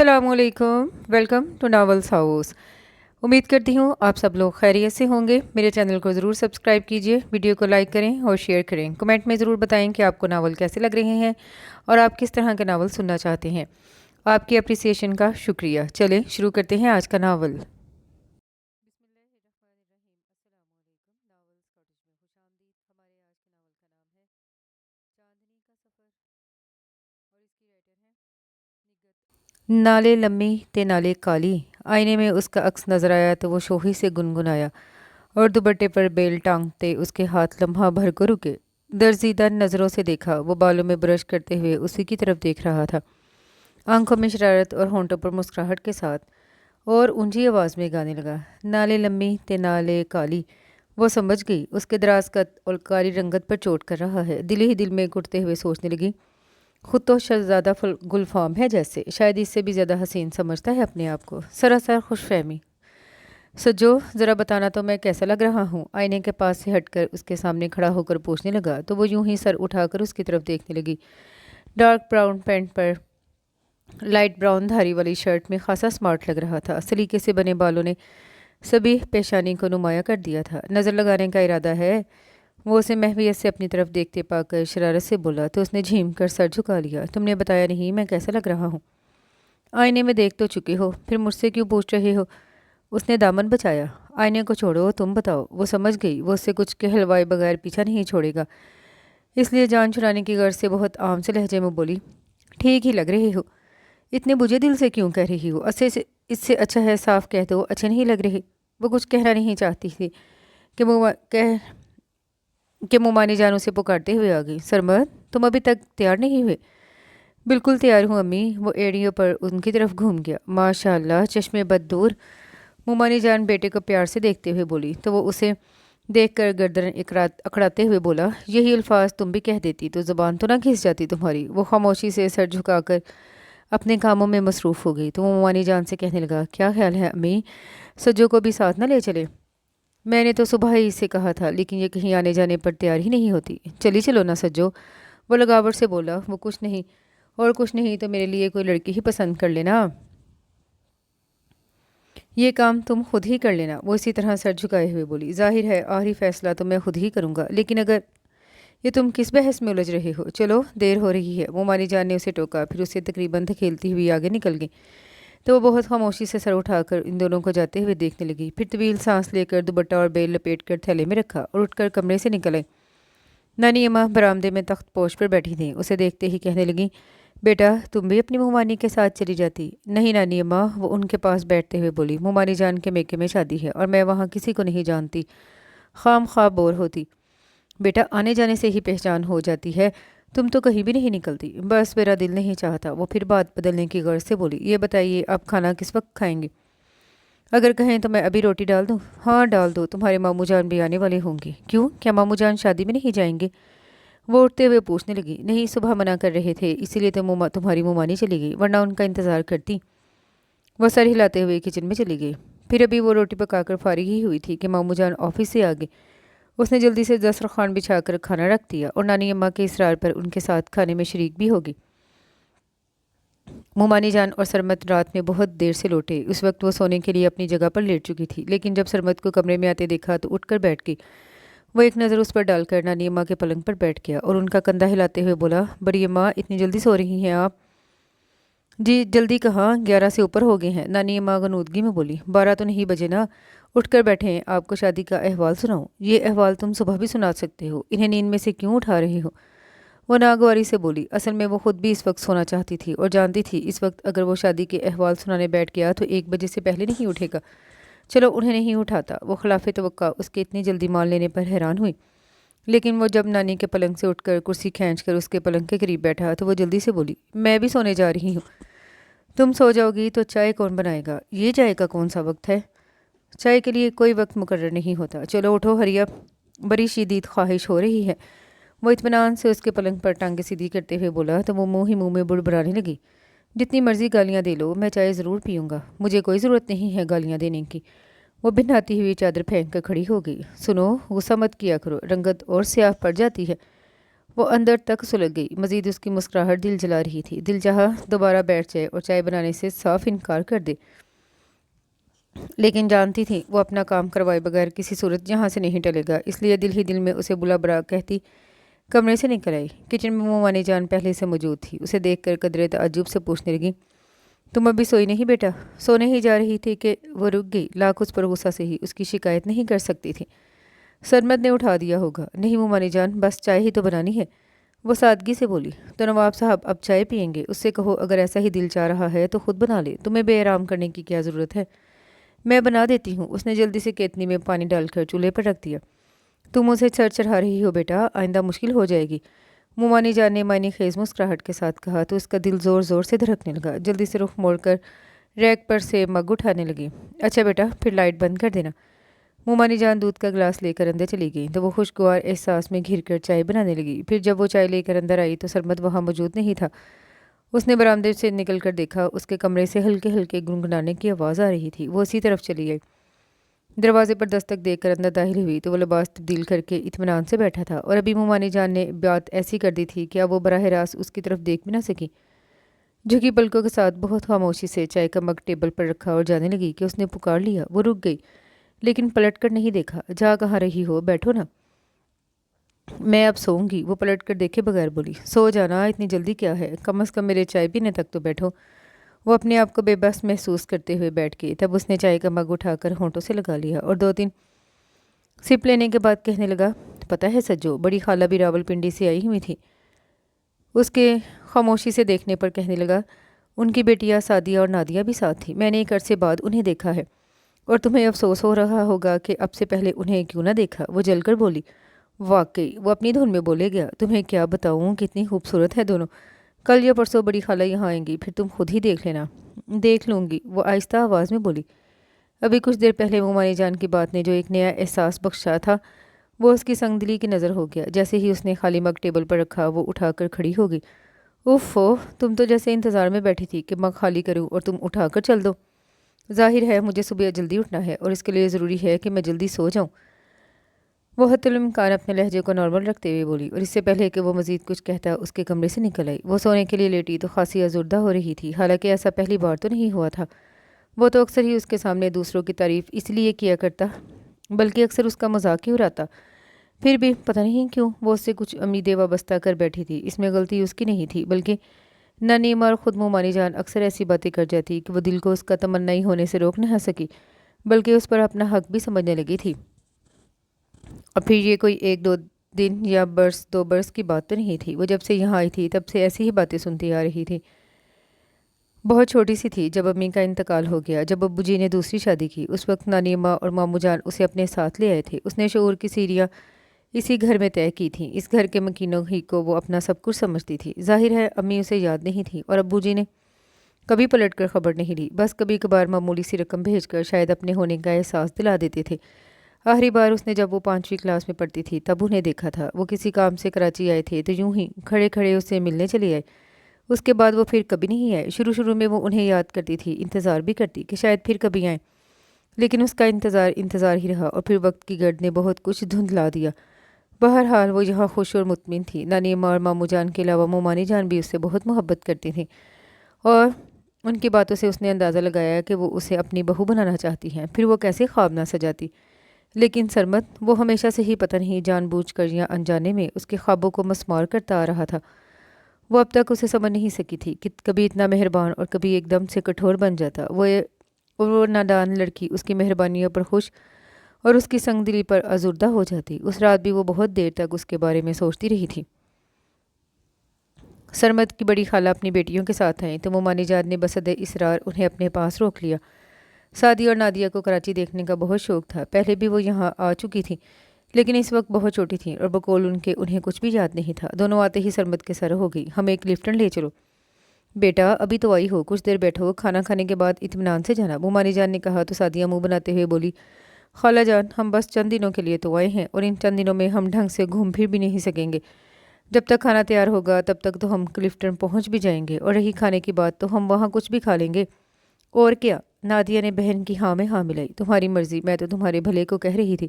अस्सलामुअलैकुम। Welcome to Nawal's house. उम्मीद करती हूँ आप सब लोग खैरियत से होंगे। मेरे चैनल को ज़रूर सब्सक्राइब कीजिए, वीडियो को लाइक करें और शेयर करें। कमेंट में ज़रूर बताएं कि आपको नावल कैसे लग रहे हैं और आप किस तरह के नावल सुनना चाहते हैं। आपकी अप्रिसिएशन का शुक्रिया। चलें शुरू करते हैं आज का नावल। नाले लम्मी ते नाले काली। आईने में उसका अक्स नजर आया तो वो शोही से गुनगुनाया और दुपट्टे पर बेल टांगते उसके हाथ लम्हा भर को रुके। दर्जीदा नज़रों से देखा। वो बालों में ब्रश करते हुए उसी की तरफ देख रहा था, आंखों में शरारत और होंठों पर मुस्कुराहट के साथ, और ऊंची आवाज़ में गाने लगा, नाले लम्मी ते नाले काली। वो समझ गई उसके दराज कद और कारी रंगत पर चोट कर रहा है। दिल ही दिल में घुटते हुए सोचने लगी, खुद तो शहजादा गुलफाम है जैसे, शायद इससे भी ज़्यादा हसीन समझता है अपने आप को। सरासर खुशफहमी। सज्जो, ज़रा बताना तो मैं कैसा लग रहा हूँ? आईने के पास से हटकर उसके सामने खड़ा होकर पूछने लगा तो वो यूं ही सर उठाकर उसकी तरफ देखने लगी। डार्क ब्राउन पैंट पर लाइट ब्राउन धारी वाली शर्ट में खासा स्मार्ट लग रहा था। सलीके से बने बालों ने सभी पेशानी को नुमाया कर दिया था। नज़र लगाने का इरादा है? वो उसे महवियत से अपनी तरफ देखते पाकर शरारत से बोला तो उसने झीम कर सर झुका लिया। तुमने बताया नहीं मैं कैसा लग रहा हूँ? आईने में देख तो चुके हो, फिर मुझसे क्यों पूछ रहे हो? उसने दामन बचाया। आईने को छोड़ो, तुम बताओ। वो समझ गई वो उससे कुछ कहलवाए बगैर पीछा नहीं छोड़ेगा, इसलिए जान छुड़ाने की गर्ज से बहुत आम से लहजे में बोली, ठीक ही लग रहे हो। इतने बुझे दिल से क्यों कह रही हो? अच्छे से इससे अच्छा है साफ कह दो अच्छे नहीं लग रहे। वो कुछ कहना नहीं चाहती थी कि मुमानी जान उसे पुकारते हुए आ गई। सरमद, तुम अभी तक तैयार नहीं हुए? बिल्कुल तैयार हूँ अम्मी। वो एड़ियों पर उनकी तरफ घूम गया। माशाल्लाह, चश्मे बद दूर। मुमानी जान बेटे को प्यार से देखते हुए बोली तो वो उसे देखकर गर्दन अकड़ाते हुए बोला, यही अल्फाज तुम भी कह देती तो ज़ुबान तो ना घिस जाती तुम्हारी। वो खामोशी से सर झुकाकर अपने कामों में मसरूफ़ हो गई तो वो मुमानी जान से कहने लगा, क्या ख्याल है अम्मी, सज्जो को भी साथ ना ले चले? मैंने तो सुबह ही इससे कहा था, लेकिन ये कहीं आने जाने पर तैयार ही नहीं होती। चली चलो ना सज्जो, वो लगावट से बोला। वो कुछ नहीं और कुछ नहीं तो मेरे लिए कोई लड़की ही पसंद कर लेना। ये काम तुम खुद ही कर लेना। वो इसी तरह सर झुकाए हुए बोली, जाहिर है आखिरी फैसला तो मैं खुद ही करूँगा, लेकिन अगर ये तुम किस बहस में उलझ रहे हो? चलो देर हो रही है। मुमानी जान ने उसे टोका, फिर उसे तकरीबन धकेलती हुई आगे निकल गई तो वो बहुत खामोशी से सर उठाकर इन दोनों को जाते हुए देखने लगी। फिर तवील सांस लेकर दुपट्टा और बेल लपेट कर थैले में रखा और उठकर कमरे से निकल आई। नानी अम्मा बरामदे में तख्त पोश पर बैठी थी। उसे देखते ही कहने लगी, बेटा तुम भी अपनी मुमानी के साथ चली जाती? नहीं नानी अम्मा, वो उनके पास बैठते हुए बोली, मुमानी जान के मेके में शादी है और मैं वहाँ किसी को नहीं जानती, खाम ख्वाब बोर होती। बेटा आने जाने से ही पहचान हो जाती है, तुम तो कहीं भी नहीं निकलती। बस मेरा दिल नहीं चाहता। वो फिर बात बदलने की गर्ज से बोली, ये बताइए आप खाना किस वक्त खाएंगे? अगर कहें तो मैं अभी रोटी डाल दूँ? हाँ डाल दो, तुम्हारे मामू जान भी आने वाले होंगे। क्यों, क्या मामू जान शादी में नहीं जाएंगे? वो उठते हुए पूछने लगी। नहीं, सुबह मना कर रहे थे, इसीलिए तो तुम्हारी मुमानी चली गई, वरना उनका इंतज़ार करती। वह सर हिलाते हुए किचन में चली गई। फिर अभी वो रोटी पकाकर फारिग ही हुई थी कि मामू जान ऑफिस से आ गए। उसने जल्दी से दस्तरखान बिछाकर खाना रख दिया और नानी अम्मा के इसरार पर उनके साथ खाने में शरीक भी होगी। मुमानी जान और सरमत रात में बहुत देर से लौटे। उस वक्त वो सोने के लिए अपनी जगह पर लेट चुकी थी, लेकिन जब सरमत को कमरे में आते देखा तो उठकर बैठ गई। वो एक नज़र उस पर डालकर नानी अम्मा के पलंग पर बैठ गया और उनका कंधा हिलाते हुए बोला, बड़ी अम्मा इतनी जल्दी सो रही हैं आप? जी जल्दी कहाँ, 11 से ऊपर हो गए हैं। नानी अम्मा गनूदगी में बोली, 12 तो नहीं बजे ना, उठकर बैठे हैं। आपको शादी का अहवाल सुनाऊं? ये अहवाल तुम सुबह भी सुना सकते हो, इन्हें नींद में से क्यों उठा रहे हो? वो नागवारी से बोली। असल में वो खुद भी इस वक्त सोना चाहती थी और जानती थी इस वक्त अगर वो शादी के अहवाल सुनाने बैठ गया तो 1 बजे से पहले नहीं उठेगा। चलो उन्हें नहीं उठाता। वो खिलाफ तवक्का उसके इतनी जल्दी मान लेने पर हैरान हुई, लेकिन वो जब नानी के पलंग से उठकर कुर्सी खींचकर उसके पलंग के करीब बैठा तो वो जल्दी से बोली, मैं भी सोने जा रही हूँ। तुम सो जाओगी तो चाय कौन बनाएगा? ये चाय का कौन सा वक्त है? चाय के लिए कोई वक्त मुकर्रर नहीं होता। चलो उठो हरिया, बड़ी शदीद ख्वाहिश हो रही है। वो इत्मीनान से उसके पलंग पर टांगे सीधी करते हुए बोला तो वो मुँह ही मुँह में बुड़बुड़ाने लगी, जितनी मर्जी गालियाँ दे लो, मैं चाय ज़रूर पीऊँगा, मुझे कोई ज़रूरत नहीं है गालियाँ देने की। वो भिन्नाती हुई चादर फेंक कर खड़ी हो गई। सुनो, गुस्सा मत किया करो, रंगत और स्याह पड़ जाती है। وہ اندر تک سلگ گئی۔ مزید اس کی مسکراہٹ دل جلا رہی تھی۔ دل چاہا دوبارہ بیٹھ جائے اور چائے بنانے سے صاف انکار کر دے، لیکن جانتی تھی وہ اپنا کام کروائے بغیر کسی صورت یہاں سے نہیں ٹلے گا، اس لیے دل ہی دل میں اسے بلا برا کہتی کمرے سے نکل آئی۔ کچن میں مومانی جان پہلے سے موجود تھی۔ اسے دیکھ کر قدرے تعجب سے پوچھنے لگی، تم ابھی سوئی نہیں بیٹا؟ سونے ہی جا رہی تھی کہ وہ رک گئی۔ لاکھ اس پر غصہ سے ہی اس کی شکایت نہیں کر سکتی تھی۔ سرمد نے اٹھا دیا ہوگا۔ نہیں مومانی جان، بس چائے ہی تو بنانی ہے، وہ سادگی سے بولی۔ تو نواب صاحب اب چائے پئیں گے؟ اس سے کہو اگر ایسا ہی دل چاہ رہا ہے تو خود بنا لے، تمہیں بے آرام کرنے کی کیا ضرورت ہے؟ میں بنا دیتی ہوں۔ اس نے جلدی سے کیتلی میں پانی ڈال کر چولہے پر رکھ دیا۔ تم اسے سر چڑھا رہی ہو بیٹا، آئندہ مشکل ہو جائے گی، مومانی جان نے معنی خیز مسکراہٹ کے ساتھ کہا تو اس کا دل زور زور سے دھڑکنے لگا۔ جلدی سے رخ موڑ کر ریک پر سے مگ اٹھانے لگی۔ اچھا بیٹا، پھر لائٹ بند کر دینا۔ مومانی جان دودھ کا گلاس لے کر اندر چلی گئی تو وہ خوشگوار احساس میں گھر کر چائے بنانے لگی۔ پھر جب وہ چائے لے کر اندر آئی تو سرمد وہاں موجود نہیں تھا۔ اس نے برآمدے سے نکل کر دیکھا، اس کے کمرے سے ہلکے ہلکے گنگنانے کی آواز آ رہی تھی۔ وہ اسی طرف چلی گئی۔ دروازے پر دستک دے کر اندر داخل ہوئی تو وہ لباس تبدیل کر کے اطمینان سے بیٹھا تھا، اور ابھی مومانی جان نے بات ایسی کر دی تھی کہ اب وہ براہ راست اس کی طرف دیکھ بھی نہ سکی۔ جھکی پلکوں کے ساتھ بہت خاموشی سے چائے کا مگ ٹیبل پر رکھا اور جانے لگی کہ اس نے پکار لیا۔ وہ رک گئی لیکن پلٹ کر نہیں دیکھا۔ جا کہاں رہی ہو، بیٹھو نا، میں اب سوؤں گی، وہ پلٹ کر دیکھے بغیر بولی۔ سو جانا، اتنی جلدی کیا ہے، کم از کم میرے چائے پینے تک تو بیٹھو۔ وہ اپنے آپ کو بے بس محسوس کرتے ہوئے بیٹھ گئی۔ تب اس نے چائے کا مگ اٹھا کر ہونٹوں سے لگا لیا اور 2-3 سپ لینے کے بعد کہنے لگا، پتہ ہے سجو، بڑی خالہ بھی راول پنڈی سے آئی ہوئی تھی۔ اس کے خاموشی سے دیکھنے پر کہنے لگا، ان کی بیٹیاں سعدیہ اور نادیہ بھی ساتھ تھیں، میں نے ایک عرصے بعد انہیں دیکھا ہے، اور تمہیں افسوس ہو رہا ہوگا کہ اب سے پہلے انہیں کیوں نہ دیکھا، وہ جل کر بولی۔ واقعی، وہ اپنی دھن میں بولے گیا، تمہیں کیا بتاؤں کتنی خوبصورت ہے دونوں، کل یا پرسوں بڑی خالہ یہاں آئیں گی، پھر تم خود ہی دیکھ لینا۔ دیکھ لوں گی، وہ آہستہ آواز میں بولی۔ ابھی کچھ دیر پہلے مومانی جان کی بات نے جو ایک نیا احساس بخشا تھا وہ اس کی سنگ دلی کی نظر ہو گیا۔ جیسے ہی اس نے خالی مگ ٹیبل پر رکھا وہ اٹھا کر کھڑی ہو گئی۔ اوفو، تم تو جیسے انتظار میں بیٹھی تھی کہ مگ خالی کروں اور تم اٹھا کر چل دو۔ ظاہر ہے مجھے صبح جلدی اٹھنا ہے اور اس کے لیے ضروری ہے کہ میں جلدی سو جاؤں، وہ حتی الامکان اپنے لہجے کو نارمل رکھتے ہوئے بولی، اور اس سے پہلے کہ وہ مزید کچھ کہتا اس کے کمرے سے نکل آئی۔ وہ سونے کے لیے لیٹی تو خاصی ازردہ ہو رہی تھی، حالانکہ ایسا پہلی بار تو نہیں ہوا تھا۔ وہ تو اکثر ہی اس کے سامنے دوسروں کی تعریف اس لیے کیا کرتا بلکہ اکثر اس کا مذاق ہی اڑاتا۔ پھر بھی پتہ نہیں کیوں وہ اس سے کچھ امیدیں وابستہ کر بیٹھی تھی۔ اس میں غلطی اس کی نہیں تھی بلکہ ننیم اور خود مومانی جان اکثر ایسی باتیں کر جاتی کہ وہ دل کو اس کا تمنائی ہونے سے روک نہ سکی، بلکہ اس پر اپنا حق بھی سمجھنے لگی تھی۔ اور پھر یہ کوئی 1-2 دن یا برس 2 برس کی بات تو نہیں تھی، وہ جب سے یہاں آئی تھی تب سے ایسی ہی باتیں سنتی آ رہی تھی۔ بہت چھوٹی سی تھی جب امی کا انتقال ہو گیا، جب ابو جی نے دوسری شادی کی، اس وقت نانیمہ اور ماموں جان اسے اپنے ساتھ لے آئے تھے۔ اس نے شعور کی سیڑھیاں اسی گھر میں طے کی تھیں، اس گھر کے مکینوں ہی کو وہ اپنا سب کچھ سمجھتی تھی۔ ظاہر ہے امی اسے یاد نہیں تھی اور ابو جی نے کبھی پلٹ کر خبر نہیں لی، بس کبھی کبھار معمولی سی رقم بھیج کر شاید اپنے ہونے کا احساس دلا دیتے تھے۔ آخری بار اس نے جب وہ 5ویں کلاس میں پڑھتی تھی تب انہیں دیکھا تھا۔ وہ کسی کام سے کراچی آئے تھے تو یوں ہی کھڑے کھڑے اس سے ملنے چلے آئے، اس کے بعد وہ پھر کبھی نہیں آئے۔ شروع میں وہ انہیں یاد کرتی تھی، انتظار بھی کرتی کہ شاید پھر کبھی آئیں، لیکن اس کا انتظار ہی رہا، اور پھر وقت کی گرد نے بہت کچھ دھندلا دیا۔ بہرحال وہ یہاں خوش اور مطمئن تھی۔ نانیمہ اور ماموں جان کے علاوہ مومانی جان بھی اس سے بہت محبت کرتی تھیں، اور ان کی باتوں سے اس نے اندازہ لگایا کہ وہ اسے اپنی بہو بنانا چاہتی ہیں، پھر وہ کیسے خواب نہ سجاتی۔ لیکن سرمد، وہ ہمیشہ سے ہی پتہ نہیں جان بوجھ کر یا انجانے میں اس کے خوابوں کو مسمار کرتا آ رہا تھا۔ وہ اب تک اسے سمجھ نہیں سکی تھی کہ کبھی اتنا مہربان اور کبھی ایک دم سے کٹھور بن جاتا۔ وہ نادان لڑکی اس کی مہربانیوں پر خوش اور اس کی سنگ دلی پر ازردہ ہو جاتی۔ اس رات بھی وہ بہت دیر تک اس کے بارے میں سوچتی رہی تھی۔ سرمد کی بڑی خالہ اپنی بیٹیوں کے ساتھ آئیں تو مومانی جان نے بصد اصرار انہیں اپنے پاس روک لیا۔ سعدیہ اور نادیہ کو کراچی دیکھنے کا بہت شوق تھا، پہلے بھی وہ یہاں آ چکی تھیں، لیکن اس وقت بہت چھوٹی تھیں اور بقول ان کے انہیں کچھ بھی یاد نہیں تھا۔ دونوں آتے ہی سرمد کے سر ہو گئی، ہم ایک لفٹن لے چلو۔ بیٹا ابھی تو آئی ہو، کچھ دیر بیٹھو، کھانا کھانے کے بعد اطمینان سے جانا، مومانی جان نے کہا تو سعدیہ منہ بناتے ہوئے بولی، خالہ جان ہم بس چند دنوں کے لیے تو آئے ہیں اور ان چند دنوں میں ہم ڈھنگ سے گھوم پھر بھی نہیں سکیں گے۔ جب تک کھانا تیار ہوگا تب تک تو ہم کلفٹن پہنچ بھی جائیں گے، اور رہی کھانے کی بات تو ہم وہاں کچھ بھی کھا لیں گے۔ اور کیا؟ نادیہ نے بہن کی ہاں میں ہاں ملائی۔ تمہاری مرضی، میں تو تمہارے بھلے کو کہہ رہی تھی۔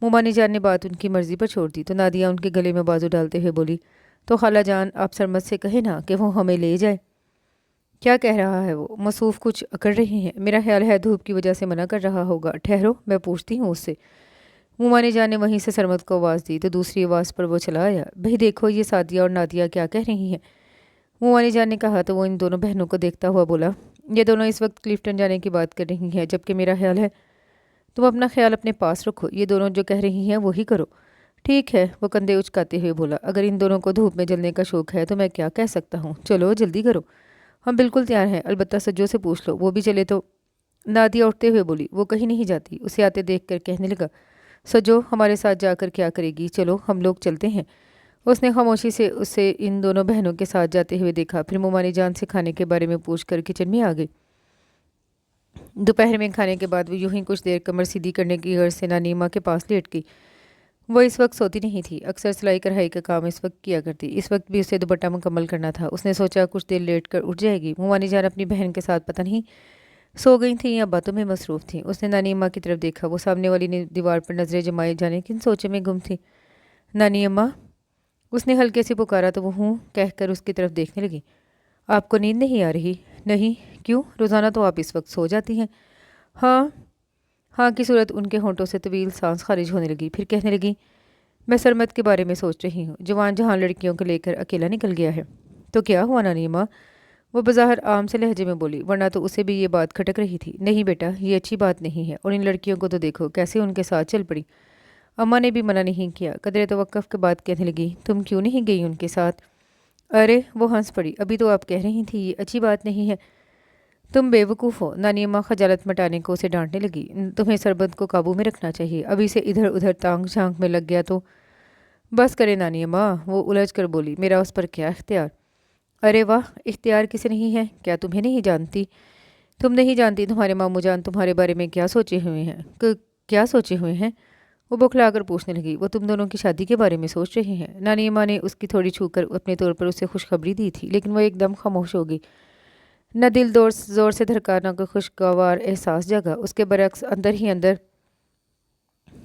मुमानी जान ने बात उनकी मर्जी पर छोड़ दी तो नादिया उनके गले में बाजू डालते हुए बोली, तो खाला जान आप सरमद से कहे ना कि वो हमें ले जाए। क्या कह रहा है वो? मसूफ कुछ अकड़ रही हैं। मेरा ख्याल है धूप की वजह से मना कर रहा होगा। ठहरो, मैं पूछती हूँ उससे। मुमानी जान ने वहीं से सरमद को आवाज़ दी तो दूसरी आवाज़ पर वो चला आया। भाई देखो ये सादिया और नादिया क्या कह रही हैं। मुमानी जान ने कहा तो वो इन दोनों बहनों को देखता हुआ बोला, ये दोनों इस वक्त क्लिफ्टन जाने की बात कर रही हैं, जबकि मेरा ख्याल है तुम अपना ख्याल अपने पास रखो। ये दोनों जो कह रही हैं वही करो। ठीक है, वो कंधे उचकाते हुए बोला। अगर इन दोनों को धूप में जलने का शौक है तो मैं क्या कह सकता हूँ। चलो जल्दी करो। हम बिल्कुल तैयार हैं, अलबत्ता सज्जो से पूछ लो, वो भी चले तो। नादिया उठते हुए बोली, वो कहीं नहीं जाती। उसे आते देख कर कहने लगा, सज्जो हमारे साथ जाकर क्या करेगी, चलो हम लोग चलते हैं। उसने खामोशी से उसे इन दोनों बहनों के साथ जाते हुए देखा, फिर मुमानी जान से खाने के बारे में पूछ कर किचन में आ गई। दोपहर में खाने के बाद वो यूं ही कुछ देर कमर सीधी करने की गर्ज से नानी माँ के पास लेट गई। वो इस वक्त सोती नहीं थी, अक्सर सिलाई कढ़ाई का काम इस वक्त किया करती। इस वक्त भी उसे दुपट्टा मुकम्मल करना था। उसने सोचा कुछ देर लेट कर उठ जाएगी। मुमानी जान अपनी बहन के साथ पता नहीं सो गई थी या बातों में मसरूफ़ थी। उसने नानी अम्मा की तरफ देखा। वो सामने वाली ने दीवार पर नजरें जमाए जाने किन सोचे में गुम थी। नानी अम्मा, उसने हल्के से पुकारा तो वो हूँ कहकर उसकी तरफ देखने लगी। आपको नींद नहीं आ रही? नहीं। क्यों? रोज़ाना तो आप इस वक्त सो जाती हैं। हाँ। हाँ की सूरत उनके होंठों से तवील सांस खारिज होने लगी। फिर कहने लगी, मैं सरमद के बारे में सोच रही हूँ। जवान जहाँ लड़कियों को लेकर अकेला निकल गया है। तो क्या हुआ नानी माँ? वो बज़ाहिर आम से लहजे में बोली, वरना तो उसे भी ये बात खटक रही थी। नहीं बेटा, ये अच्छी बात नहीं है। और इन लड़कियों को तो देखो कैसे उनके साथ चल पड़ी। अम्मा ने भी मना नहीं किया। कदरे तवक्कुफ़ के बाद कहने लगी, तुम क्यों नहीं गई उनके साथ? अरे वो हंस पड़ी। अभी तो आप कह रही थी ये अच्छी बात नहीं है। तुम बेवकूफ़ हो। नानी अम्मा खजालत मटाने को उसे डांटने लगी। तुम्हें सरबत को काबू में रखना चाहिए। अभी से इधर उधर तांग झांक में लग गया तो। बस करे नानी अम्मा, वो उलझ कर बोली, मेरा उस पर क्या इख्तियार। अरे वाह, इख्तियार किसे नहीं है? क्या तुम्हें नहीं जानती? तुम नहीं जानती तुम्हारे मामू जान तुम्हारे बारे में क्या सोचे हुए हैं? क्या सोचे हुए हैं? वो बौखला कर पूछने लगी। वो तुम दोनों की शादी के बारे में सोच रहे हैं। नानी अम्मा ने उसकी थोड़ी छूकर अपने तौर पर उसे खुशखबरी दी थी, लेकिन वो एकदम खामोश हो गई। न दिल जोर से धड़का, न कोई खुशगवार एहसास जगा। उसके बरक्स अंदर ही अंदर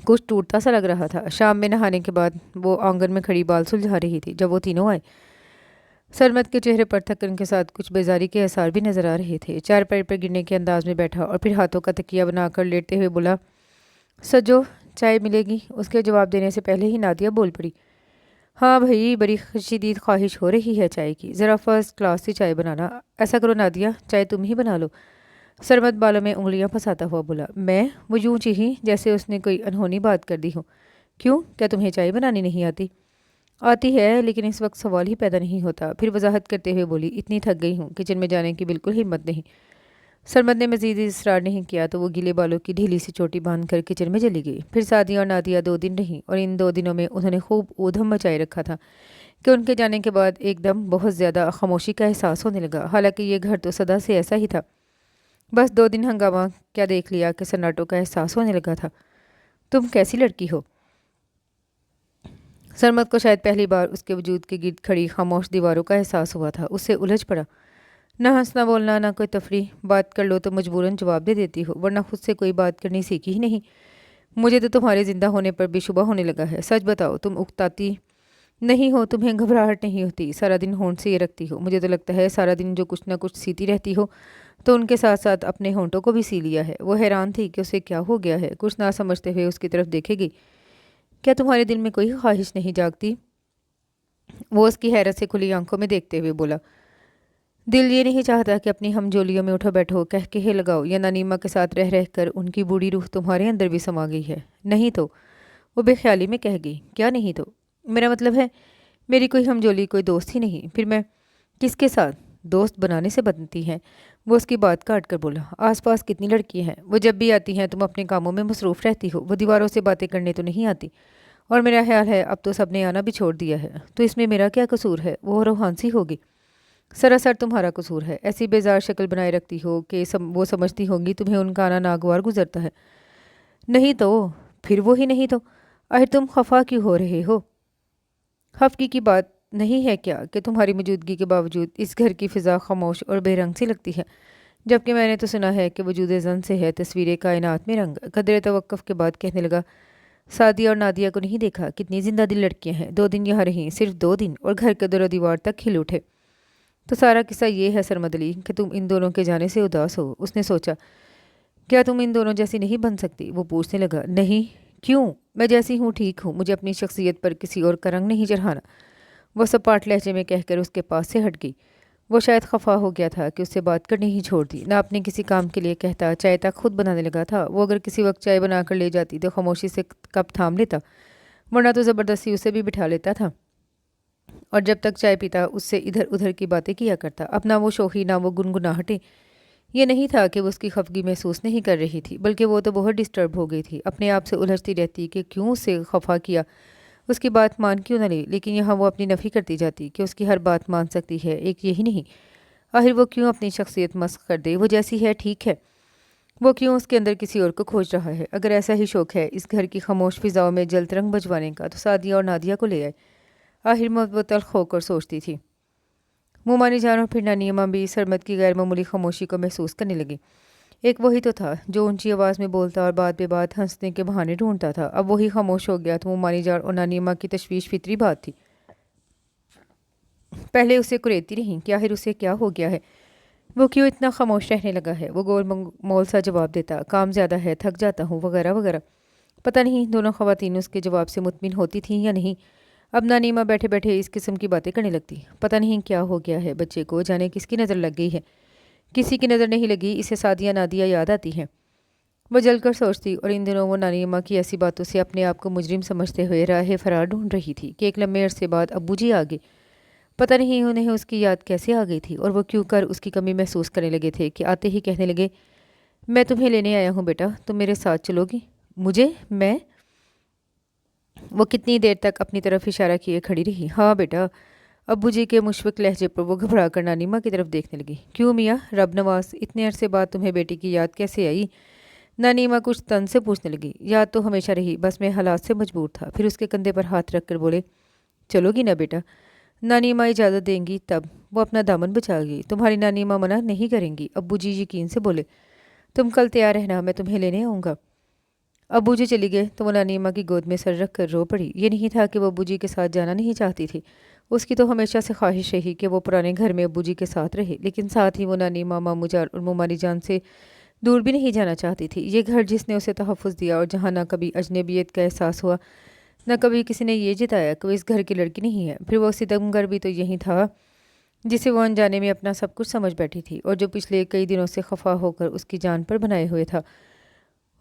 कुछ टूटता सा लग रहा था। शाम में नहाने के बाद वो आंगन में खड़ी बाल सुलझा रही थी जब वो तीनों आए। सरमद के चेहरे पर थकन के साथ कुछ बेजारी के आसार भी नजर आ रहे थे। चारपाई पर गिरने के अंदाज में बैठा और फिर हाथों का तकिया बनाकर लेटते हुए बोला, सजो चाय मिलेगी? उसके जवाब देने से पहले ही नादिया बोल पड़ी, हाँ भाई, बड़ी शदीद ख्वाहिश हो रही है चाय की। ज़रा फर्स्ट क्लास से चाय बनाना। ऐसा करो नादिया, चाय तुम ही बना लो। सरमद बालों में उंगलियां फंसाता हुआ बोला, मैं? वो यूं ही जैसे उसने कोई अनहोनी बात कर दी हो। क्यों, क्या तुम्हें चाय बनानी नहीं आती? आती है, लेकिन इस वक्त सवाल ही पैदा नहीं होता। फिर वजाहत करते हुए बोली, इतनी थक गई हूँ, किचन में जाने की बिल्कुल हिम्मत नहीं। सरमद ने मजीद इसरार नहीं किया तो वो गीले बालों की ढीली सी चोटी बांध कर किचन में चली गई। फिर सादिया और नादिया 2 दिन रहीं और इन 2 दिनों में उन्होंने खूब ऊधम मचाए रखा था कि उनके जाने के बाद एकदम बहुत ज़्यादा खामोशी का एहसास होने लगा। हालांकि ये घर तो सदा से ऐसा ही था। बस 2 दिन हंगामा क्या देख लिया कि सन्नाटों का एहसास होने लगा था। तुम कैसी लड़की हो? सरमद को शायद पहली बार उसके वजूद के गिर्द खड़ी खामोश दीवारों का एहसास हुआ था। उससे उलझ पड़ा। ना हंसना बोलना, ना कोई तफरी। बात कर लो तो मजबूरन जवाब दे देती हो, वरना खुद से कोई बात करनी सीखी ही नहीं। मुझे तो तुम्हारे जिंदा होने पर बेशुबा होने लगा है। सच बताओ, तुम उकताती नहीं हो? तुम्हें घबराहट नहीं होती? सारा दिन होंठ से ये रखती हो। मुझे तो लगता है सारा दिन जो कुछ ना कुछ सीती रहती हो, तो उनके साथ साथ अपने होंठों को भी सी लिया है। वो हैरान थी कि उसे क्या हो गया है। कुछ ना समझते हुए उसकी तरफ देखेगी। क्या तुम्हारे दिल में कोई ख्वाहिश नहीं जागती? वो उसकी हैरत से खुली आंखों में देखते हुए बोला, दिल ये नहीं चाहता कि अपनी हमजोलियों में उठो बैठो कह के हे लगाओ या नानीमा के साथ रह रह कर उनकी बूढ़ी रूह तुम्हारे अंदर भी समा गई है? नहीं तो? वो बेख्याली में कह गई, क्या नहीं तो? मेरा मतलब है मेरी कोई हमजोली, कोई दोस्त ही नहीं। फिर मैं किसके साथ दोस्त बनाने से बनती हैं? वो उसकी बात काट कर बोला, आसपास कितनी लड़कियां हैं, वो जब भी आती हैं तुम अपने कामों में मसरूफ़ रहती हो। वो दीवारों से बातें करने तो नहीं आती। और मेरा ख्याल है अब तो सबने आना भी छोड़ दिया है। तो इसमें मेरा क्या कसूर है? वो रोहानसी होगी। सरासर तुम्हारा कसूर है। ऐसी बेजार शक्ल बनाए रखती हो कि वो समझती होंगी तुम्हें उनका आना नागवार गुजरता है। नहीं तो? फिर वो ही नहीं तो? आखिर तुम खफा क्यों हो रहे हो? खफगी की बात नहीं है क्या कि तुम्हारी मौजूदगी के बावजूद इस घर की फ़िज़ा खामोश और बेरंग सी लगती है, जबकि मैंने तो सुना है कि वजूद ज़न से है तस्वीर कायनात में रंग। कदर तवक्कुफ़ के बाद कहने लगा, सादिया और नादिया को नहीं देखा? कितनी जिंदा दिल लड़कियां हैं, 2 दिन यहाँ रहीं, सिर्फ 2 दिन, और घर के दरो दीवार तक खिल उठे। तो सारा किस्सा ये है सरमद अली कि तुम इन दोनों के जाने से उदास हो। उसने सोचा, क्या तुम इन दोनों जैसी नहीं बन सकती? वो पूछने लगा, नहीं। क्यों? मैं जैसी हूँ ठीक हूँ, मुझे अपनी शख्सियत पर किसी और का रंग नहीं चढ़ाना। वो सपाट लहजे में कहकर उसके पास से हट गई। वो शायद खफा हो गया था कि उससे बात करनी ही छोड़ दी। ना अपने किसी काम के लिए कहता, चाय तक खुद बनाने लगा था। वो अगर किसी वक्त चाय बना कर ले जाती तो खामोशी से कप थाम लेता, वरना तो ज़बरदस्ती उसे भी बिठा लेता था और जब तक चाय पीता उससे इधर उधर की बातें किया करता। अब ना वो शोखी ना वो गुनगुनाहटें। ये नहीं था कि वो उसकी खफगी महसूस नहीं कर रही थी, बल्कि वो तो बहुत डिस्टर्ब हो गई थी। अपने आप से उलझती रहती कि क्यों उसे खफा किया, उसकी बात मान क्यों न ली। लेकिन यहाँ वो अपनी नफ़ी करती जाती कि उसकी हर बात मान सकती है, एक यही नहीं। आखिर वो क्यों अपनी शख्सियत मस्क कर दे? वो जैसी है ठीक है। वो क्यों उसके अंदर किसी और को खोज रहा है? अगर ऐसा ही शौक है इस घर की खामोश फिजाओं में जल तरंग बजवाने का, तो सादिया और नादिया को ले आए। आखिर में वो तल्ख होकर सोचती थी। मुमानी जान और फिर नानी अम्मा भी सरमद की गैर मामूली खामोशी को महसूस करने लगी। एक वही तो था जो ऊंची आवाज़ में बोलता और बात बे बात हंसने के बहाने ढूंढता था। अब वही खामोश हो गया तो मुमानी जान और नानी अम्मा की तशवीश फितरी बात थी। पहले उसे कुरेदती रही कि आखिर उसे क्या हो गया है, वो क्यों इतना खामोश रहने लगा है। वो गोल मोल सा जवाब देता, काम ज़्यादा है, थक जाता हूँ, वगैरह वगैरह। पता नहीं दोनों ख़वातीन उसके जवाब से मुतमिन होती थीं या नहीं। अब नानी माँ बैठे बैठे इस किस्म की बातें करने लगती। पता नहीं क्या हो गया है बच्चे को, जाने किसकी नज़र लग गई है। किसी की नज़र नहीं लगी, इसे सादिया नादिया याद आती हैं। वो जलकर सोचती और इन दिनों वो नानी अम्मा की ऐसी बातों से अपने आप को मुजरिम समझते हुए राह फरार ढूंढ रही थी कि एक लम्बे अरसे बाद अब्बू जी आ गए। पता नहीं उन्हें उसकी याद कैसे आ गई थी और वो क्यों कर उसकी कमी महसूस करने लगे थे कि आते ही कहने लगे, मैं तुम्हें लेने आया हूँ बेटा, तुम मेरे साथ चलोगी? मुझे? मैं? वो कितनी देर तक अपनी तरफ इशारा किए खड़ी रही। हाँ बेटा। अब्बू जी के मुशफ़िक़ लहजे पर वो घबरा कर नानी माँ की तरफ देखने लगी। क्यों मियाँ, रब नवाज, इतने अरसे बाद तुम्हें बेटी की याद कैसे आई? नानी माँ कुछ तन से पूछने लगी। याद तो हमेशा रही, बस मैं हालात से मजबूर था। फिर उसके कंधे पर हाथ रख कर बोले, चलोगी ना बेटा? नानी माँ इजाज़त देंगी तब। वो अपना दामन बचा गई। तुम्हारी नानी माँ मना नहीं करेंगी, अब्बू जी यकीन से बोले। तुम कल तैयार रहना, मैं तुम्हें लेने आऊँगा। अब्बू जी चली गए तो वो नानी अम्मा की गोद में सर रख कर रो पड़ी। ये नहीं था कि वो अब्बू जी के साथ जाना नहीं चाहती थी। उसकी तो हमेशा से ख्वाहिश रही कि वो पुराने घर में अब्बू जी के साथ रहे, लेकिन साथ ही वो नानी माँ मामू जान और मुमानी जान से दूर भी नहीं जाना चाहती थी। ये घर जिसने उसे तहफ़्फ़ुज़ दिया और जहाँ ना कभी अजनबियत का एहसास हुआ, न कभी किसी ने ये जताया कि वो इस घर की लड़की नहीं है। फिर वो सितमगर भी तो यही था जिसे वो अनजाने में अपना सब कुछ समझ बैठी थी और जो पिछले कई दिनों से खफा होकर उसकी जान पर बनाए हुए था।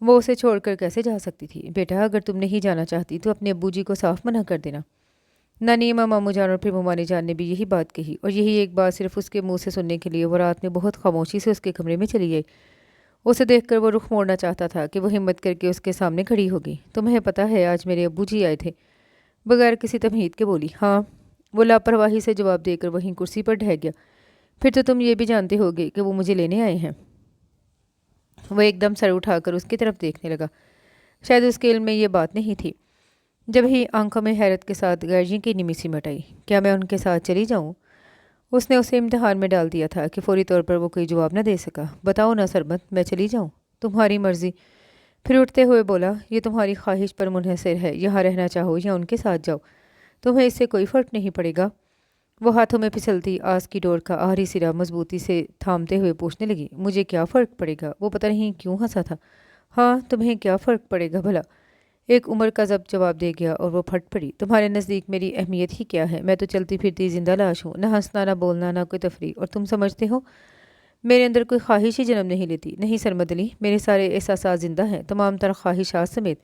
वो उसे छोड़कर कैसे जा सकती थी? बेटा, अगर तुम नहीं जाना चाहती तो अपने अब्बू जी को साफ मना कर देना। नानी अम्मा मामू जान और फिर मुमानी जान ने भी यही बात कही और यही एक बात सिर्फ उसके मुंह से सुनने के लिए वो रात में बहुत खामोशी से उसके कमरे में चली गई। उसे देखकर वो रुख मोड़ना चाहता था कि वो हिम्मत करके उसके सामने खड़ी होगी। तुम्हें पता है आज मेरे अब्बू जी आए थे? बगैर किसी तमहीद के बोली। हाँ। वो लापरवाही से जवाब देकर वहीं कुर्सी पर ढह गया। फिर तो तुम ये भी जानते होगे कि वो मुझे लेने आए हैं। वो एकदम सर उठाकर उसकी तरफ देखने लगा। शायद उसके इल्म में ये बात नहीं थी। जब ही आंखों में हैरत के साथ गैर की निमी सिमट आई। क्या मैं उनके साथ चली जाऊँ? उसने उसे इम्तिहान में डाल दिया था कि फौरी तौर पर वो कोई जवाब न दे सका। बताओ ना सरबत, मैं चली जाऊँ? तुम्हारी मर्ज़ी। फिर उठते हुए बोला, ये तुम्हारी ख्वाहिश पर मुनहसर है, यहाँ रहना चाहो या उनके साथ जाओ, तुम्हें इससे कोई फ़र्क नहीं पड़ेगा। वो हाथों में फिसलती आस की डोर का आखिरी सिरा मजबूती से थामते हुए पूछने लगी, मुझे क्या फ़र्क पड़ेगा? वो पता नहीं क्यों हंसा था। हाँ, तुम्हें क्या फ़र्क पड़ेगा भला? एक उम्र का जब जवाब दे गया और वो फट पड़ी। तुम्हारे नज़दीक मेरी अहमियत ही क्या है? मैं तो चलती फिरती जिंदा लाश हूँ, ना हंसना ना बोलना ना कोई तफरी। और तुम समझते हो मेरे अंदर कोई ख्वाहिश ही जन्म नहीं लेती? नहीं सरमद अली, मेरे सारे एहसास ज़िंदा हैं, तमाम तरह ख्वाहिशात समेत।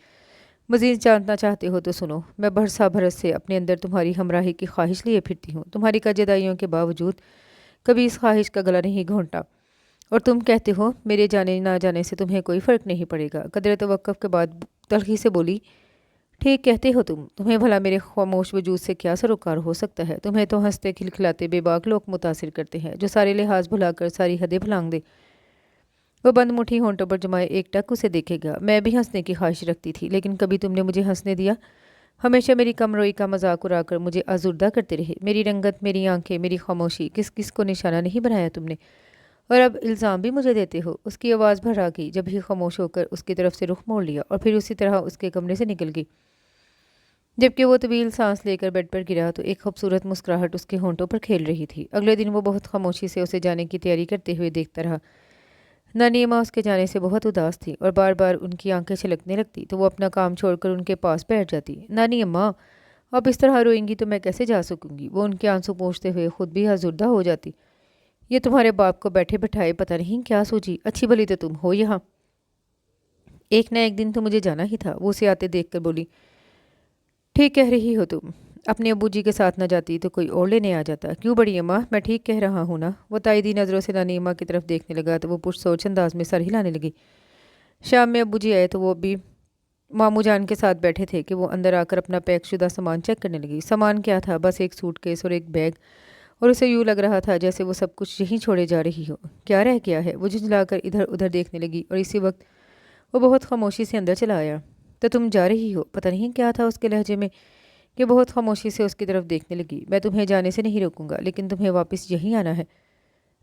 मज़ीद जानना चाहते हो तो सुनो, मैं बरसा बरस से अपने अंदर तुम्हारी हमराही की ख्वाहिश लिए फिरती हूँ। तुम्हारी कजदाइयों के बावजूद कभी इस ख्वाहिश का गला नहीं घोंटा। और तुम कहते हो मेरे जाने ना जाने से तुम्हें कोई फ़र्क नहीं पड़ेगा। कदर तवक्कुफ़ के बाद तल्खी से बोली, ठीक कहते हो तुम। तुम्हें भला मेरे खामोश वजूद से क्या सरोकार हो सकता है? तुम्हें तो हंसते खिलखिलाते बेबाक लोग मुतासिर करते हैं, जो सारे लिहाज भुलाकर सारी हदें भुलांग दे। वो बंद मुट्ठी होंठों पर जमाए एक टक उसे देखेगा। मैं भी हंसने की ख्वाहिश रखती थी, लेकिन कभी तुमने मुझे हंसने दिया? हमेशा मेरी कमरोई का मजाक उड़ाकर मुझे आजुर्दा करते रहे। मेरी रंगत, मेरी आंखें, मेरी खामोशी, किस किस को निशाना नहीं बनाया तुमने? اور اب الزام بھی مجھے دیتے ہو؟ اس کی آواز بھر آ گئی جب ہی خاموش ہو کر اس کی طرف سے رخ موڑ لیا اور پھر اسی طرح اس کے کمرے سے نکل گئی۔ جبکہ وہ طویل سانس لے کر بیڈ پر گرا تو ایک خوبصورت مسکراہٹ اس کے ہونٹوں پر کھیل رہی تھی۔ اگلے دن وہ بہت خاموشی سے اسے جانے کی تیاری کرتے ہوئے دیکھتا رہا۔ نانی اماں اس کے جانے سے بہت اداس تھی اور بار بار ان کی آنکھیں چھلکنے لگتی تو وہ اپنا کام چھوڑ کر ان کے پاس بیٹھ جاتی۔ نانی اماں، آپ اس طرح روئیں گی تو میں کیسے جا سکوں گی؟ وہ ان کے آنسو پوچھتے ہوئے خود بھی ازردہ ہو جاتی۔ یہ تمہارے باپ کو بیٹھے بٹھائے پتہ نہیں کیا سوچی، اچھی بھلی تو تم ہو یہاں، ایک نہ ایک دن تو مجھے جانا ہی تھا۔ وہ اسے آتے دیکھ کر بولی، ٹھیک کہہ رہی ہو تم، اپنے ابو جی کے ساتھ نہ جاتی تو کوئی اور لینے آ جاتا۔ کیوں بڑی اماں، میں ٹھیک کہہ رہا ہوں نا؟ وہ تائیدی نظروں سے نانی اماں کی طرف دیکھنے لگا تو وہ پرسوچ سوچ انداز میں سر ہلانے لگی۔ شام میں ابو جی آئے تو وہ بھی ماموں جان کے ساتھ بیٹھے تھے کہ وہ اندر آ کر اپنا پیک شدہ سامان چیک کرنے لگی۔ سامان کیا تھا؟ بس ایک سوٹ کیس اور ایک بیگ، اور اسے یوں لگ رہا تھا جیسے وہ سب کچھ یہیں چھوڑے جا رہی ہو۔ کیا رہ گیا ہے؟ وہ جھنجھلا کر ادھر ادھر دیکھنے لگی اور اسی وقت وہ بہت خاموشی سے اندر چلا آیا۔ تو تم جا رہی ہو؟ پتہ نہیں کیا تھا اس کے لہجے میں کہ بہت خاموشی سے اس کی طرف دیکھنے لگی۔ میں تمہیں جانے سے نہیں روکوں گا، لیکن تمہیں واپس یہیں آنا ہے۔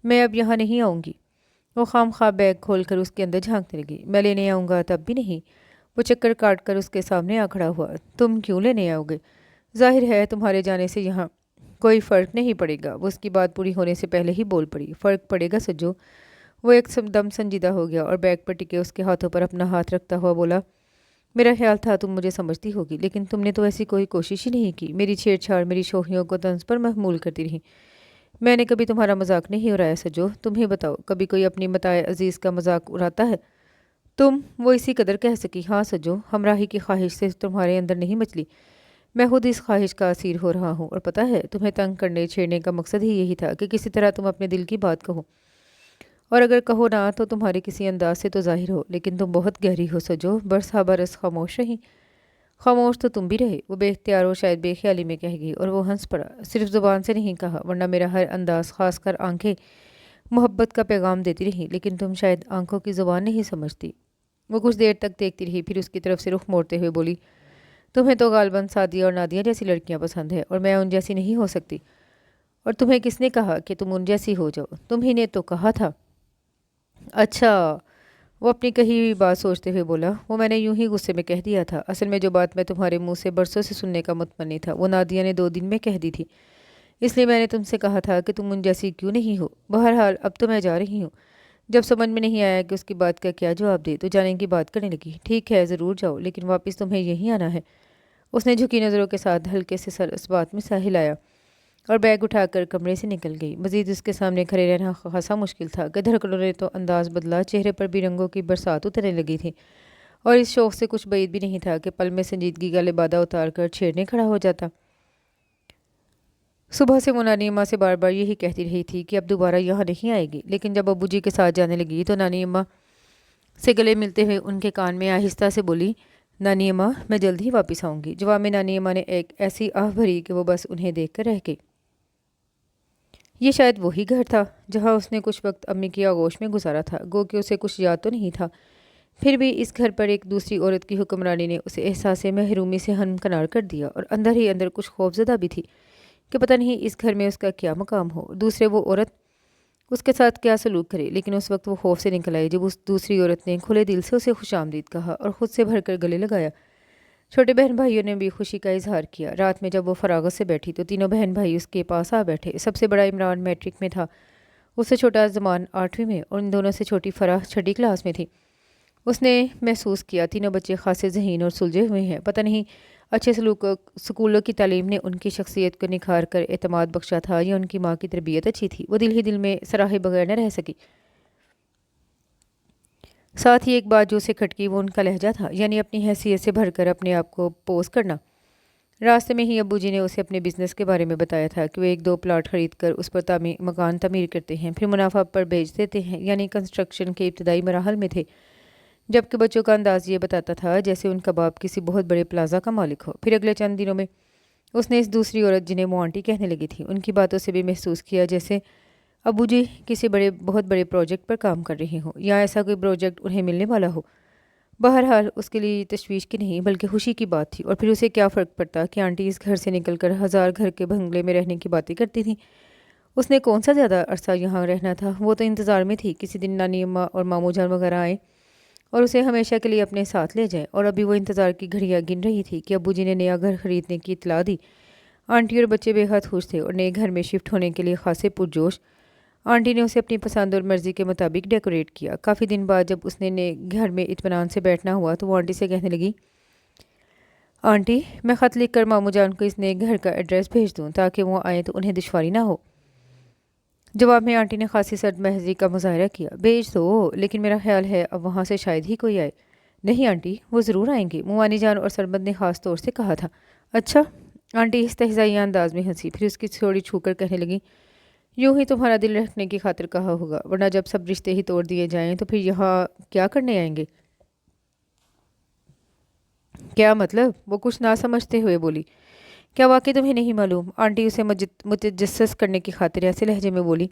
میں اب یہاں نہیں آؤں گی۔ وہ خام خواہ بیگ کھول کر اس کے اندر جھانکنے لگی۔ میں لینے آؤں گا تب بھی نہیں۔ وہ چکر کاٹ کر اس کے سامنے آ کھڑا ہوا۔ تم کیوں لینے آؤ گے؟ ظاہر ہے تمہارے جانے سے یہاں کوئی فرق نہیں پڑے گا۔ وہ اس کی بات پوری ہونے سے پہلے ہی بول پڑی۔ فرق پڑے گا سجو؟ وہ ایک دم سنجیدہ ہو گیا اور بیگ پر ٹکے اس کے ہاتھوں پر اپنا ہاتھ رکھتا ہوا بولا، میرا خیال تھا تم مجھے سمجھتی ہوگی، لیکن تم نے تو ایسی کوئی کوشش ہی نہیں کی۔ میری چھیڑ چھاڑ میری شوخیوں کو طنز پر محمول کرتی رہی۔ میں نے کبھی تمہارا مذاق نہیں اڑایا سجو، تم ہی بتاؤ، کبھی کوئی اپنی متاع عزیز کا مذاق اڑاتا ہے؟ تم، وہ اسی قدر کہہ سکی، ہاں سجو، ہمراہی کی خواہش سے تمہارے اندر نہیں مچلی، میں خود اس خواہش کا اسیر ہو رہا ہوں، اور پتہ ہے تمہیں تنگ کرنے چھیڑنے کا مقصد ہی یہی تھا کہ کسی طرح تم اپنے دل کی بات کہو، اور اگر کہو نہ تو تمہارے کسی انداز سے تو ظاہر ہو، لیکن تم بہت گہری ہو سجو۔ برسا برس خاموش رہی۔ خاموش تو تم بھی رہے، وہ بے اختیار و شاید بے خیالی میں کہہ گئی، اور وہ ہنس پڑا۔ صرف زبان سے نہیں کہا، ورنہ میرا ہر انداز، خاص کر آنکھیں، محبت کا پیغام دیتی رہی، لیکن تم شاید آنکھوں کی زبان نہیں سمجھتی۔ وہ کچھ دیر تک دیکھتی رہی، پھر اس کی طرف سے رخ موڑتے ہوئے بولی، تمہیں تو غالباً سعدیہ اور نادیہ جیسی لڑکیاں پسند ہے، اور میں ان جیسی نہیں ہو سکتی۔ اور تمہیں کس نے کہا کہ تم ان جیسی ہو جاؤ؟ تم ہی نے تو کہا تھا۔ اچھا، وہ اپنی کہی ہوئی بات سوچتے ہوئے بولا، وہ میں نے یوں ہی غصے میں کہہ دیا تھا۔ اصل میں جو بات میں تمہارے منہ سے برسوں سے سننے کا متمنی تھا وہ نادیہ نے 2 دن میں کہہ دی تھی، اس لیے میں نے تم سے کہا تھا کہ تم ان جیسی کیوں نہیں ہو۔ بہرحال اب تو میں جا رہی ہوں۔ جب سمجھ میں نہیں آیا کہ اس کی بات کا کیا جواب دے تو جانے کی بات کرنے لگی، ٹھیک ہے ضرور جاؤ، لیکن واپس تمہیں یہیں آنا ہے۔ اس نے جھکی نظروں کے ساتھ ہلکے سے سر اس بات میں ہلایا اور بیگ اٹھا کر کمرے سے نکل گئی۔ مزید اس کے سامنے کھڑے رہنا خاصا مشکل تھا کہ دھڑکنوں نے تو انداز بدلا، چہرے پر بھی رنگوں کی برسات اترنے لگی تھی، اور اس شوق سے کچھ بعید بھی نہیں تھا کہ پل میں سنجیدگی کا لبادہ اتار کر چھیڑنے کھڑا ہو جاتا۔ صبح سے وہ نانی اماں سے بار بار یہی کہتی رہی تھی کہ اب دوبارہ یہاں نہیں آئے گی، لیکن جب ابو جی کے ساتھ جانے لگی تو نانی اماں سے گلے ملتے ہوئے ان کے کان میں آہستہ سے بولی، نانی اماں میں جلد ہی واپس آؤں گی۔ جواب میں نانی اماں نے ایک ایسی آہ بھری کہ وہ بس انہیں دیکھ کر رہ گئی۔ یہ شاید وہی گھر تھا جہاں اس نے کچھ وقت امی کی آغوش میں گزارا تھا، گو کہ اسے کچھ یاد تو نہیں تھا، پھر بھی اس گھر پر ایک دوسری عورت کی حکمرانی نے اسے احساس محرومی سے ہمکنار کر دیا، اور اندر ہی اندر کچھ خوف زدہ بھی تھی کہ پتہ نہیں اس گھر میں اس کا کیا مقام ہو، دوسرے وہ عورت اس کے ساتھ کیا سلوک کرے۔ لیکن اس وقت وہ خوف سے نکل آئی جب اس دوسری عورت نے کھلے دل سے اسے خوش آمدید کہا اور خود سے بھر کر گلے لگایا۔ چھوٹے بہن بھائیوں نے بھی خوشی کا اظہار کیا۔ رات میں جب وہ فراغت سے بیٹھی تو تینوں بہن بھائی اس کے پاس آ بیٹھے۔ سب سے بڑا عمران میٹرک میں تھا، اس سے چھوٹا زمان 8ویں میں، اور ان دونوں سے چھوٹی فرح 6ٹھی کلاس میں تھی۔ اس نے محسوس کیا تینوں بچے خاصے ذہین اور سلجھے ہوئے ہیں، پتہ نہیں اچھے سکولوں کی تعلیم نے ان کی شخصیت کو نکھار کر اعتماد بخشا تھا یا ان کی ماں کی تربیت اچھی تھی۔ وہ دل ہی دل میں سراہے بغیر نہ رہ سکی۔ ساتھ ہی ایک بات جو اسے کھٹکی وہ ان کا لہجہ تھا، یعنی اپنی حیثیت سے بھر کر اپنے آپ کو پوز کرنا۔ راستے میں ہی ابو جی نے اسے اپنے بزنس کے بارے میں بتایا تھا کہ وہ 1-2 پلاٹ خرید کر اس پر مکان تعمیر کرتے ہیں، پھر منافع پر بیچ دیتے ہیں، یعنی کنسٹرکشن کے ابتدائی مراحل میں تھے، جبکہ بچوں کا انداز یہ بتاتا تھا جیسے ان کا باپ کسی بہت بڑے پلازا کا مالک ہو۔ پھر اگلے چند دنوں میں اس نے اس دوسری عورت جنہیں وہ آنٹی کہنے لگی تھی، ان کی باتوں سے بھی محسوس کیا جیسے ابو جی کسی بہت بڑے پروجیکٹ پر کام کر رہے ہوں، یا ایسا کوئی پروجیکٹ انہیں ملنے والا ہو۔ بہرحال اس کے لیے تشویش کی نہیں بلکہ خوشی کی بات تھی، اور پھر اسے کیا فرق پڑتا کہ آنٹی اس گھر سے نکل کر 1000 گھر کے بنگلے میں رہنے کی باتیں کرتی تھیں، اس نے کون سا زیادہ عرصہ یہاں رہنا تھا؟ وہ تو انتظار میں تھی کسی دن نانی اماں اور ماموں جان وغیرہ آئیں اور اسے ہمیشہ کے لیے اپنے ساتھ لے جائیں، اور ابھی وہ انتظار کی گھڑیاں گن رہی تھی کہ ابو جی نے نیا گھر خریدنے کی اطلاع دی۔ آنٹی اور بچے بے حد خوش تھے اور نئے گھر میں شفٹ ہونے کے لیے خاصے پرجوش۔ آنٹی نے اسے اپنی پسند اور مرضی کے مطابق ڈیکوریٹ کیا۔ کافی دن بعد جب اس نے نئے گھر میں اطمینان سے بیٹھنا ہوا تو وہ آنٹی سے کہنے لگی، آنٹی میں خط لکھ کر ماموں جان کو اس نئے گھر کا ایڈریس بھیج دوں تاکہ وہ آئیں تو انہیں دشواری نہ ہو۔ جواب میں آنٹی نے خاصی سرد مہذی کا مظاہرہ کیا، بھیج دو لیکن میرا خیال ہے اب وہاں سے شاید ہی کوئی آئے۔ نہیں آنٹی، وہ ضرور آئیں گے، موانی جان اور سربت نے خاص طور سے کہا تھا۔ اچھا؟ آنٹی استہزائیہ انداز میں ہنسی، پھر اس کی چھوڑی چھو کر کہنے لگی، یوں ہی تمہارا دل رکھنے کی خاطر کہا ہوگا، ورنہ جب سب رشتے ہی توڑ دیے جائیں تو پھر یہاں کیا کرنے آئیں گے؟ کیا مطلب؟ وہ کچھ نہ سمجھتے ہوئے بولی۔ کیا واقعی تمہیں نہیں معلوم؟ آنٹی اسے متجسس کرنے کی خاطر ایسے لہجے میں بولی،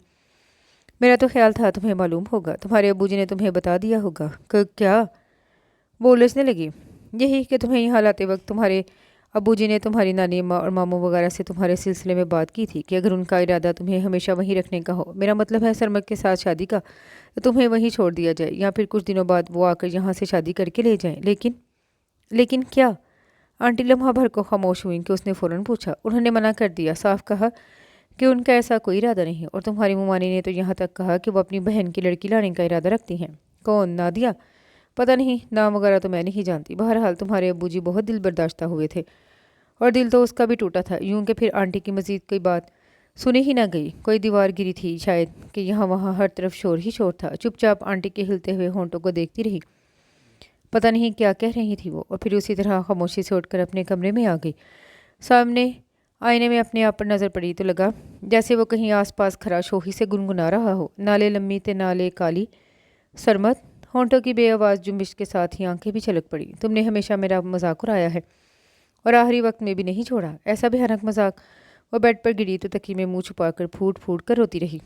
میرا تو خیال تھا تمہیں معلوم ہوگا، تمہارے ابو جی نے تمہیں بتا دیا ہوگا۔ کیا؟ وہ الجھنے لگی۔ یہی کہ تمہیں یہاں لاتے وقت تمہارے ابو جی نے تمہاری نانی اماں اور ماموں وغیرہ سے تمہارے سلسلے میں بات کی تھی کہ اگر ان کا ارادہ تمہیں ہمیشہ وہیں رکھنے کا ہو، میرا مطلب ہے سرمد کے ساتھ شادی کا، تو تمہیں وہیں چھوڑ دیا جائے یا پھر کچھ دنوں بعد وہ آ کر یہاں سے شادی کر کے لے جائیں۔ لیکن کیا؟ آنٹی لمحہ بھر کو خاموش ہوئیں کہ اس نے فوراً پوچھا۔ انہوں نے منع کر دیا، صاف کہا کہ ان کا ایسا کوئی ارادہ نہیں، اور تمہاری ممانی نے تو یہاں تک کہا کہ وہ اپنی بہن کی لڑکی لانے کا ارادہ رکھتی ہیں۔ کون؟ نادیہ؟ پتہ نہیں، نام وغیرہ تو میں نہیں جانتی۔ بہرحال تمہارے ابو جی بہت دل برداشتہ ہوئے تھے، اور دل تو اس کا بھی ٹوٹا تھا، یوں کہ پھر آنٹی کی مزید کوئی بات سنی ہی نہ گئی۔ کوئی دیوار گری تھی شاید کہ یہاں وہاں ہر طرف شور ہی شور تھا۔ چپ چاپ آنٹی کے ہلتے ہوئے ہونٹوں کو دیکھتی رہی، پتہ نہیں کیا کہہ رہی تھی وہ، اور پھر اسی طرح خاموشی سے اٹھ کر اپنے کمرے میں آ گئی۔ سامنے آئینے میں اپنے آپ پر نظر پڑی تو لگا جیسے وہ کہیں آس پاس کھڑا شوخی سے گنگنا رہا ہو، نالے لمبی تے نالے کالی سرمت، ہونٹوں کی بے آواز جنبش کے ساتھ ہی آنکھیں بھی چھلک پڑی۔ تم نے ہمیشہ میرا مذاق اڑایا ہے اور آخری وقت میں بھی نہیں چھوڑا، ایسا بھیانک مذاق۔ وہ بیڈ پر گری تو تکیے میں منہ چھپا کر پھوٹ پھوٹ کر روتی رہی۔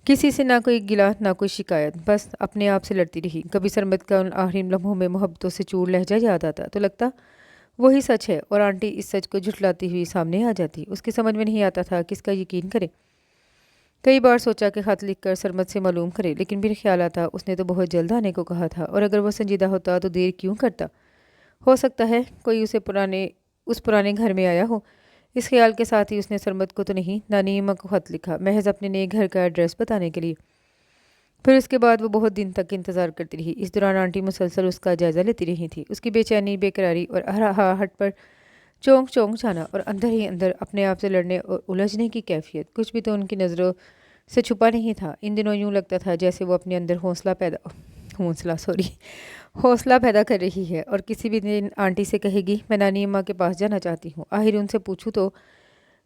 کسی سے نہ کوئی گلا نہ کوئی شکایت، بس اپنے آپ سے لڑتی رہی۔ کبھی سرمت کا ان آخری لمحوں میں محبتوں سے چور لہجہ یاد آتا تو لگتا وہی سچ ہے، اور آنٹی اس سچ کو جھٹلاتی ہوئی سامنے آ جاتی۔ اس کی سمجھ میں نہیں آتا تھا کس کا یقین کرے۔ کئی بار سوچا کہ خط لکھ کر سرمت سے معلوم کرے، لیکن پھر خیال آتا اس نے تو بہت جلد آنے کو کہا تھا، اور اگر وہ سنجیدہ ہوتا تو دیر کیوں کرتا؟ ہو سکتا ہے کوئی اس پرانے گھر میں آیا ہو۔ اس خیال کے ساتھ ہی اس نے سرمت کو تو نہیں، نانی اماں کو خط لکھا، محض اپنے نئے گھر کا ایڈریس بتانے کے لیے۔ پھر اس کے بعد وہ بہت دن تک انتظار کرتی رہی۔ اس دوران آنٹی مسلسل اس کا جائزہ لیتی رہی تھی، اس کی بے چینی، بے قراری اور ہٹ پر چونک چونک جانا، اور اندر ہی اندر اپنے آپ سے لڑنے اور الجھنے کی کیفیت، کچھ بھی تو ان کی نظروں سے چھپا نہیں تھا۔ ان دنوں یوں لگتا تھا جیسے وہ اپنے اندر حوصلہ پیدا کر رہی ہے، اور کسی بھی دن آنٹی سے کہے گی میں نانی اماں کے پاس جانا چاہتی ہوں۔ آخر ان سے پوچھوں تو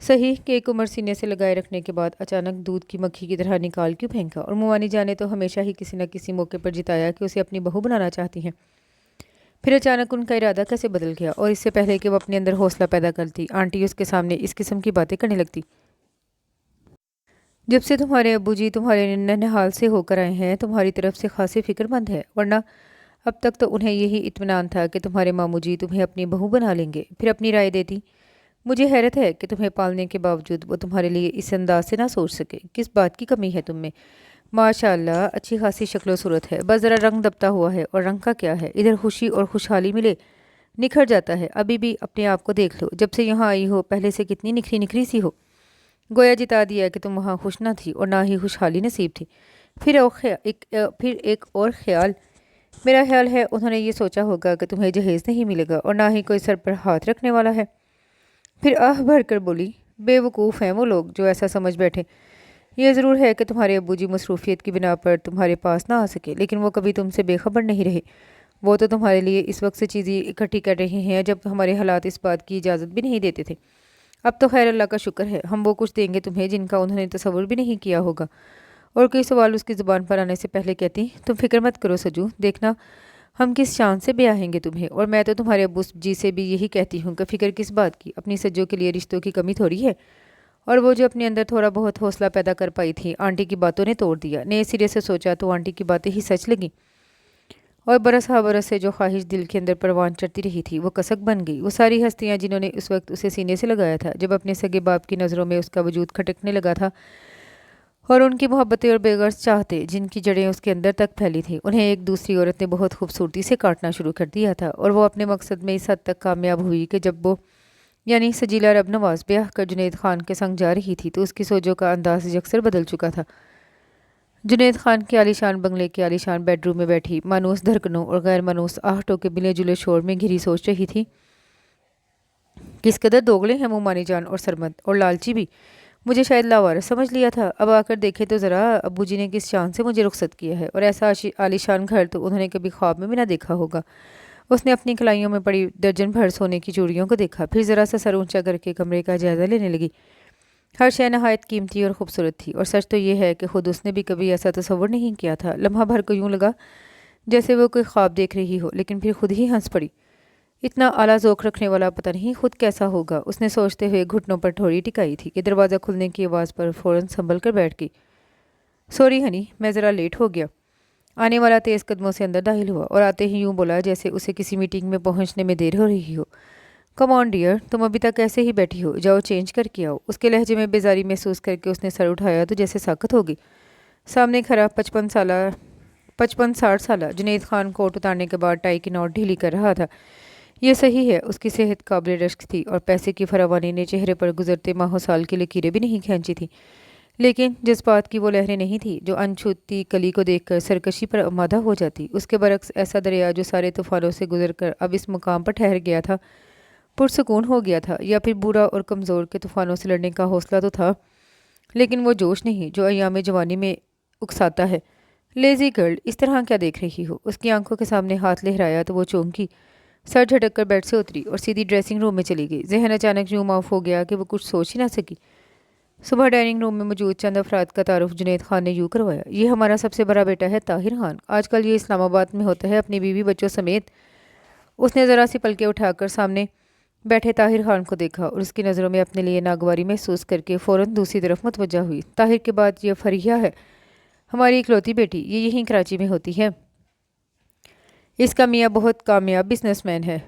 صحیح کہ ایک عمر سینے سے لگائے رکھنے کے بعد اچانک دودھ کی مکھی کی طرح نکال کیوں پھینکا؟ اور موانی جانے تو ہمیشہ ہی کسی نہ کسی موقع پر جتایا کہ اسے اپنی بہو بنانا چاہتی ہیں، پھر اچانک ان کا ارادہ کیسے بدل گیا؟ اور اس سے پہلے کہ وہ اپنے اندر حوصلہ پیدا کرتی، آنٹی اس کے سامنے اس قسم کی باتیں کرنے لگتی۔ جب سے تمہارے ابو جی تمہارے ننھال سے ہو کر آئے ہیں تمہاری طرف سے خاصے فکر مند ہے، ورنہ اب تک تو انہیں یہی اطمینان تھا کہ تمہارے ماموں جی تمہیں اپنی بہو بنا لیں گے، پھر اپنی رائے دیتی۔ مجھے حیرت ہے کہ تمہیں پالنے کے باوجود وہ تمہارے لیے اس انداز سے نہ سوچ سکے۔ کس بات کی کمی ہے تم میں؟ ماشاء اللہ اچھی خاصی شکل و صورت ہے، بس ذرا رنگ دبتا ہوا ہے، اور رنگ کا کیا ہے، ادھر خوشی اور خوشحالی ملے نکھر جاتا ہے۔ ابھی بھی اپنے آپ کو دیکھ لو، جب سے یہاں آئی ہو پہلے سے کتنی نکھری نکھری سی ہو، گویا جتا دیا کہ تم وہاں خوش نہ تھی اور نہ ہی خوشحالی نصیب تھی۔ پھر ایک اور خیال، میرا خیال ہے انہوں نے یہ سوچا ہوگا کہ تمہیں جہیز نہیں ملے گا اور نہ ہی کوئی سر پر ہاتھ رکھنے والا ہے۔ پھر آہ بھر کر بولی، بے وقوف ہیں وہ لوگ جو ایسا سمجھ بیٹھے۔ یہ ضرور ہے کہ تمہارے ابو جی مصروفیت کی بنا پر تمہارے پاس نہ آ سکے، لیکن وہ کبھی تم سے بے خبر نہیں رہے۔ وہ تو تمہارے لیے اس وقت سے چیزیں اکٹھی کر رہے ہیں جب ہمارے حالات اس بات کی اجازت بھی نہیں دیتے تھے۔ اب تو خیر اللہ کا شکر ہے، ہم وہ کچھ دیں گے تمہیں جن کا انہوں نے تصور بھی نہیں کیا ہوگا۔ اور کوئی سوال اس کی زبان پر آنے سے پہلے کہتی، تم فکر مت کرو سجو، دیکھنا ہم کس شان سے بیاہیں گے تمہیں، اور میں تو تمہارے ابو جی سے بھی یہی کہتی ہوں کہ فکر کس بات کی، اپنی سجو کے لیے رشتوں کی کمی تھوڑی ہے۔ اور وہ جو اپنے اندر تھوڑا بہت حوصلہ پیدا کر پائی تھی، آنٹی کی باتوں نے توڑ دیا۔ نئے سرے سے سوچا تو آنٹی کی باتیں ہی سچ لگیں۔ और बरस हा बरस से जो ख्वाहिश दिल के अंदर परवान चढ़ती रही थी वो कसक बन गई। वो सारी हस्तियां जिन्होंने उस वक्त उसे सीने से लगाया था जब अपने सगे बाप की नज़रों में उसका वजूद खटकने लगा था, और उनकी मोहब्बतें और बेगर्स चाहते जिनकी जड़ें उसके अंदर तक फैली थी, उन्हें एक दूसरी औरत ने बहुत खूबसूरती से काटना शुरू कर दिया था। और वो अपने मकसद में इस हद तक कामयाब हुई कि जब वो यानी सजीला रब नवाज ब्याह कर जुनैद खान के संग जा रही थी तो उसकी सोचों का अंदाज यकसर बदल चुका था। जुनैद खान के आलीशान बंगले के आलीशान बेडरूम में बैठी मानूस धड़कनों और गैर मानूस आहटों के मिले जुले शोर में घिरी सोच रही थी, किस कदर दोगले हैं मुमानी जान और सरमद और लालची भी। मुझे शायद लावारिस समझ लिया था, अब आकर देखे तो ज़रा अब्बू जी ने किस शान से मुझे रुखसत किया है, और ऐसा आलीशान घर तो उन्होंने कभी ख्वाब में भी ना देखा होगा। उसने अपनी कलाइयों में पड़ी दर्जन भर सोने की चूड़ियों को देखा, फिर ज़रा सा सर ऊंचा करके कमरे का जायज़ा लेने लगी। हर शय नहायत कीमती और खूबसूरत थी, और सच तो ये है कि खुद उसने भी कभी ऐसा तसव्वुर नहीं किया था। लम्हा भर को यूं लगा जैसे वो कोई ख्वाब देख रही हो, लेकिन फिर खुद ही हंस पड़ी। इतना आला ज़ोक रखने वाला पता नहीं खुद कैसा होगा, उसने सोचते हुए घुटनों पर ठोड़ी टिकाई थी कि दरवाज़ा खुलने की आवाज़ पर फ़ौरन संभल कर बैठ गई। सॉरी हनी, मैं ज़रा लेट हो गया। आने वाला तेज़ कदमों से अंदर दाखिल हुआ और आते ही यूं बोला जैसे उसे किसी मीटिंग में पहुंचने में देर हो रही हो। कम ऑन डियर, तुम अभी तक ऐसे ही बैठी हो, जाओ चेंज करके आओ। उसके लहजे में बेजारी महसूस करके उसने सर उठाया तो जैसे साकत हो गई। सामने खड़ा 55-60 साल जुनैद खान कोट उतारने के बाद टाई की नोट ढीली कर रहा था। ये सही है, उसकी सेहत काबिल रश्क थी और पैसे की फरावानी ने चेहरे पर गुजरते माहों साल की लकीरें भी नहीं खींची थी, लेकिन जज्बात की वो लहरें नहीं थी जो अनछूती कली को देखकर सरकशी पर आमादा हो जाती। उसके बरक्स ऐसा दरिया जो सारे तूफानों से गुजर कर अब इस मुकाम पर ठहर गया था, पुरसकून हो गया था। या फिर बूढ़ा और कमज़ोर के तूफानों से लड़ने का हौसला तो था, लेकिन वो जोश नहीं जो अयाम जवानी में उकसाता है। लेज़ी गर्ल, इस तरह क्या देख रही हो? उसकी आंखों के सामने हाथ लहराया तो वो चौंकी, सर झटक कर बेड से उतरी और सीधी ड्रेसिंग रूम में चली गई। जहन अचानक यूं माफ हो गया कि वो कुछ सोच ही ना सकी। सुबह डाइनिंग रूम में मौजूद चंद अफराद का तारुफ जुनैद खान ने यूं करवाया, ये हमारा सबसे बड़ा बेटा है ताहिर खान, आजकल ये इस्लामाबाद में होता है अपनी बीवी बच्चों समेत। उसने ज़रा सी पलकें उठाकर सामने बैठे ताहिर खान को देखा और उसकी नज़रों में अपने लिए नागवारी महसूस करके फ़ौरन दूसरी तरफ मुतवज्जा हुई। ताहिर के बाद ये फरिया है, हमारी इकलौती बेटी, ये यहीं कराची में होती है। इसका मियाँ बहुत कामयाब बिजनेसमैन है।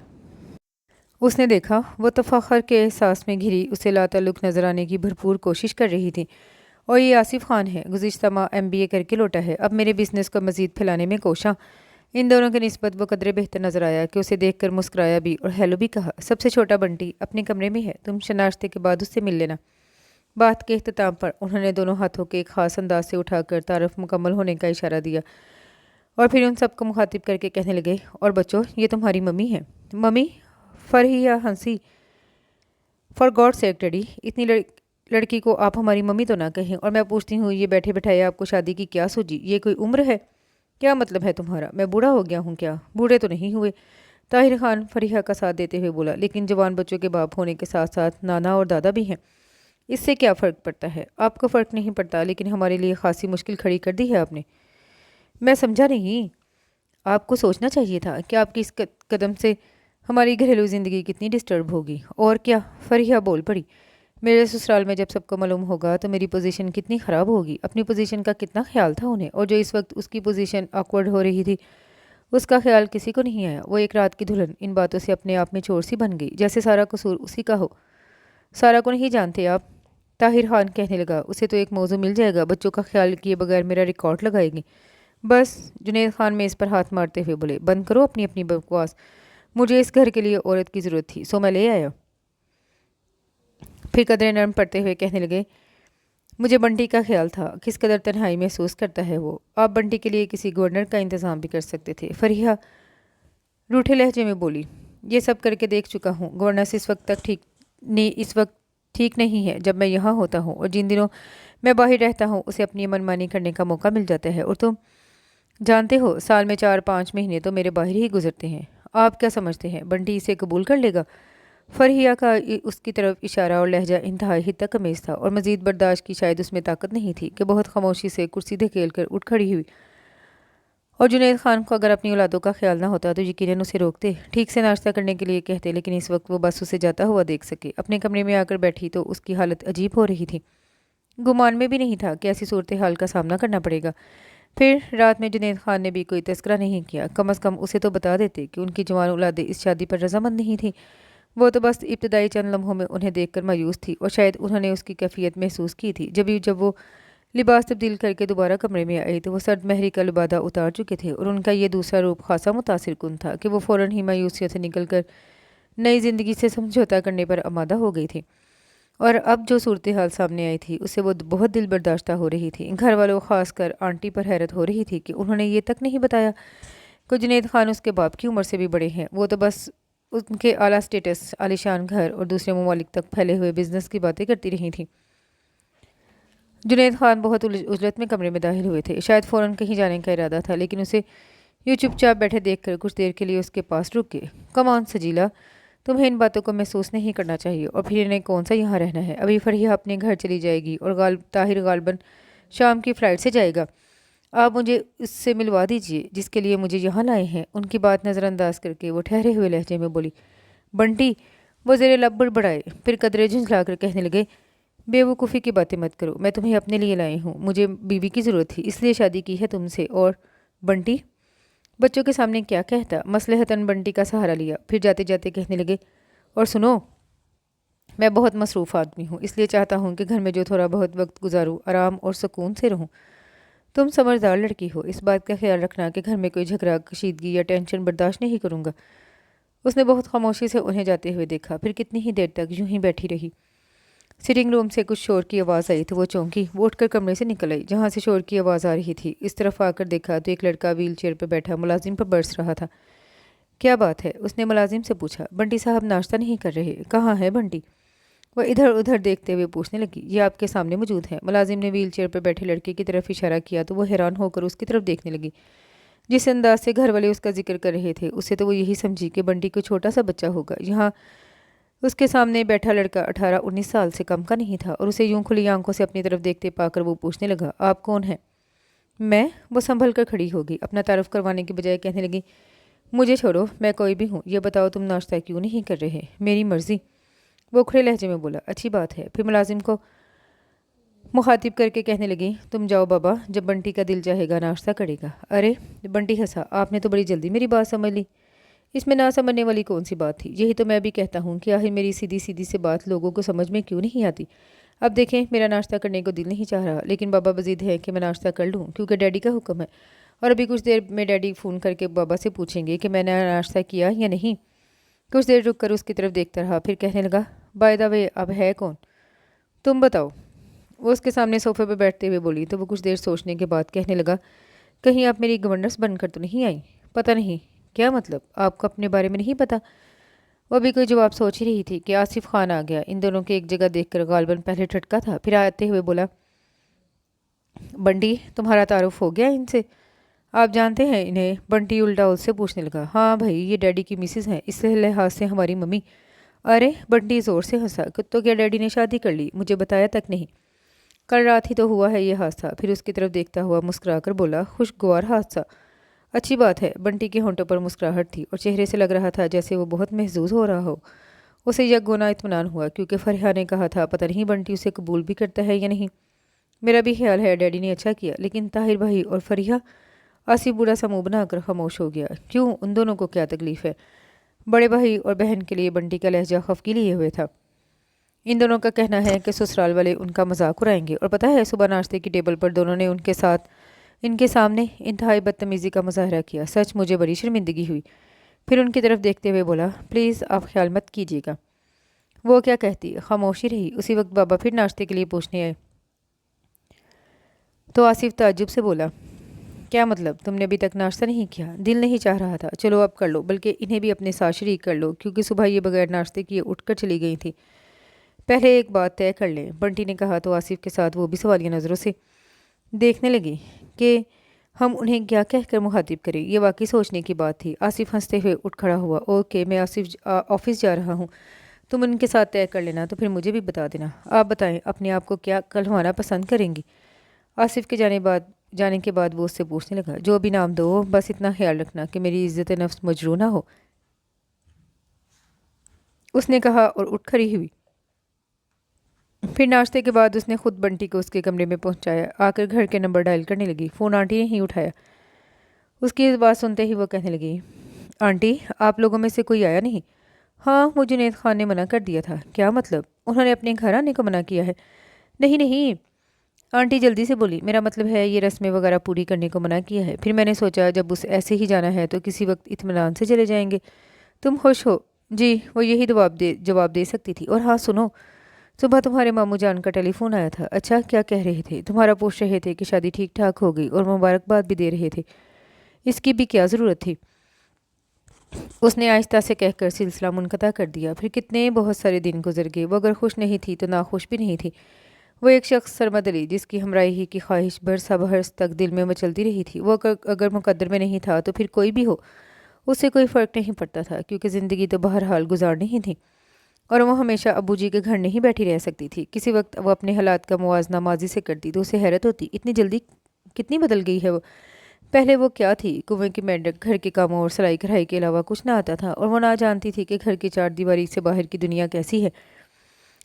उसने देखा वो तफाखर के एहसास में घिरी उसे लाताल्लुक नजर आने की भरपूर कोशिश कर रही थी। और ये आसिफ खान है, गुज़िश्ता माह MBA करके लौटा है, अब मेरे बिजनेस को मज़ीद फैलाने में कोशा। इन दोनों के निस्बत वो कदरे बेहतर नजर आया कि उसे देखकर मुस्कुराया भी और हेलो भी कहा। सबसे छोटा बंटी अपने कमरे में है, तुम नाश्ते के बाद उससे मिल लेना। बात के इख्तिताम पर उन्होंने दोनों हाथों के एक खास अंदाज से उठाकर तारफ़ मुकम्मल होने का इशारा दिया और फिर उन सबको मुखातिब करके कहने लगे, और बच्चों ये तुम्हारी मम्मी है। मम्मी? फरहिया हंसी। फॉर गॉड सेक डैडी, इतनी लड़की को आप हमारी मम्मी तो ना कहें। और मैं पूछती हूँ ये बैठे बैठाए आपको शादी की क्या सूझी? ये कोई उम्र है? क्या मतलब है तुम्हारा? मैं बूढ़ा हो गया हूँ क्या? बूढ़े तो नहीं हुए, ताहिर खान फरीहा का साथ देते हुए बोला, लेकिन जवान बच्चों के बाप होने के साथ साथ नाना और दादा भी हैं। इससे क्या फ़र्क पड़ता है? आपको फ़र्क नहीं पड़ता, लेकिन हमारे लिए खासी मुश्किल खड़ी कर दी है आपने। मैं समझा नहीं। आपको सोचना चाहिए था कि आपकी इस कदम से हमारी घरेलू ज़िंदगी कितनी डिस्टर्ब होगी। और क्या? फरीहा बोल पड़ी। मेरे ससुराल में जब सबको मालूम होगा तो मेरी पोजीशन कितनी ख़राब होगी। अपनी पोजीशन का कितना ख्याल था उन्हें, और जो इस वक्त उसकी पोजीशन ऑकवर्ड हो रही थी उसका ख्याल किसी को नहीं आया। वो एक रात की दुल्हन इन बातों से अपने आप में चोर सी बन गई, जैसे सारा कसूर उसी का हो। सारा को नहीं जानते आप? ताहिर खान कहने लगा, उसे तो एक मौजू मिल जाएगा, बच्चों का ख्याल किए बगैर मेरा रिकॉर्ड लगाएगी बस। जुनैद खान में इस पर हाथ मारते हुए बोले, बंद करो अपनी अपनी बकवास। मुझे इस घर के लिए औरत की ज़रूरत थी, सो मैं ले आया। फिर कदरें नरम पड़ते हुए कहने लगे, मुझे बंटी का ख्याल था, किस कदर तन्हाई महसूस करता है वो। आप बंटी के लिए किसी गवर्नर का इंतज़ाम भी कर सकते थे। फरीहा रूठे लहजे में बोली, ये सब करके देख चुका हूँ। गवर्नेंस इस वक्त ठीक नहीं है जब मैं यहाँ होता हूँ, और जिन दिनों मैं बाहर रहता हूँ उसे अपनी मनमानी करने का मौका मिल जाता है। और तुम जानते हो साल में 4-5 महीने तो मेरे बाहर ही गुजरते हैं। आप क्या समझते हैं बंटी इसे कबूल कर लेगा? फरहिया का उसकी तरफ इशारा और लहजा इंतहाई ही तकमीज़ था, और मज़ीद बर्दाश्त की शायद उसमें ताकत नहीं थी कि बहुत खामोशी से कुर्सी धकेल कर उठ खड़ी हुई। और जुनैद खान को अगर अपनी औलादों का ख्याल ना होता तो यकीनन उसे रोकते, ठीक से नाश्ता करने के लिए कहते, लेकिन इस वक्त वो बस उसे जाता हुआ देख सके। अपने कमरे में आकर बैठी तो उसकी हालत अजीब हो रही थी। गुमान में भी नहीं था कि ऐसी सूरत हाल का सामना करना पड़ेगा। پھر رات میں جنید خان نے بھی کوئی تذکرہ نہیں کیا، کم از کم اسے تو بتا دیتے کہ ان کی جوان اولادیں اس شادی پر رضامند نہیں تھیں۔ وہ تو بس ابتدائی چند لمحوں میں انہیں دیکھ کر مایوس تھی، اور شاید انہوں نے اس کی کیفیت محسوس کی تھی۔ جب وہ لباس تبدیل کر کے دوبارہ کمرے میں آئی تو وہ سرد مہری کا لبادہ اتار چکے تھے، اور ان کا یہ دوسرا روپ خاصا متاثر کن تھا کہ وہ فوراً ہی مایوسیت سے نکل کر نئی زندگی سے سمجھوتہ کرنے پر آمادہ ہو گئی تھی۔ اور اب جو صورتحال سامنے آئی تھی اس سے وہ بہت دل برداشتہ ہو رہی تھی۔ گھر والوں خاص کر آنٹی پر حیرت ہو رہی تھی کہ انہوں نے یہ تک نہیں بتایا کہ جنید خان اس کے باپ کی عمر سے بھی بڑے ہیں۔ وہ تو بس ان کے اعلیٰ سٹیٹس، عالیشان گھر اور دوسرے ممالک تک پھیلے ہوئے بزنس کی باتیں کرتی رہی تھیں۔ جنید خان بہت عجلت میں کمرے میں داخل ہوئے تھے، شاید فوراً کہیں جانے کا ارادہ تھا، لیکن اسے یوں چپ چاپ بیٹھے دیکھ کر کچھ دیر کے لیے اس کے پاس رک گئے۔ کم آن سجیلا، تمہیں ان باتوں کو محسوس نہیں کرنا چاہیے، اور پھر انہیں کون سا یہاں رہنا ہے۔ ابھی فرحیہ اپنے گھر چلی جائے گی اور طاہر غالباً شام کی فلائٹ سے جائے گا۔ آپ مجھے اس سے ملوا دیجیے جس کے لیے مجھے یہاں لائے ہیں۔ ان کی بات نظر انداز کر کے وہ ٹھہرے ہوئے لہجے میں بولی، بنٹی۔ وہ زیر لب بڑبڑائے، پھر قدرے جھنجھلا کر کہنے لگے، بے وقوفی کی باتیں مت کرو، میں تمہیں اپنے لیے لائی ہوں، مجھے بیوی کی ضرورت تھی، اس لیے شادی کی ہے تم سے۔ اور بنٹی بچوں کے سامنے کیا کہتا، مصلحتاً بنٹی کا سہارا لیا، پھر جاتے جاتے کہنے لگے، اور سنو، میں بہت مصروف آدمی ہوں، اس لیے چاہتا ہوں کہ گھر میں جو تھوڑا بہت وقت گزاروں آرام اور سکون سے رہوں۔ تم سمجھدار لڑکی ہو، اس بات کا خیال رکھنا کہ گھر میں کوئی جھگڑا، کشیدگی یا ٹینشن برداشت نہیں کروں گا۔ اس نے بہت خاموشی سے انہیں جاتے ہوئے دیکھا، پھر کتنی ہی دیر تک یوں ہی بیٹھی رہی۔ سٹنگ روم سے کچھ شور کی آواز آئی تو وہ چونکی، وہ اٹھ کر کمرے سے نکل آئی جہاں سے شور کی آواز آ رہی تھی۔ اس طرف آ کر دیکھا تو ایک لڑکا ویل چیئر پر بیٹھا ملازم پر برس رہا تھا۔ کیا بات ہے؟ اس نے ملازم سے پوچھا۔ بنٹی صاحب ناشتہ نہیں کر رہے، کہاں ہے بنٹی؟ وہ ادھر ادھر دیکھتے ہوئے پوچھنے لگی۔ یہ آپ کے سامنے موجود ہیں۔ ملازم نے ویل چیئر پر بیٹھے لڑکے کی طرف اشارہ کیا تو وہ حیران ہو کر اس کی طرف دیکھنے لگی۔ جس انداز سے گھر والے اس کا ذکر کر رہے تھے اس سے تو وہ یہی سمجھی کہ بنٹی کوئی چھوٹا سا بچہ ہوگا۔ یہاں اس کے سامنے بیٹھا لڑکا 18-19 سال سے کم کا نہیں تھا، اور اسے یوں کھلی آنکھوں سے اپنی طرف دیکھتے پا کر وہ پوچھنے لگا، آپ کون ہیں؟ میں؟ وہ سنبھل کر کھڑی ہوگی، اپنا تعارف کروانے کی بجائے کہنے لگی، مجھے چھوڑو، میں کوئی بھی ہوں، یہ بتاؤ تم ناشتہ کیوں نہیں کر رہے؟ میری مرضی، وہ کھڑے لہجے میں بولا۔ اچھی بات ہے۔ پھر ملازم کو مخاطب کر کے کہنے لگی، تم جاؤ بابا، جب بنٹی کا دل چاہے گا ناشتہ کرے گا۔ ارے بنٹی ہنسا، آپ نے تو بڑی جلدی میری بات سمجھ لی۔ اس میں نہ سمجھنے والی کون سی بات تھی؟ یہی تو میں بھی کہتا ہوں کہ آخر میری سیدھی سیدھی سے بات لوگوں کو سمجھ میں کیوں نہیں آتی۔ اب دیکھیں، میرا ناشتہ کرنے کو دل نہیں چاہ رہا، لیکن بابا مزید ہے کہ میں ناشتہ کر لوں کیونکہ ڈیڈی کا حکم ہے، اور ابھی کچھ دیر میں ڈیڈی فون کر کے بابا سے پوچھیں گے کہ میں نے ناشتہ کیا یا نہیں۔ کچھ دیر رک کر اس کی طرف دیکھتا رہا، پھر کہنے لگا، بائی دا وے اب ہے کون؟ تم بتاؤ۔ وہ اس کے سامنے صوفے پہ بیٹھتے ہوئے بولی تو وہ کچھ دیر سوچنے کے بعد کہنے لگا، کہیں آپ میری گورننس بن کر تو نہیں آئی؟ پتہ نہیں، کیا مطلب؟ آپ کو اپنے بارے میں نہیں پتہ؟ وہ بھی کوئی جواب سوچ ہی رہی تھی کہ آصف خان آ گیا۔ ان دونوں کے ایک جگہ دیکھ کر غالباً پہلے ٹھٹکا تھا، پھر آتے ہوئے بولا، بنٹی تمہارا تعارف ہو گیا ان سے؟ آپ جانتے ہیں انہیں؟ بنٹی الٹا اس سے پوچھنے لگا۔ ہاں بھائی، یہ ڈیڈی کی مسز ہیں، اس لحاظ سے ہماری ممی۔ ارے بنٹی زور سے ہنسا، تو کیا ڈیڈی نے شادی کر لی؟ مجھے بتایا تک نہیں۔ کل رات ہی تو ہوا ہے یہ حادثہ۔ پھر اس کی طرف دیکھتا ہوا مسکرا کر بولا، خوشگوار حادثہ؟ اچھی بات ہے۔ بنٹی کے ہونٹوں پر مسکراہٹ تھی اور چہرے سے لگ رہا تھا جیسے وہ بہت محظوظ ہو رہا ہو۔ اسے یک گونا اطمینان ہوا کیونکہ فرحہ نے کہا تھا پتہ نہیں بنٹی اسے قبول بھی کرتا ہے یا نہیں۔ میرا بھی خیال ہے ڈیڈی نے اچھا کیا، لیکن طاہر بھائی اور فرحہ؟ آصف بوڑھا سا منہ بنا کر خاموش ہو گیا۔ کیوں؟ ان دونوں کو کیا تکلیف ہے؟ بڑے بھائی اور بہن کے لیے بنٹی کا لہجہ خفگی لیے ہوئے تھا۔ ان دونوں کا کہنا ہے کہ سسرال والے ان کا مذاق اڑائیں گے، اور پتہ ہے صبح ناشتے کی ٹیبل پر دونوں نے ان کے سامنے انتہائی بدتمیزی کا مظاہرہ کیا۔ سچ مجھے بڑی شرمندگی ہوئی۔ پھر ان کی طرف دیکھتے ہوئے بولا، پلیز آپ خیال مت کیجیے گا۔ وہ کیا کہتی؟ خاموشی رہی۔ اسی وقت بابا پھر ناشتے کے لیے پوچھنے آئے تو آصف تعجب سے بولا، کیا مطلب؟ تم نے ابھی تک ناشتہ نہیں کیا؟ دل نہیں چاہ رہا تھا؟ چلو اب کر لو، بلکہ انہیں بھی اپنے ساتھ شریک کر لو کیونکہ صبح یہ بغیر ناشتے کیے اٹھ کر چلی گئی تھی۔ پہلے ایک بات طے کر لیں، بنٹی نے کہا تو آصف کے ساتھ وہ بھی سوالیہ نظروں سے دیکھنے لگی کہ ہم انہیں کیا کہہ کر مخاطب کریں۔ یہ واقعی سوچنے کی بات تھی۔ آصف ہنستے ہوئے اٹھ کھڑا ہوا، اوکے، میں آفس جا رہا ہوں، تم ان کے ساتھ طے کر لینا تو پھر مجھے بھی بتا دینا۔ آپ بتائیں اپنے آپ کو کیا کہلوانا پسند کریں گی؟ آصف کے جانے کے بعد وہ اس سے پوچھنے لگا، جو بھی نام دو، بس اتنا خیال رکھنا کہ میری عزت نفس مجروح نہ ہو۔ اس نے کہا اور اٹھ کھڑی ہوئی۔ फिर नाश्ते के बाद उसने खुद बंटी को उसके कमरे में पहुंचाया। आकर घर के नंबर डायल करने लगी। फ़ोन आंटी ने ही उठाया। उसकी इस बात सुनते ही वो कहने लगी, आंटी आप लोगों में से कोई आया नहीं? हाँ, वो जुनैद खान ने मना कर दिया था। क्या मतलब? उन्होंने अपने घर आने को मना किया है? नहीं नहीं, आंटी जल्दी से बोली, मेरा मतलब है ये रस्में वगैरह पूरी करने को मना किया है। फिर मैंने सोचा जब उस ऐसे ही जाना है तो किसी वक्त इत्मीनान से चले जाएंगे। तुम खुश हो? जी, वो यही जवाब दे सकती थी। और हाँ सुनो, सुबह तुम्हारे मामू जान का टेलीफोन आया था। अच्छा, क्या कह रहे थे? तुम्हारा पूछ रहे थे कि शादी ठीक ठाक हो गई और मुबारकबाद भी दे रहे थे। इसकी भी क्या ज़रूरत थी? उसने आहिस्ता से कहकर सिलसिला मुनक़ता कर दिया। फिर कितने बहुत सारे दिन गुजर गए। वो अगर खुश नहीं थी तो नाखुश भी नहीं थी। वो एक शख्स सरमद अली, जिसकी हमराही की ख्वाहिश बरसा बरस तक दिल में मचलती रही थी। वो अगर मुकद्दर में नहीं था तो फिर कोई भी हो, उससे कोई फ़र्क नहीं पड़ता था, क्योंकि ज़िंदगी तो बहरहाल गुजारनी ही थी। और वो हमेशा अबू जी के घर नहीं बैठी रह सकती थी। किसी वक्त वो अपने हालात का मुवाजना माजी से करती तो उसे हैरत होती, इतनी जल्दी कितनी बदल गई है वो। पहले वो क्या थी? कुएं की मेंढक, घर के कामों और सिलाई कढ़ाई के अलावा कुछ ना आता था। और वो ना जानती थी कि घर की चार दीवारी से बाहर की दुनिया कैसी है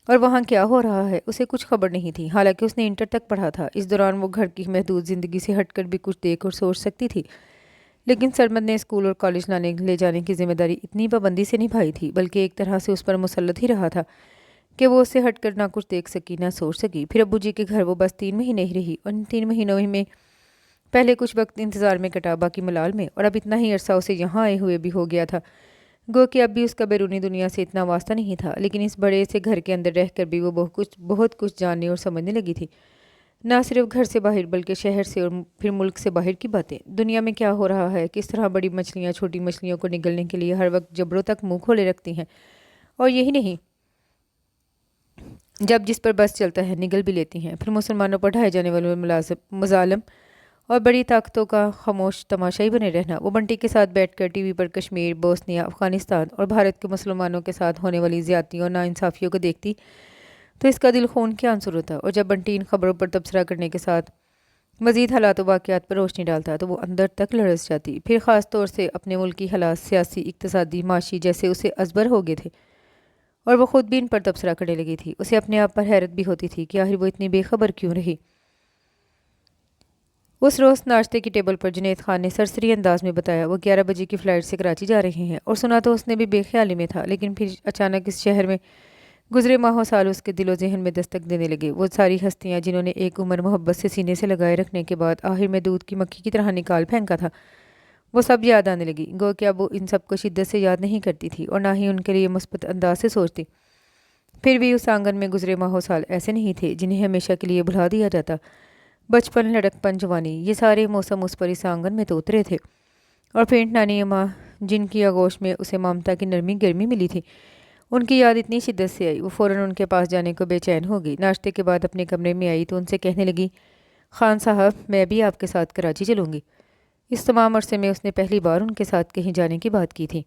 और वहाँ क्या हो रहा है। उसे कुछ खबर नहीं थी। हालांकि उसने इंटर तक पढ़ा था। इस दौरान वो घर की महदूद ज़िंदगी से हटकर भी कुछ देख और सोच सकती थी। लेकिन सरमद ने स्कूल और कॉलेज लाने ले जाने की जिम्मेदारी इतनी पाबंदी से निभाई थी, बल्कि एक तरह से उस पर मुसल्लत ही रहा था कि वो उससे हटकर ना कुछ देख सकी ना सोच सकी। फिर अब्बू जी के घर वो बस 3 महीने ही रही। और इन 3 महीनों में पहले कुछ वक्त इंतज़ार में कटा, बाकी मलाल में। और अब इतना ही अरसा उसे यहाँ आए हुए भी हो गया था। गो कि अब भी उसका बैरूनी दुनिया से इतना वास्ता नहीं था। लेकिन इस बड़े से घर के अंदर रहकर भी वो बहुत कुछ जानने और समझने लगी थी। ना सिर्फ घर से बाहर, बल्कि शहर से और फिर मुल्क से बाहर की बातें। दुनिया में क्या हो रहा है, किस तरह बड़ी मछलियाँ छोटी मछलियों को निगलने के लिए हर वक्त जबरों तक मुंह खोले रखती हैं। और यही नहीं, जब जिस पर बस चलता है निगल भी लेती हैं। फिर मुसलमानों पर ढाए जाने वाले मजालम और बड़ी ताकतों का खामोश तमाशाई बने रहना। वो बंटी के साथ बैठकर टीवी पर कश्मीर, बोस्निया, अफ़गानिस्तान और भारत के मुसलमानों के साथ होने वाली ज़्यादतियों और नाइंसाफ़ियों को देखती तो इसका दिल खून के आंसू होता। और जब बंटी इन खबरों पर तबसरा करने के साथ मज़ीद हालात वाक़यात पर रोशनी डालता तो वो अंदर तक लरस जाती। फिर ख़ास तौर से अपने मुल्क की हालात, सियासी, इक़्तिसादी, माशी, जैसे उसे अजबर हो गए थे। और वो ख़ुद भी इन पर तबसरा करने लगी थी। उसे अपने आप पर हैरत भी होती थी कि आखिर वो इतनी बेखबर क्यों रही। उस रोज़ नाश्ते की टेबल पर जुनैद खान ने सरसरी अंदाज में बताया वो 11 बजे की फ़्लाइट से कराची जा रहे हैं। और सुना तो उसने भी बेख्याली में था, लेकिन फिर अचानक इस शहर में गुजरे माहों साल उसके दिलो ज़हन में दस्तक देने लगे। वो सारी हस्तियाँ जिन्होंने एक उम्र मोहब्बत से सीने से लगाए रखने के बाद आखिर में दूध की मक्खी की तरह निकाल फेंका था, वो सब याद आने लगी। गो क्या वो इन सब को शिद्दत से याद नहीं करती थी और ना ही उनके लिए मुस्बत अंदाज से सोचती। फिर भी उस आंगन में गुजरे माहों साल ऐसे नहीं थे जिन्हें हमेशा के लिए भुला दिया जाता। बचपन, लड़कपन, जवानी, ये सारे मौसम उस पर इस आंगन में तो उतरे थे। और फेंट नानी अम्मा, जिनकी आगोश में उसे ममता की नरमी गर्मी मिली थी, उनकी याद इतनी शिद्दत से आई वो फ़ौरन उनके पास जाने को बेचैन हो गई। नाश्ते के बाद अपने कमरे में आई तो उनसे कहने लगी, खान साहब मैं भी आपके साथ कराची चलूँगी। इस तमाम अरसे में उसने पहली बार उनके साथ कहीं जाने की बात की थी,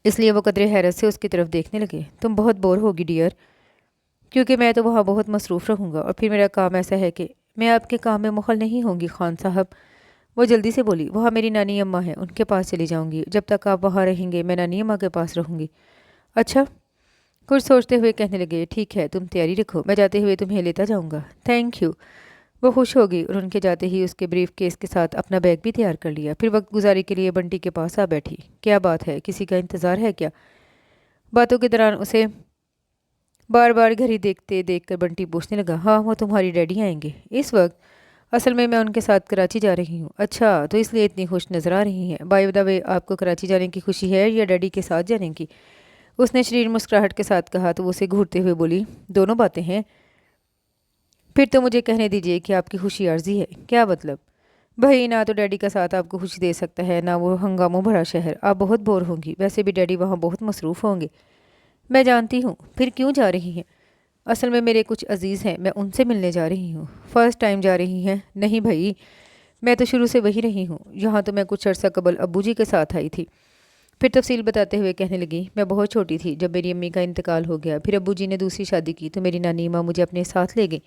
इसलिए वो कदरे हैरत से उसकी तरफ देखने लगे। तुम बहुत बोर होगी डियर, क्योंकि मैं तो वहाँ बहुत मसरूफ़ रहूँगा और फिर मेरा काम ऐसा है कि मैं आपके काम में मुखल नहीं होंगी खान साहब। वो जल्दी से बोली, वहाँ मेरी नानी अम्मा है, उनके पास चली जाऊँगी। जब तक आप वहाँ रहेंगे मैं नानी अम्मा के पास रहूँगी। अच्छा, कुछ सोचते हुए कहने लगे, ठीक है तुम तैयारी रखो, मैं जाते हुए तुम्हें लेता जाऊँगा। Thank you. वो खुश हो गई और उनके जाते ही उसके ब्रीफ केस के साथ अपना बैग भी तैयार कर लिया। फिर वक्त गुजारी के लिए बंटी के पास आ बैठी। क्या बात है, किसी का इंतज़ार है क्या? बातों के दौरान उसे बार बार घड़ी देखते देखकर बंटी पूछने लगा, हाँ वो तुम्हारी डैडी आएंगे इस वक्त? असल में मैं उनके साथ कराची जा रही हूँ। अच्छा, तो इसलिए इतनी खुश नज़र आ रही हैं। बाय द वे, आपको कराची जाने की खुशी है या डैडी के साथ जाने की? उसने शरीर मुस्कुराहट के साथ कहा तो वो उसे घूरते हुए बोली, दोनों बातें हैं। फिर तो मुझे कहने दीजिए कि आपकी खुशी आर्जी है। क्या मतलब? भाई ना तो डैडी का साथ आपको खुशी दे सकता है, ना वो हंगामों भरा शहर। आप बहुत बोर होंगी। वैसे भी डैडी वहाँ बहुत मसरूफ़ होंगे। मैं जानती हूँ। फिर क्यों जा रही हैं? असल में मेरे कुछ अजीज़ हैं, मैं उनसे मिलने जा रही हूँ। फ़र्स्ट टाइम जा रही हैं? नहीं भाई, मैं तो शुरू से वही रही हूँ। यहाँ तो मैं कुछ अर्सा कबल अब्बू जी के साथ आई थी। फिर तफसील बताते हुए कहने लगी, मैं बहुत छोटी थी जब मेरी अम्मी का इंतकाल हो गया। फिर अब्बू जी ने दूसरी शादी की तो मेरी नानी माँ मुझे अपने साथ ले गई।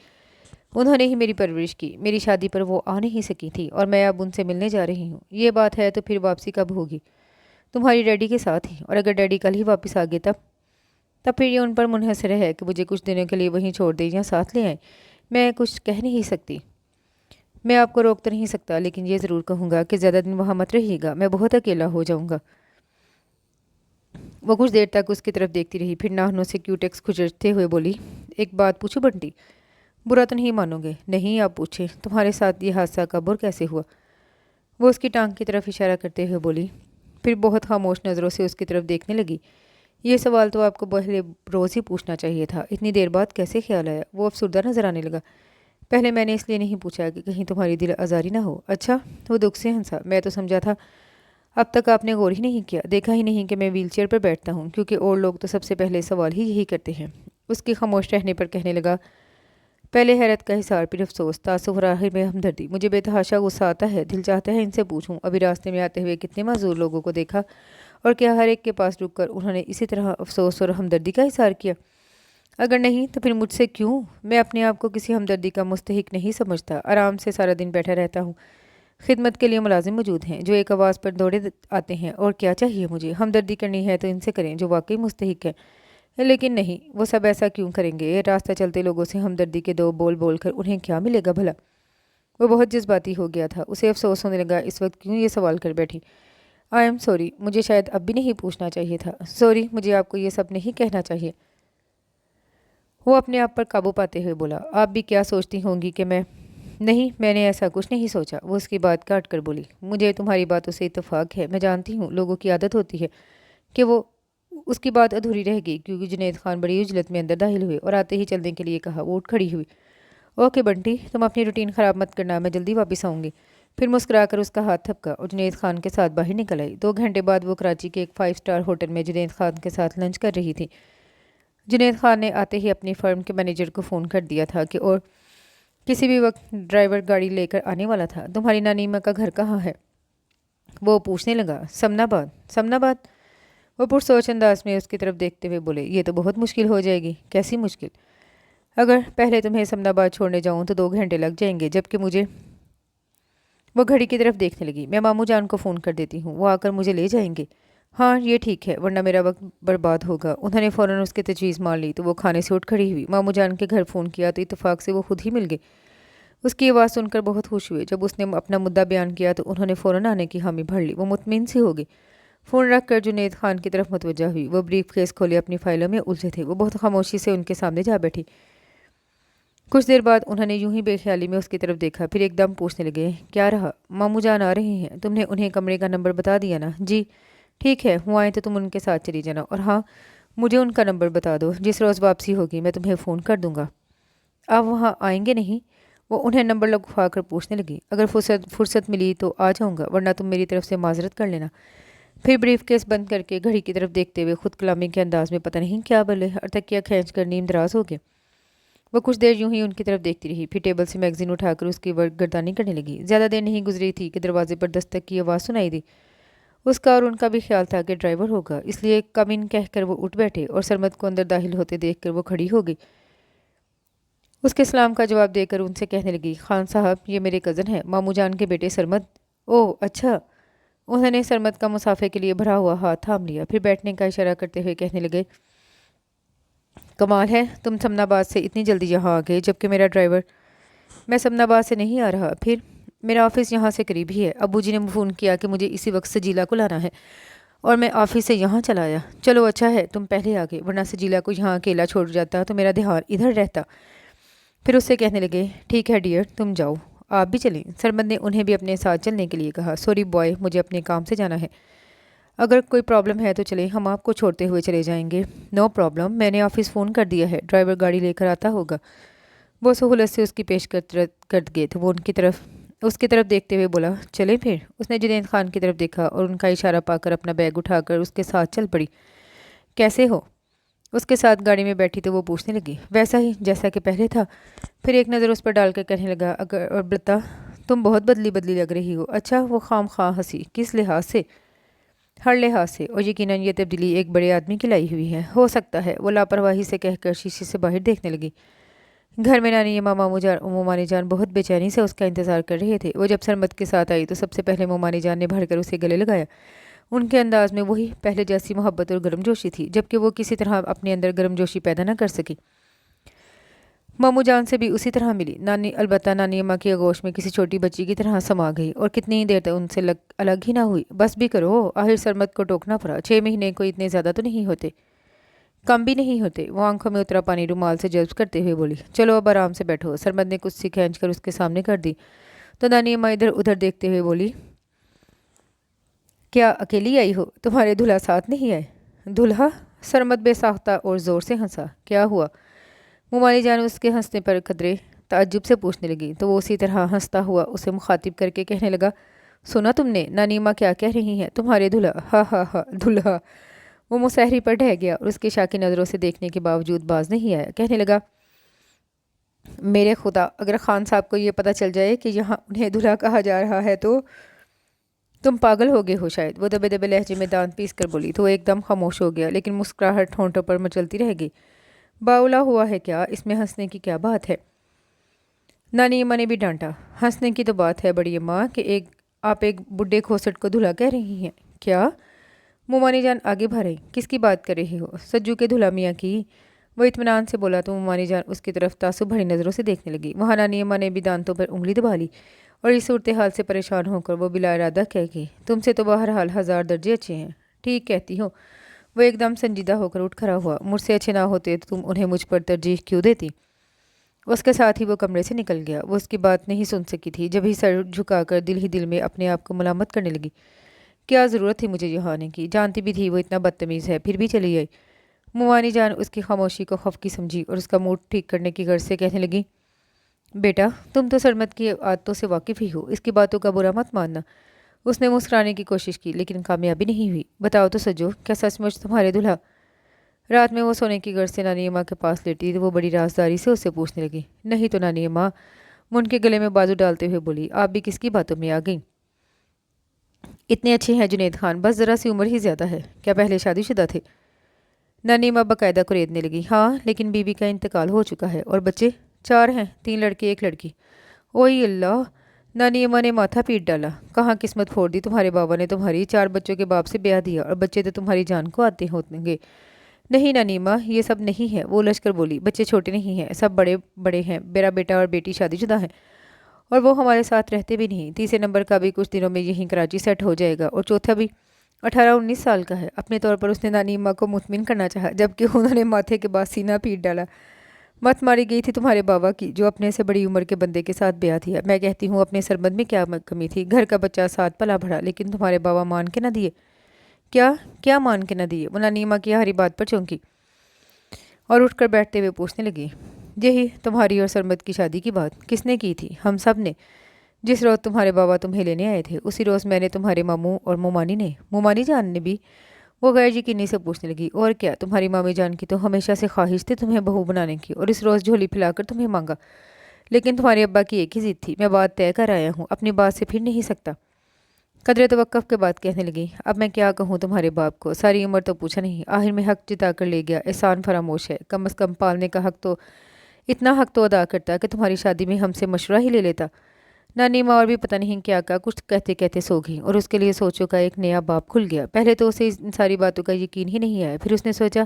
उन्होंने ही मेरी परवरिश की। मेरी शादी पर वो आ नहीं सकी थी और मैं अब उनसे मिलने जा रही हूँ। ये बात है तो फिर वापसी कब होगी? तुम्हारी डैडी के साथ ही। और अगर डैडी कल ही वापस आ गए तब? तब फिर ये उन पर मुनहसर है कि मुझे कुछ दिनों के लिए वहीं छोड़ दें या साथ ले आएं। मैं कुछ कह नहीं सकती। मैं आपको रोक तो नहीं सकता, लेकिन ये ज़रूर कहूँगा कि ज़्यादा दिन वहाँ मत रहिएगा, मैं बहुत अकेला हो जाऊँगा। वो कुछ देर तक उसकी तरफ देखती रही, फिर नाखूनों से क्यूटेक्स खुजरते हुए बोली, एक बात पूछूं बंटी? बुरा तो नहीं मानोगे? नहीं, आप पूछे। तुम्हारे साथ ये हादसा कब और कैसे हुआ? वो उसकी टांग की तरफ इशारा करते हुए बोली, फिर बहुत खामोश नज़रों से उसकी तरफ देखने लगी। ये सवाल तो आपको पहले रोज़ ही पूछना चाहिए था, इतनी देर बाद कैसे ख्याल आया? वो अफसरदा नजर आने लगा। पहले मैंने इसलिए नहीं पूछा कि कहीं तुम्हारी दिल आज़ारी ना हो। अच्छा, वो दुख से हंसा। मैं तो समझा था अब तक आपने गौर ही नहीं किया, देखा ही नहीं कि मैं व्हीलचेयर पर बैठता हूँ, क्योंकि और लोग तो सबसे पहले सवाल ही यही करते हैं। उसके खामोश रहने पर कहने लगा, पहले हैरत का हिसार, फिर अफसोस, तासुफ और आखिर में हमदर्दी। मुझे बेतहाशा गुस्सा आता है, दिल चाहता है इनसे पूछूं अभी रास्ते में आते हुए कितने माजूर लोगों को देखा, और क्या हर एक के पास रुककर उन्होंने इसी तरह अफसोस और हमदर्दी का हिसार किया? अगर नहीं तो फिर मुझसे क्यों? मैं अपने आप को किसी हमदर्दी का मुस्तहिक नहीं समझता। आराम से सारा दिन बैठा रहता हूँ। खिदमत के लिए मुलाजिम मौजूद हैं जो एक आवाज़ पर दौड़े आते हैं, और क्या चाहिए मुझे? हमदर्दी करनी है तो इनसे करें जो वाकई मुस्तहिक है। लेकिन नहीं, वो सब ऐसा क्यों करेंगे? रास्ता चलते लोगों से हमदर्दी के दो बोल बोल कर उन्हें क्या मिलेगा भला? वो बहुत जज्बाती हो गया था। उसे अफसोस होने लगा, इस वक्त क्यों ये सवाल कर बैठी। आई एम सॉरी, मुझे शायद अब भी नहीं पूछना चाहिए था। सॉरी, मुझे आपको ये सब नहीं कहना चाहिए। वो अपने आप पर काबू पाते हुए बोला, आप भी क्या सोचती होंगी कि मैं? नहीं, मैंने ऐसा कुछ नहीं सोचा। वो उसकी बात काट कर बोली, मुझे तुम्हारी बातों से इत्तेफाक है। मैं जानती हूँ लोगों की आदत होती है कि वो उसकी बात अधूरी रह गई, क्योंकि जुनैद खान बड़ी उजलत में अंदर दाखिल हुए और आते ही चलने के लिए कहा। वो उठ खड़ी हुई। ओके बंटी, तुम अपनी रूटीन ख़राब मत करना, मैं जल्दी वापस आऊँगी। फिर मुस्कुराकर उसका हाथ थपका और जुनैद खान के साथ बाहर निकल आई। 2 घंटे बाद वो कराची के एक 5 स्टार होटल में जुनैद खान के साथ लंच कर रही थी। जुनैद खान ने आते ही अपनी फर्म के मैनेजर को फ़ोन कर दिया था कि और किसी भी वक्त ड्राइवर गाड़ी लेकर आने वाला था। तुम्हारी नानीमा का घर कहाँ है? वो पूछने लगा। समनाबाद। समनाबाद? वो पुरसोच अंदाज में उसकी तरफ देखते हुए बोले, ये तो बहुत मुश्किल हो जाएगी। कैसी मुश्किल? अगर पहले तुम्हें समनाबाद छोड़ने जाऊँ तो 2 घंटे लग जाएंगे, जबकि मुझे। वो घड़ी की तरफ देखने लगी। मैं मामू जान को फ़ोन कर देती हूँ, वो आकर मुझे ले जाएंगे। हाँ, ये ठीक है, वरना मेरा वक्त बर्बाद होगा। उन्होंने फ़ौरन उसकी तजवीज़ मान ली तो वो खाने से उठ खड़ी हुई। मामू जान के घर फ़ोन किया तो इत्तेफाक से वो खुद ही मिल गए। उसकी आवाज़ सुनकर बहुत खुश हुए। जब उसने अपना मुद्दा बयान किया तो उन्होंने फ़ौरन आने की हामी भर ली। वो मुतमिन सी हो गई। फ़ोन रख कर जुनैद खान की तरफ मुतवज्जा हुई। वो ब्रीफ केस खोले अपनी फाइलों में उलझे थे। वो बहुत खामोशी से उनके सामने जा बैठी। कुछ देर बाद उन्होंने यूं ही बेख्याली में उसकी तरफ देखा, फिर एकदम पूछने लगे, क्या रहा? मामू जान आ रहे हैं? तुमने उन्हें कमरे का नंबर बता दिया ना? जी ठीक है, वो आए तो तुम उनके साथ चली जाना, और हाँ, मुझे उनका नंबर बता दो। जिस रोज़ वापसी होगी मैं तुम्हें फ़ोन कर दूंगा। आप वहाँ आएंगे नहीं? वो उन्हें नंबर लगवा कर पूछने लगी। अगर फुर्सत मिली तो आ जाऊँगा, वरना तुम मेरी तरफ से माजरत कर लेना। फिर ब्रीफ केस बंद करके घड़ी की तरफ देखते हुए खुद कलामी के अंदाज में पता नहीं क्या बोले और तकिया खींच कर नींद दराज हो गया। वो कुछ देर यूं ही उनकी तरफ देखती रही, फिर टेबल से मैगजीन उठाकर उसकी गर्दानी करने लगी। ज़्यादा देर नहीं गुजरी थी कि दरवाजे पर दस्तक की आवाज़ सुनाई दी। उसका और उनका भी ख्याल था कि ड्राइवर होगा, इसलिए कम इन कहकर वो उठ बैठे और सरमद को अंदर दाखिल होते देखकर वो खड़ी हो गई। उसके सलाम का जवाब देकर उनसे कहने लगी, खान साहब, ये मेरे कज़न हैं, मामू जान के बेटे सरमद। ओह अच्छा। उन्होंने सरमद का मुसाफे के लिए भरा हुआ हाथ थाम लिया, फिर बैठने का इशारा करते हुए कहने लगे, कमाल है, तुम समनाबाद से इतनी जल्दी यहाँ आ गए, जबकि मेरा ड्राइवर। मैं समनाबाद से नहीं आ रहा। फिर? मेरा ऑफिस यहाँ से करीब ही है। अबू जी ने फ़ोन किया कि मुझे इसी वक्त सजीला को लाना है, और मैं ऑफिस से यहाँ चला आया। चलो अच्छा है तुम पहले आ गए, वरना सजीला को यहाँ अकेला छोड़ जाता तो मेरा ध्यान इधर रहता। फिर उससे कहने लगे, ठीक है डियर, तुम जाओ, आप भी चलें। सरमद ने उन्हें भी अपने साथ चलने के लिए कहा। सॉरी बॉय, मुझे अपने काम से जाना है। अगर कोई प्रॉब्लम है तो चले, हम आपको छोड़ते हुए चले जाएंगे। नो प्रॉब्लम, मैंने ऑफिस फ़ोन कर दिया है, ड्राइवर गाड़ी लेकर आता होगा। वो सहूलत से उसकी पेश कर गए थे। वो उसकी तरफ देखते हुए बोला, चले फिर। उसने जुनैद खान की तरफ देखा और उनका इशारा पाकर अपना बैग उठाकर उसके साथ चल पड़ी। कैसे हो? उसके साथ गाड़ी में बैठी तो वो पूछने लगी। वैसा ही जैसा कि पहले था। फिर एक नज़र उस पर डालकर कहने लगा, अगर और बता, तुम बहुत बदली बदली लग रही हो। अच्छा, वो खाम खा हंसी। किस लिहाज से? हर लिहाज से, और यकीनन ये तब्दीली एक बड़े आदमी की लाई हुई है। हो सकता है, वो लापरवाही से कहकर शीशे से बाहर देखने लगी। घर में नानी मोमानी जान बहुत बेचैनी से उसका इंतज़ार कर रहे थे। वो जब सरमद के साथ आई तो सबसे पहले मोमानी जान ने भरकर उसे गले लगाया। ان کے انداز میں وہی پہلے جیسی محبت اور گرم جوشی تھی، جبکہ وہ کسی طرح اپنے اندر گرم جوشی پیدا نہ کر سکی۔ ماموں جان سے بھی اسی طرح ملی، البتہ نانی اماں کی آغوش میں کسی چھوٹی بچی کی طرح سما گئی اور کتنی ہی دیر تک ان سے الگ ہی نہ ہوئی۔ بس بھی کرو، آخر سرمد کو ٹوکنا پڑا، 6 مہینے کوئی اتنے زیادہ تو نہیں ہوتے، کم بھی نہیں ہوتے۔ وہ آنکھوں میں اترا پانی رومال سے جذب کرتے ہوئے بولی، چلو اب آرام سے بیٹھو۔ سرمد نے کچھ سی کھینچ کر اس کے سامنے کر دی تو نانی اماں ادھر ادھر دیکھتے ہوئے بولی، کیا اکیلی آئی ہو؟ تمہارے دلہا ساتھ نہیں آئے؟ دلہا؟ سرمد بے ساختہ اور زور سے ہنسا۔ کیا ہوا؟ ممانی جان اس کے ہنسنے پر قدرے تعجب سے پوچھنے لگی تو وہ اسی طرح ہنستا ہوا اسے مخاطب کر کے کہنے لگا، سنا تم نے نانی اماں کیا کہہ رہی ہیں؟ تمہارے دلہا؟ ہا ہا ہا، دلہا؟ وہ مسحری پر ڈھہ گیا اور اس کی شاکی نظروں سے دیکھنے کے باوجود باز نہیں آیا۔ کہنے لگا، میرے خدا، اگر خان صاحب کو یہ پتہ چل جائے کہ یہاں انہیں دلہا کہا جا رہا ہے تو تم پاگل ہو گئے ہو شاید۔ وہ دبے دبے لہجے میں دانت پیس کر بولی تو وہ ایک دم خاموش ہو گیا، لیکن مسکراہٹ ہونٹوں پر مچلتی رہ گئی۔ باولا ہوا ہے کیا؟ اس میں ہنسنے کی کیا بات ہے؟ نانی اماں نے بھی ڈانٹا۔ ہنسنے کی تو بات ہے بڑی اماں کہ آپ ایک بڈھے کھوسٹ کو دلہا کہہ رہی ہیں۔ کیا؟ ممانی جان آگے بڑھ رہی، کس کی بات کر رہی ہو؟ سجو کے دلہا میاں کی۔ وہ اطمینان سے بولا تو ممانی جان اس کی طرف تعصب بھری نظروں سے دیکھنے لگی۔ وہاں نانی اماں نے بھی دانتوں پر انگلی دبا لی اور اس صورتحال سے پریشان ہو کر وہ بلا ارادہ کہہ گئی، تم سے تو بہرحال 1000 درجے اچھے ہیں۔ ٹھیک کہتی ہو۔ وہ ایک دم سنجیدہ ہو کر اٹھ کھڑا ہوا۔ مجھ سے اچھے نہ ہوتے تو تم انہیں مجھ پر ترجیح کیوں دیتی؟ اس کے ساتھ ہی وہ کمرے سے نکل گیا۔ وہ اس کی بات نہیں سن سکی تھی، جب ہی سر جھکا کر دل ہی دل میں اپنے آپ کو ملامت کرنے لگی، کیا ضرورت تھی مجھے یہاں آنے کی؟ جانتی بھی تھی وہ اتنا بدتمیز ہے، پھر بھی چلی آئی۔ ممانی جان اس کی خاموشی کو خفقی سمجھی اور اس کا موڈ ٹھیک کرنے کی غرض سے کہنے لگی، بیٹا تم تو سرمد کی عادتوں سے واقف ہی ہو، اس کی باتوں کا برا مت ماننا۔ اس نے مسکرانے کی کوشش کی لیکن کامیابی نہیں ہوئی۔ بتاؤ تو سجو، کیا سچ مچ تمہارے دلہا؟ رات میں وہ سونے کی غرض سے نانی اماں کے پاس لیٹی تو وہ بڑی رازداری سے اسے پوچھنے لگی۔ نہیں تو نانی اماں، وہ ان کے گلے میں بازو ڈالتے ہوئے بولی، آپ بھی کس کی باتوں میں آ گئیں؟ اتنے اچھے ہیں جنید خان، بس ذرا سی عمر ہی زیادہ ہے۔ کیا پہلے شادی شدہ تھے؟ نانی اماں باقاعدہ کوریدنے لگی۔ ہاں، لیکن بیوی کا انتقال ہو چکا ہے۔ اور بچے؟ 4 ہیں، 3 لڑکے 1 لڑکی۔ اوئی اللہ! نانی اماں نے ماتھا پیٹ ڈالا۔ کہاں قسمت پھوڑ دی تمہارے بابا نے تمہاری، 4 بچوں کے باپ سے بیاہ دیا اور بچے تو تمہاری جان کو آتے ہوں گے۔ نہیں نانی اماں، یہ سب نہیں ہے، وہ الجھ کر بولی، بچے چھوٹے نہیں ہیں، سب بڑے بڑے ہیں، میرا بیٹا اور بیٹی شادی شدہ ہیں اور وہ ہمارے ساتھ رہتے بھی نہیں۔ تیسرے نمبر کا بھی کچھ دنوں میں یہیں کراچی سیٹ ہو جائے گا اور چوتھا بھی 18-19 سال کا ہے۔ اپنے طور پر اس نے نانی اماں کو مطمئن کرنا چاہا، جبکہ انہوں نے ماتھے کے بعد سینہ پیٹ ڈالا۔ مت ماری گئی تھی تمہارے بابا کی، جو اپنے سے بڑی عمر کے بندے کے ساتھ بیاہ دیا۔ میں کہتی ہوں اپنے سربند میں کیا کمی تھی؟ گھر کا بچہ ساتھ پلا بڑھا، لیکن تمہارے بابا مان کے نہ دیے۔ کیا مان کے نہ دیے؟ وہ نانی اماں کی ہری بات پر چونکی اور اٹھ کر بیٹھتے ہوئے پوچھنے لگی، یہی تمہاری اور سرمد کی شادی کی بات کس نے کی تھی؟ ہم سب نے۔ جس روز تمہارے بابا تمہیں لینے آئے تھے اسی روز میں نے، تمہارے ماموں اور ممانی نے۔ ممانی جان نے بھی؟ وہ غیر یقینی سے پوچھنے لگی، اور کیا، تمہاری مامی جان کی تو ہمیشہ سے خواہش تھی تمہیں بہو بنانے کی اور اس روز جھولی پھیلا کر تمہیں مانگا، لیکن تمہارے ابا کی ایک ہی ضد تھی، میں بات طے کر آیا ہوں، اپنی بات سے پھر نہیں سکتا۔ قدرے توقف کے بعد کہنے لگی، اب میں کیا کہوں تمہارے باپ کو، ساری عمر تو پوچھا نہیں، آخر میں حق جتا کر لے گیا، احسان فراموش ہے، کم از کم پالنے کا حق تو، اتنا حق تو ادا کرتا کہ تمہاری شادی میں ہم سے مشورہ ہی لے لیتا۔ نانی ماں اور بھی پتہ نہیں کیا کچھ کہتے کہتے سو گئی اور اس کے لیے سوچوں کا ایک نیا باب کھل گیا۔ پہلے تو اسے ان ساری باتوں کا یقین ہی نہیں آیا، پھر اس نے سوچا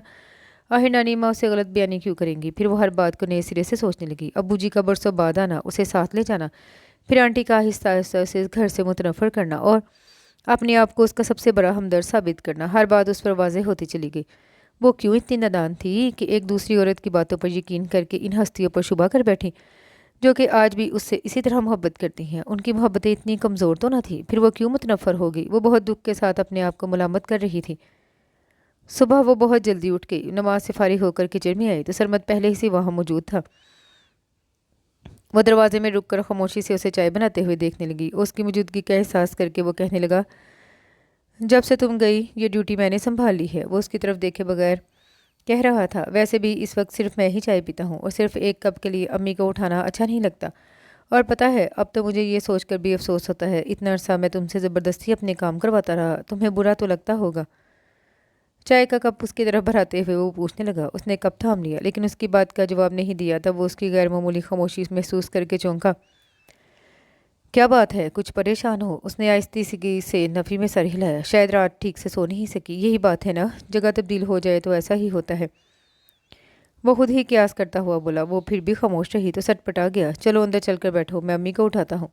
آخر نانی ماں اسے غلط بیانی کیوں کریں گی، پھر وہ ہر بات کو نئے سرے سے سوچنے لگی۔ ابو جی کا برسوں بعد آنا، اسے ساتھ لے جانا، پھر آنٹی کا آہستہ آہستہ اسے گھر سے متنفر کرنا اور اپنے آپ کو اس کا سب سے بڑا ہمدرد ثابت کرنا، ہر بات اس پر واضح ہوتی چلی گئی۔ وہ کیوں اتنی نادان تھی کہ ایک دوسری عورت کی باتوں پر یقین کر کے ان ہستیوں پر شبہ کر بیٹھی جو کہ آج بھی اس سے اسی طرح محبت کرتی ہیں۔ ان کی محبتیں اتنی کمزور تو نہ تھی، پھر وہ کیوں متنفر ہو گئی؟ وہ بہت دکھ کے ساتھ اپنے آپ کو ملامت کر رہی تھی۔ صبح وہ بہت جلدی اٹھ گئی، نماز سے فارغ ہو کر کچن میں آئی تو سرمد پہلے ہی سے وہاں موجود تھا۔ وہ دروازے میں رک کر خاموشی سے اسے چائے بناتے ہوئے دیکھنے لگی اور اس کی موجودگی کا احساس کر کے وہ کہنے لگا، جب سے تم گئی یہ ڈیوٹی میں نے سنبھال لی ہے۔ وہ اس کی طرف دیکھے بغیر کہہ رہا تھا، ویسے بھی اس وقت صرف میں ہی چائے پیتا ہوں اور صرف ایک کپ کے لیے امی کو اٹھانا اچھا نہیں لگتا، اور پتہ ہے اب تو مجھے یہ سوچ کر بھی افسوس ہوتا ہے، اتنا عرصہ میں تم سے زبردستی اپنے کام کرواتا رہا، تمہیں برا تو لگتا ہوگا۔ چائے کا کپ اس کی طرف بڑھاتے ہوئے وہ پوچھنے لگا۔ اس نے کپ تھام لیا لیکن اس کی بات کا جواب نہیں دیا، تب وہ اس کی غیر معمولی خاموشی محسوس کر کے چونکا۔ क्या बात है, कुछ परेशान हो? उसने आहिस्ती से नफ़ी में सर हिलाया। शायद रात ठीक से सो नहीं सकी। यही बात है ना, जगह तब्दील हो जाए तो ऐसा ही होता है। वो खुद ही कयास करता हुआ बोला। वो फिर भी खामोश रही तो सटपटा गया। चलो अंदर चलकर बैठो, मैं अम्मी को उठाता हूँ।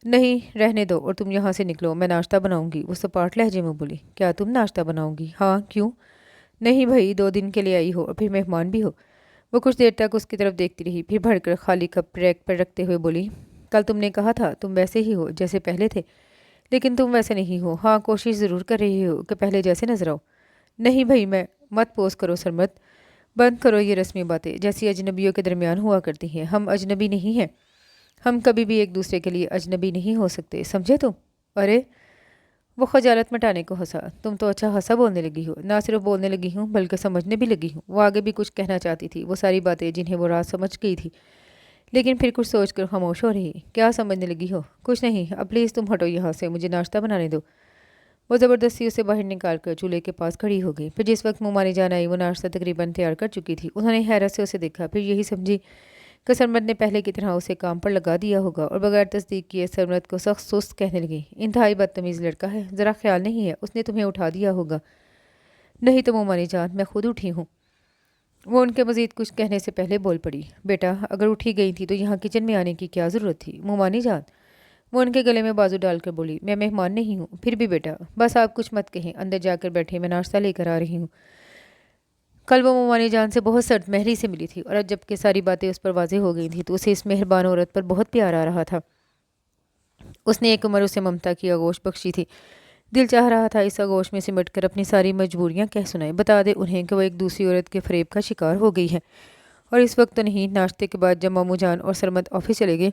नहीं, रहने दो और तुम यहाँ से निकलो, मैं नाश्ता बनाऊंगी। वो सपाट लहजे में बोली। क्या तुम नाश्ता बनाओगी? हाँ, क्यों? नहीं भाई, 2 दिन के लिए आई हो और फिर मेहमान भी हो। वो कुछ देर तक उसकी तरफ देखती रही, फिर भरकर खाली कप रैक पर रखते हुए बोली। कल तुमने कहा था तुम वैसे ही हो जैसे पहले थे, लेकिन तुम वैसे नहीं हो। हाँ, कोशिश ज़रूर कर रही हो कि पहले जैसे नजर आओ। नहीं भाई, मैं मत पोस करो सरमत। बंद करो ये रस्मी बातें जैसी अजनबियों के दरमियान हुआ करती हैं। हम अजनबी नहीं हैं। हम कभी भी एक दूसरे के लिए अजनबी नहीं हो सकते, समझे तुम? अरे, वो खजालत मिटाने को हंसा। तुम तो अच्छा हंसा बोलने लगी हो। ना सिर्फ बोलने लगी हूँ बल्कि समझने भी लगी हूँ। वो आगे भी कुछ कहना चाहती थी, वो सारी बातें जिन्हें वो रात समझ गई थी, लेकिन फिर कुछ सोचकर खामोश हो रही। क्या समझने लगी हो? कुछ नहीं। अब प्लीज़ तुम हटो यहाँ से, मुझे नाश्ता बनाने दो। वो ज़बरदस्ती उसे बाहर निकाल कर चूल्हे के पास खड़ी हो गई। फिर जिस वक्त मुमानी जान आई वो नाश्ता तकरीबन तैयार कर चुकी थी। उन्होंने हैरत से उसे देखा, फिर यही समझी कि सरमद ने पहले की तरह उसे काम पर लगा दिया होगा और बगैर तस्दीक किए सरमद को सख्त सुस्त कहने लगी। इंतहाई बदतमीज़ लड़का है, ज़रा ख्याल नहीं है, उसने तुम्हें उठा दिया होगा। नहीं तो मुमानी जान, मैं खुद उठी हूँ। वो उनके मज़ीद कुछ कहने से पहले बोल पड़ी। बेटा, अगर उठी गई थी तो यहाँ किचन में आने की क्या ज़रूरत थी? मुमानी जान, वो उनके गले में बाजू डालकर बोली। मैं मेहमान नहीं हूँ। फिर भी बेटा, बस आप कुछ मत कहें, अंदर जाकर बैठे, मैं नाश्ता लेकर आ रही हूँ। कल वो मुमानी जान से बहुत सर्द महरी से मिली थी और अब जबकि सारी बातें उस पर वाज़ेह हो गई थी तो उसे इस मेहरबान औरत पर बहुत प्यार आ रहा था। उसने एक उम्र उसे ममता की आगोश बख्शी थी। दिल चाह रहा था इस आगोश में सिमट कर अपनी सारी मजबूरियां कह सुनाए, बता दे उन्हें कि वो एक दूसरी औरत के फरेब का शिकार हो गई है। और इस वक्त तो नहीं। नाश्ते के बाद जब मामू जान और सरमद ऑफिस चले गए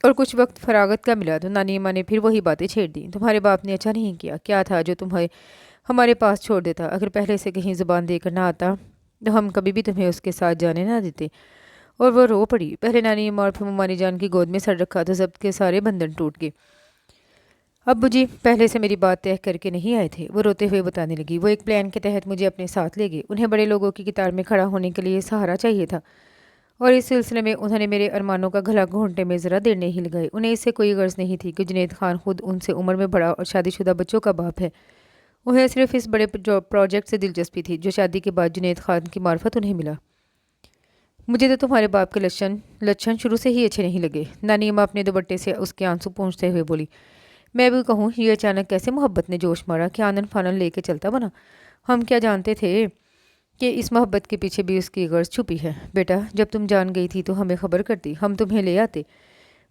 और कुछ वक्त फरागत का मिला तो नानी अम्मा ने फिर वही बातें छेड़ दी। तुम्हारे बाप ने अच्छा नहीं किया। क्या था जो तुम्हें हमारे पास छोड़ देता? अगर पहले से कहीं ज़ुबान देकर ना आता तो हम कभी भी तुम्हें उसके साथ जाने ना देते। और वो रो पड़ी। पहले नानी अम्मा और फिर मुमानी जान की गोद में सर रखा तो सबके सारे बंधन टूट गए। अब्बू जी पहले से मेरी बात तय करके नहीं आए थे, वो रोते हुए बताने लगी। वो एक प्लान के तहत मुझे अपने साथ ले गए। उन्हें बड़े लोगों की कतार में खड़ा होने के लिए सहारा चाहिए था और इस सिलसिले में उन्होंने मेरे अरमानों का गला घोंटने में ज़रा देर नहीं लगाई। उन्हें इससे कोई गर्ज नहीं थी कि जुनैद खान खुद उनसे उम्र में बड़ा और शादीशुदा बच्चों का बाप है। उन्हें सिर्फ इस बड़े प्रोजेक्ट से दिलचस्पी थी जो शादी के बाद जुनैद खान की मार्फत उन्हें मिला। मुझे तो तुम्हारे बाप के लक्षण शुरू से ही अच्छे नहीं लगे। नानी अम्मा अपने दुपट्टे से उसके आंसू पोंछते हुए बोली। मैं भी कहूँ, ये अचानक कैसे मोहब्बत ने जोश मारा कि आनन फानन लेके चलता बना। हम क्या जानते थे कि इस मोहब्बत के पीछे भी उसकी गर्ज छुपी है। बेटा, जब तुम जान गई थी तो हमें खबर करती, हम तुम्हें ले आते।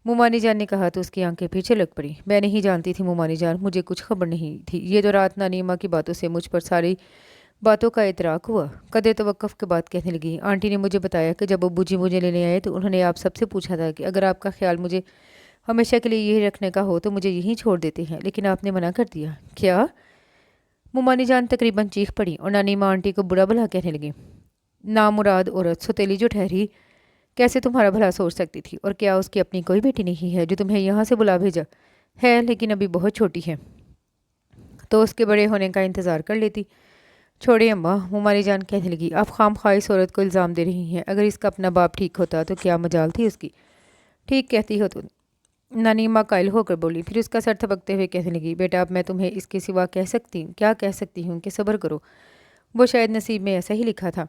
मुमानी जान ने कहा तो उसकी आंखें पीछे लग पड़ी। मैं नहीं जानती थी मुमानी जान, मुझे कुछ खबर नहीं थी। ये तो रात नानी अम्मा की बातों से मुझ पर सारी बातों का इतराक हुआ। कदे तवक्कुफ के बाद कहने लगी। आंटी ने मुझे बताया कि जब अब्बू जी मुझे लेने आए तो उन्होंने आप सबसे पूछा था कि अगर आपका ख्याल मुझे हमेशा के लिए यही रखने का हो तो मुझे यहीं छोड़ देते हैं, लेकिन आपने मना कर दिया। क्या? मुमानी जान तकरीबन चीख पड़ी और नानी माँ आंटी को बुरा भला कहने लगी। नामुराद औरत, सुतेली जो ठहरी, कैसे तुम्हारा भला सोच सकती थी? और क्या उसकी अपनी कोई बेटी नहीं है जो तुम्हें यहाँ से बुला भेजा? है, लेकिन अभी बहुत छोटी है, तो उसके बड़े होने का इंतज़ार कर लेती। छोड़े अम्मा, मुमानी जान कहने लगी। आप खाम खा इस औरत को इल्ज़ाम दे रही हैं। अगर इसका अपना बाप ठीक होता तो क्या मजाल थी उसकी? ठीक कहती हो तुम, नानी माँ कायल होकर बोली। फिर उसका सर थपकते हुए कहने लगी। बेटा, अब मैं तुम्हें इसके सिवा क्या कह सकती हूँ कि सब्र करो। वो शायद नसीब में ऐसा ही लिखा था।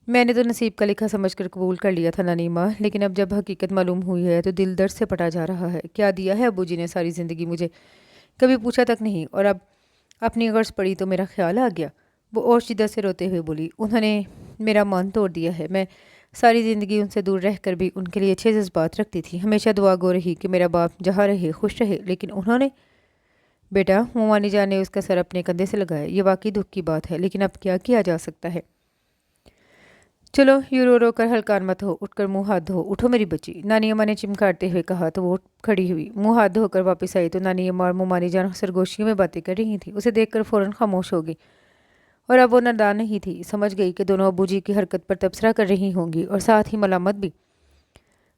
मैंने तो नसीब का लिखा समझकर कबूल कर लिया था नानी माँ, लेकिन अब जब हकीकत मालूम हुई है तो दिल दर्द से पटा जा रहा है। क्या दिया है अबू जी ने सारी ज़िंदगी मुझे, कभी पूछा तक नहीं, और अब अपनी गर्ज पड़ी तो मेरा ख्याल आ गया। वो और शिद्दत से रोते हुए बोली। उन्होंने मेरा मन तोड़ दिया है। मैं सारी ज़िंदगी उनसे दूर रहकर भी उनके लिए अच्छे जज्बात रखती थी। हमेशा दुआ गो रही कि मेरा बाप जहाँ रहे खुश रहे, लेकिन उन्होंने। बेटा, मुमानी जान ने उसका सर अपने कंधे से लगाया। ये वाकई दुख की बात है, लेकिन अब क्या किया जा सकता है? चलो, यूँ रो रो कर हलकान मत हो, उठकर मुंह हाथ धो। उठो मेरी बच्ची, नानी अम्मा ने चिमकाते हुए कहा तो वो उठ खड़ी हुई। मुंह हाथ धोकर वापस आई तो नानी अम्मा और मुमानी जान सरगोशियों में बातें कर रही थी। उसे देखकर फ़ौरन खामोश हो गई और अब वो नादान नहीं थी। समझ गई कि दोनों अबू जी की हरकत पर तबसरा कर रही होंगी और साथ ही मलामत भी।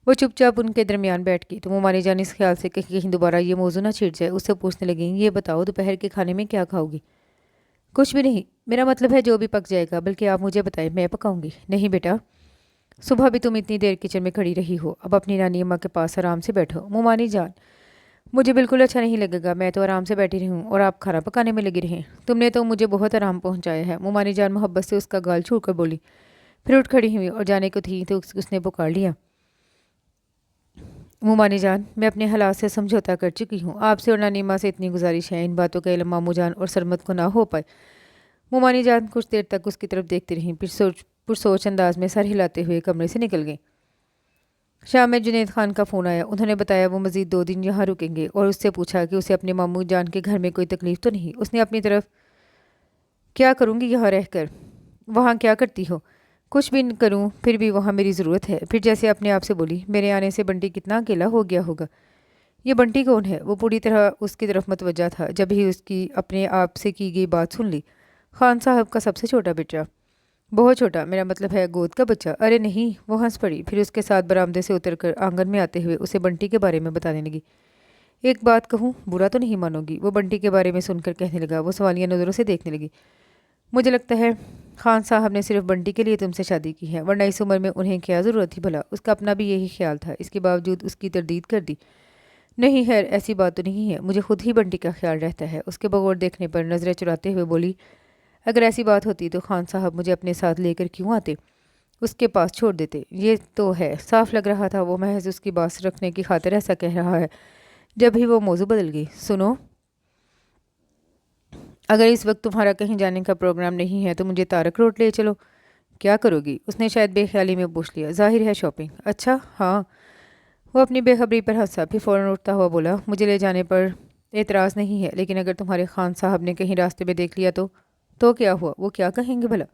वो चुपचाप उनके दरमियान बैठ गई तो मुमानी जान इस ख्याल से कहीं कहीं दोबारा ये मौजू ना छिड़ जाए उससे पूछने लगी। ये बताओ, दोपहर के खाने में क्या खाओगी? कुछ भी नहीं, मेरा मतलब है जो भी पक जाएगा, बल्कि आप मुझे बताएं, मैं पकाऊंगी। नहीं बेटा, सुबह भी तुम इतनी देर किचन में खड़ी रही हो, अब अपनी नानी अम्मा के पास आराम से बैठो। मुमानी जान, मुझे बिल्कुल अच्छा नहीं लगेगा। मैं तो आराम से बैठी रही हूँ और आप खाना पकाने में लगी रहीं। तुमने तो मुझे बहुत आराम पहुंचाया है। मुमानी जान मोहब्बत से उसका गाल छू कर बोली। फिर उठ खड़ी हुई और जाने को थी तो उसने पुकार लिया। मुमानी जान, मैं अपने हालात से समझौता कर चुकी हूँ। आपसे और नानी अम्मा से इतनी गुजारिश है, इन बातों का इल्म मामू जान और सरमत को ना हो पाए। मुमानी जान कुछ देर तक उसकी तरफ देखती रहीं, फिर पुरसोच अंदाज में सर हिलाते हुए कमरे से निकल गई। शाम में जुनैद खान का फ़ोन आया। उन्होंने बताया वो मज़ीद 2 दिन यहाँ रुकेंगे और उससे पूछा कि उसे अपने मामू जान के घर में कोई तकलीफ़ तो नहीं। उसने अपनी तरफ, क्या करूँगी यहाँ रहकर? वहाँ क्या करती हो? कुछ भी न करूँ, फिर भी वहाँ मेरी ज़रूरत है। फिर जैसे अपने आप से बोली, मेरे आने से बंटी कितना अकेला हो गया होगा। ये बंटी कौन है? वो पूरी तरह उसकी तरफ मतवज्जा था। जब ही उसकी अपने आप से की गई बात सुन ली। खान साहब का सबसे छोटा बेटा? बहुत छोटा, मेरा मतलब है गोद का बच्चा। अरे नहीं, वो हंस पड़ी। फिर उसके साथ बरामदे से उतरकर आंगन में आते हुए उसे बंटी के बारे में बताने लगी। एक बात कहूँ, बुरा तो नहीं मानोगी? वो बंटी के बारे में सुनकर कहने लगा। वो सवालिया नज़रों से देखने लगी। मुझे लगता है खान साहब ने सिर्फ बंटी के लिए तुमसे शादी की है, वरना इस उम्र में उन्हें क्या ज़रूरत थी भला? उसका अपना भी यही ख्याल था। इसके बावजूद उसकी तरदीद कर दी। नहीं खैर, ऐसी बात तो नहीं है। मुझे खुद ही बंटी का ख्याल रहता है। उसके बगौर देखने पर नज़रें चुराते हुए बोली। अगर ऐसी बात होती तो खान साहब मुझे अपने साथ लेकर क्यों आते, उसके पास छोड़ देते? ये तो है, साफ लग रहा था वो महज उसकी बात रखने की खातिर ऐसा कह रहा है। जब भी वो मौजू बदल गई। सुनो, अगर इस वक्त तुम्हारा कहीं जाने का प्रोग्राम नहीं है तो मुझे तारक रोड ले चलो। क्या करोगी? उसने शायद बेख्याली में पूछ लिया। जाहिर है शॉपिंग। अच्छा हाँ। वो अपनी बेखबरी पर हंसा, फिर फ़ौरन उठता हुआ बोला, मुझे ले जाने पर एतराज़ नहीं है, लेकिन अगर तुम्हारे खान साहब ने कहीं रास्ते में देख लिया तो क्या हुआ? वो क्या कहेंगे भला?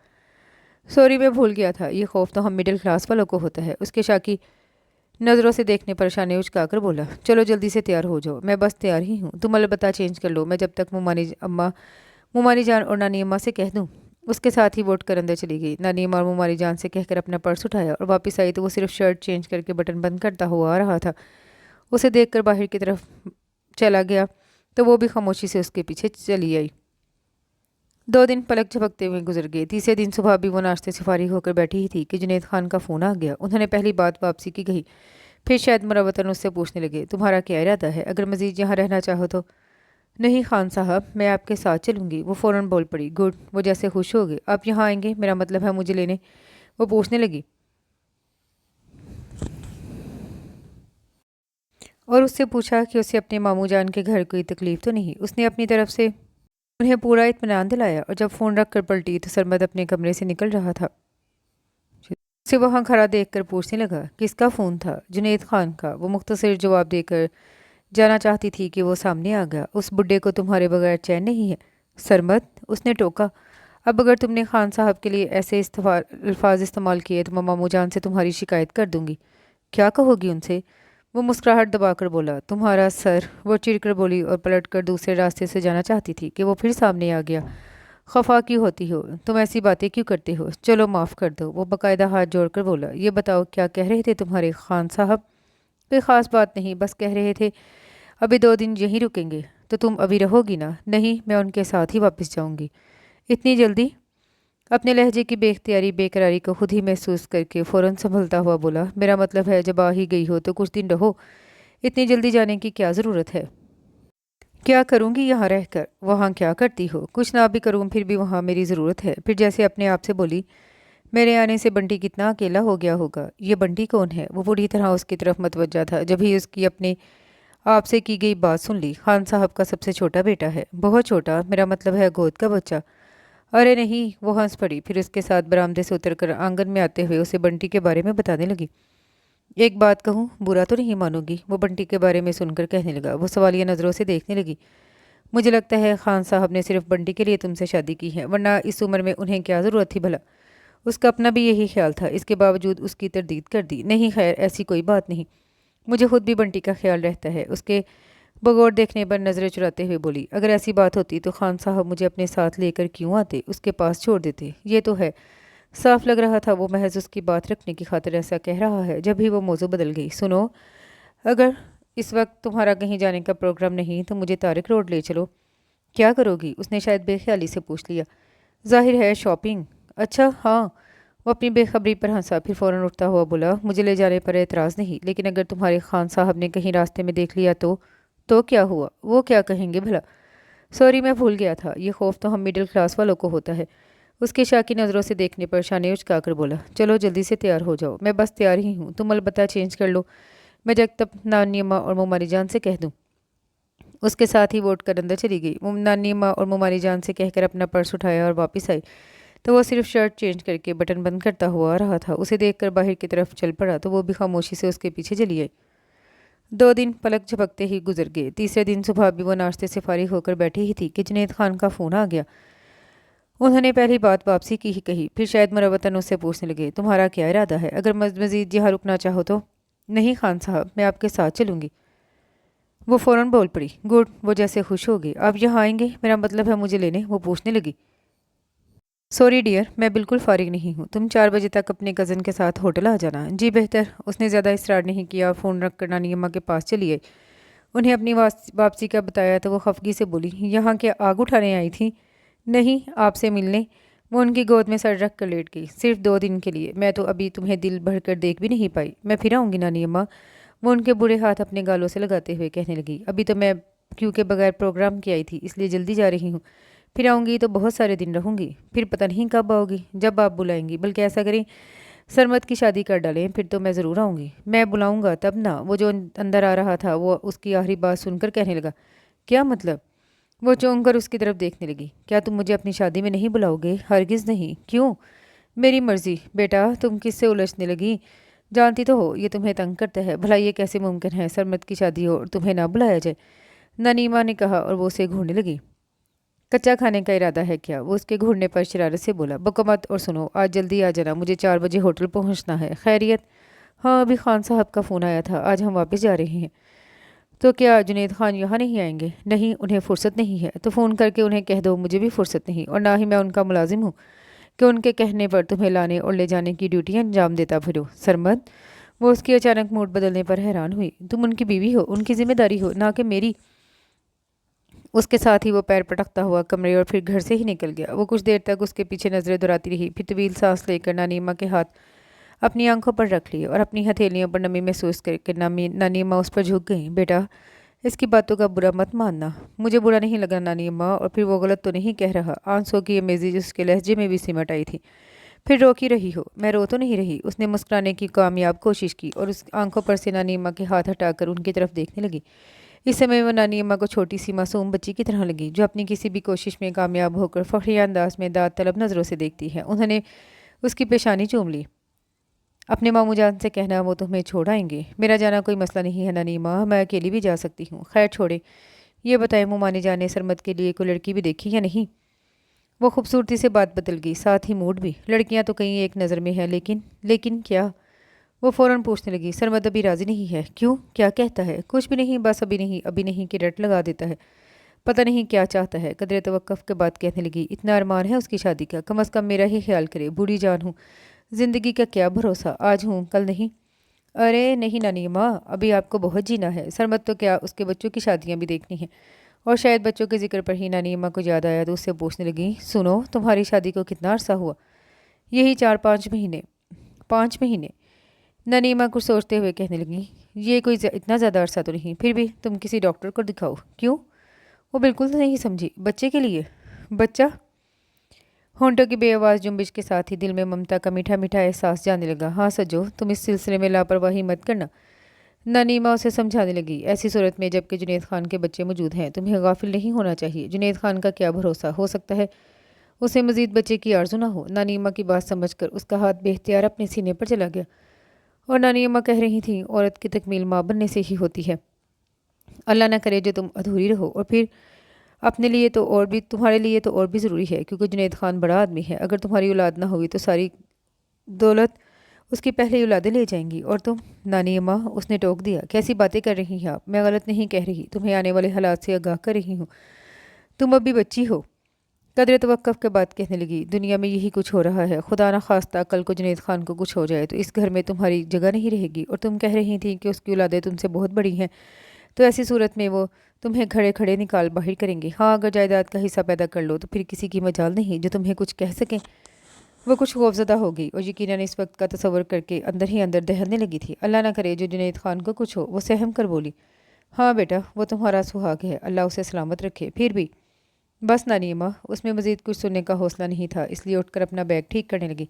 सॉरी, मैं भूल गया था। ये खौफ तो हम मिडिल क्लास वालों को होता है। उसके शाकी नज़रों से देखने पर शाने उचकाकर बोला। चलो जल्दी से तैयार हो जाओ, मैं बस तैयार ही हूँ। तुम अलबत्ता चेंज कर लो, मैं जब तक मुमानी जान और नानी अम्मा से कह दूँ। उसके साथ ही वोट कर अंदर चली गई। नानी अम्मा और मुमानी जान से कहकर अपना पर्स उठाया और वापस आई तो वो सिर्फ शर्ट चेंज करके बटन बंद करता हुआ आ रहा था। उसे देखकर बाहर की तरफ चला गया तो वो भी खामोशी से उसके पीछे चली आई। 2 दिन पलक झपकते हुए गुजर गए। तीसरे दिन सुबह भी वो नाश्ते से फारिग होकर बैठी ही थी कि जुनैद खान का फ़ोन आ गया। उन्होंने पहली बात वापसी की कही, फिर शायद मुरवतन उससे पूछने लगे, तुम्हारा क्या इरादा है? अगर मज़ीद यहाँ रहना चाहो तो? नहीं खान साहब, मैं आपके साथ चलूँगी। वो फ़ौरन बोल पड़ी। गुड। वो जैसे खुश हो गए। आप यहाँ आएंगे? मेरा मतलब है मुझे लेने? वो पूछने लगी और उससे पूछा कि उसे अपने मामू जान के घर कोई तकलीफ़ तो नहीं। उसने अपनी तरफ से उन्हें पूरा इत्मीनान दिलाया और जब फ़ोन रख कर पलटी तो सरमद अपने कमरे से निकल रहा था। उसे वहाँ खड़ा देखकर पूछने लगा, किसका फ़ोन था? जुनैद खान का। वो मुख्तसर जवाब देकर जाना चाहती थी कि वो सामने आ गया। उस बुड्ढे को तुम्हारे बगैर चैन नहीं है सरमद, उसने टोका। अब अगर तुमने खान साहब के लिए ऐसे अल्फाज इस्तेमाल किए तो मैं मामू जान से तुम्हारी शिकायत कर दूंगी। क्या कहोगी उनसे? वो मुस्कुराहट दबाकर बोला, तुम्हारा सर। वो चिढ़कर बोली और पलटकर दूसरे रास्ते से जाना चाहती थी कि वो फिर सामने आ गया। खफा क्यों होती हो? तुम ऐसी बातें क्यों करते हो? चलो माफ़ कर दो। वो बाकायदा हाथ जोड़कर बोला। ये बताओ क्या कह रहे थे तुम्हारे खान साहब? कोई ख़ास बात नहीं, बस कह रहे थे अभी 2 दिन यहीं रुकेंगे। तो तुम अभी रहोगी ना? नहीं, मैं उनके साथ ही वापस जाऊंगी। इतनी जल्दी? अपने लहजे की बेख्तियारी बेकरारी को खुद ही महसूस करके फ़ौरन संभलता हुआ बोला, मेरा मतलब है जब आ ही गई हो तो कुछ दिन रहो। इतनी जल्दी जाने की क्या ज़रूरत है? क्या करूँगी यहाँ रहकर? वहाँ क्या करती हो? कुछ ना भी करूँ, फिर भी वहाँ मेरी ज़रूरत है। फिर जैसे अपने आप से बोली, मेरे आने से बंटी कितना अकेला हो गया होगा। ये बंटी कौन है? वो पूरी तरह उसकी तरफ मतवज्जा था। जब ही उसकी अपने आपसे की गई बात सुन ली। खान साहब का सबसे छोटा बेटा है? बहुत छोटा, मेरा मतलब है गोद का बच्चा। अरे नहीं, वो हंस पड़ी। फिर उसके साथ बरामदे से उतरकर आंगन में आते हुए उसे बंटी के बारे में बताने लगी। एक बात कहूँ, बुरा तो नहीं मानोगी? वो बंटी के बारे में सुनकर कहने लगा। वो सवालिया नज़रों से देखने लगी। मुझे लगता है खान साहब ने सिर्फ बंटी के लिए तुमसे शादी की है, वरना इस उम्र में उन्हें क्या ज़रूरत थी भला? उसका अपना भी यही ख्याल था। इसके बावजूद उसकी तरदीद कर दी। नहीं खैर, ऐसी कोई बात नहीं। मुझे खुद भी बंटी का ख्याल रहता है। उसके बगौर देखने पर नज़रें चुराते हुए बोली, अगर ऐसी बात होती तो खान साहब मुझे अपने साथ लेकर क्यों आते, उसके पास छोड़ देते? ये तो है, साफ लग रहा था वो महज उसकी बात रखने की खातिर ऐसा कह रहा है। जब भी वो मौजू बदल गई। सुनो, अगर इस वक्त तुम्हारा कहीं जाने का प्रोग्राम नहीं तो मुझे तारिक रोड ले चलो। क्या करोगी? उसने शायद बेख्याली से पूछ लिया। जाहिर है शॉपिंग। अच्छा हाँ। वो अपनी बेखबरी पर हंसा, फिर फ़ौरन उठता हुआ बोला, मुझे ले जाने पर एतराज़ नहीं, लेकिन अगर तुम्हारे खान साहब ने कहीं रास्ते में देख लिया तो क्या हुआ? वो क्या कहेंगे भला? सॉरी, मैं भूल गया था, ये खौफ तो हम मिडिल क्लास वालों को होता है। उसके शाकी नज़रों से देखने पर शाने उचकाकर बोला, चलो जल्दी से तैयार हो जाओ, मैं बस तैयार ही हूँ, तुम अलबत्ता चेंज कर लो, मैं जब तक नानी अम्मा और मोमारी जान से कह दूँ। उसके साथ ही वो उठकर अंदर चली गई। नानी अम्मा और मोमारी जान से कहकर अपना पर्स उठाया और वापस आई तो वो सिर्फ शर्ट चेंज करके बटन बंद करता हुआ आ रहा था। उसे देखकर बाहर की तरफ चल पड़ा तो वो भी खामोशी से उसके पीछे चली आई। 2 दिन पलक झपकते ही गुजर गए। तीसरे दिन सुबह भी वो नाश्ते से फारिग होकर बैठी ही थी कि जुनैद खान का फ़ोन आ गया। उन्होंने पहली बात वापसी की ही कही, फिर शायद मुरवतन उससे पूछने लगे, तुम्हारा क्या इरादा है? अगर मज़ीद यहाँ रुकना चाहो तो? नहीं खान साहब, मैं आपके साथ चलूँगी। वो फ़ौरन बोल पड़ी, गुड। वो जैसे खुश हो गई। आप यहाँ आएंगे? मेरा मतलब है मुझे लेने। वो पूछने लगी। सॉरी डियर, मैं बिल्कुल फारिग नहीं हूँ। तुम 4 बजे तक अपने कज़न के साथ होटल आ जाना। जी बेहतर। उसने ज़्यादा इसरार नहीं किया। फ़ोन रख कर नानी अम्मा के पास चली आई। उन्हें अपनी वापसी का बताया तो वो खफगी से बोली, यहाँ क्या आग उठाने आई थी? नहीं, आपसे मिलने। वो उनकी गोद में सर रख कर लेट गई। सिर्फ 2 दिन के लिए। मैं तो अभी तुम्हें दिल भर कर देख भी नहीं पाई। मैं फिर आऊँगी नानी अम्मा। वो उनके बुरे हाथ अपने गालों से लगाते हुए कहने लगी, अभी तो मैं क्योंकि बगैर प्रोग्राम की आई थी इसलिए जल्दी जा रही हूँ। फिर आऊँगी तो बहुत सारे दिन रहूँगी। फिर पता नहीं कब आओगी, जब आप बुलाएंगी। बल्कि ऐसा करें, सरमत की शादी कर डालें, फिर तो मैं ज़रूर आऊँगी। मैं बुलाऊँगा तब ना। वो जो अंदर आ रहा था वो उसकी आखिरी बात सुनकर कहने लगा, क्या मतलब? वो चौंक कर उसकी तरफ देखने लगी। क्या तुम मुझे अपनी शादी में नहीं बुलाओगे? हरगिज़ नहीं। क्यों? मेरी मर्ज़ी। बेटा, तुम किससे उलझने लगी? जानती तो हो ये तुम्हें तंग करता है। भला ये कैसे मुमकिन है सरमत की शादी हो और तुम्हें ना बुलाया जाए? ननीमा ने कहा और वो उसे घूरने लगी। कच्चा खाने का इरादा है क्या? वो उसके घूरने पर शरारत से बोला, बको मत और सुनो, आज जल्दी आ जाना, मुझे 4 बजे होटल पहुंचना है। खैरियत? हाँ, अभी खान साहब का फ़ोन आया था, आज हम वापस जा रहे हैं। तो क्या जुनैद खान यहाँ नहीं आएंगे? नहीं, उन्हें फुर्सत नहीं है। तो फ़ोन करके उन्हें कह दो मुझे भी फुर्सत नहीं, और ना ही मैं उनका मुलाजिम हूँ कि उनके कहने पर तुम्हें लाने और ले जाने की ड्यूटी अंजाम देता फिरो। सरमद? वो उसकी अचानक मूड बदलने पर हैरान हुई। तुम उनकी बीवी हो, उनकी जिम्मेदारी हो, ना कि मेरी। उसके साथ ही वो पैर पटकता हुआ कमरे और फिर घर से ही निकल गया। वो कुछ देर तक उसके पीछे नजरें दुराती रही, फिर तवील सांस लेकर नानीमा के हाथ अपनी आंखों पर रख लिए और अपनी हथेलियों पर नमी महसूस करके नानी अम्मा उस पर झुक गई। बेटा, इसकी बातों का बुरा मत मानना। मुझे बुरा नहीं लगा नानी अम्मा, और फिर वो गलत तो नहीं कह रहा। आंसुओं की अमेज़ी उसके लहजे में भी सिमट आई थी। फिर रो ही रही हो? मैं रो तो नहीं रही। उसने मुस्कुराने की कामयाब कोशिश की और उस आंखों पर से नानी अम्मा के हाथ हटाकर उनकी तरफ देखने लगी। इस समय वो नानी अम्मा को छोटी सी मासूम बच्ची की तरह लगी जो अपनी किसी भी कोशिश में कामयाब होकर फखरिया अंदाज में दाद तलब नज़रों से देखती है। उन्होंने उसकी पेशानी चूम ली। अपने मामू जान से कहना वो तुम्हें छोड़ आएंगे। मेरा जाना कोई मसला नहीं है नानी माँ, मैं अकेली भी जा सकती हूँ। खैर छोड़े, ये बताएं मुमाने जाने सरमत के लिए कोई लड़की भी देखी या नहीं? वो खूबसूरती से बात बदल गई, साथ ही मूड भी। लड़कियां तो कहीं एक नज़र में है, लेकिन क्या? वो फ़ौरन पूछने लगी। सरमद अभी राज़ी नहीं है? क्यों, क्या कहता है? कुछ भी नहीं, बस अभी नहीं की रट लगा देता है। पता नहीं क्या चाहता है। कदरे तवक्कुफ़ के बाद कहने लगी, इतना अरमान है उसकी शादी का? कम अज़ कम मेरा ही ख्याल करे। बूढ़ी जान हूँ, ज़िंदगी का क्या भरोसा, आज हूँ कल नहीं। अरे नहीं नानी माँ, अभी आपको बहुत जीना है। सरमद तो क्या, उसके बच्चों की शादियाँ भी देखनी हैं। और शायद बच्चों के जिक्र पर ही नानी अम्मा को याद आया तो उससे पूछने लगी, सुनो, तुम्हारी शादी को कितना अरसा हुआ? यही 4-5 महीने। 5 महीने? ननीमा कुछ सोचते हुए कहने लगी, ये कोई इतना ज़्यादा अरसा तो नहीं, फिर भी तुम किसी डॉक्टर को दिखाओ। क्यों? वो बिल्कुल नहीं समझी। बच्चे के लिए? बच्चा? होंठों की बेआवाज़ जुम्बिश के साथ ही दिल में ममता का मीठा मीठा एहसास जाने लगा। हाँ सजो, तुम इस सिलसिले में लापरवाही मत करना। ननीमा उसे समझाने लगी। ऐसी सूरत में जबकि जुनैद खान के बच्चे मौजूद हैं, तुम्हें गाफिल नहीं होना चाहिए। जुनैद खान का क्या भरोसा, हो सकता है उसे मजीद बच्चे की आरजू ना हो। नानीमा की बात समझकर उसका हाथ बेख्तियार अपने सीने पर चला गया और नानी अम्मा कह रही थी, औरत की तकमील माँ बनने से ही होती है। अल्लाह ना करे जो तुम अधूरी रहो, और फिर अपने लिए तो और भी, तुम्हारे लिए तो और भी ज़रूरी है, क्योंकि जुनैद खान बड़ा आदमी है। अगर तुम्हारी औलाद ना हुई तो सारी दौलत उसकी पहली औलादें ले जाएंगी। और तुम? नानी अम्मा, उसने टोक दिया, कैसी बातें कर रही हैं आप? मैं गलत नहीं कह रही, तुम्हें आने वाले हालात से आगाह कर रही हूँ। तुम अभी बच्ची हो। कदर तवक्कुफ़ के बाद कहने लगी, दुनिया में यही कुछ हो रहा है। खुदा न खास्ता कल को जुनैद खान को कुछ हो जाए तो इस घर में तुम्हारी जगह नहीं रहेगी। और तुम कह रही थी कि उसकी औलादें तुमसे बहुत बड़ी हैं, तो ऐसी सूरत में वो तुम्हें खड़े खड़े निकाल बाहर करेंगे। हाँ, अगर जायदाद का हिस्सा पैदा कर लो तो फिर किसी की मजाल नहीं जो तुम्हें कुछ कह सकें। وہ کچھ خوفزدہ ہو گئی اور یقیناً اس وقت کا تصور کر کے اندر ہی اندر دہلنے لگی تھی۔ اللہ نہ کرے جو جنید خان کو کچھ ہو۔ وہ سہم کر بولی، ہاں بیٹا، وہ تمہارا سہاگ ہے، اللہ اسے سلامت رکھے۔ پھر بھی بس نانی اماں، اس میں مزید کچھ سننے کا حوصلہ نہیں تھا، اس لیے اٹھ کر اپنا بیگ ٹھیک کرنے لگی۔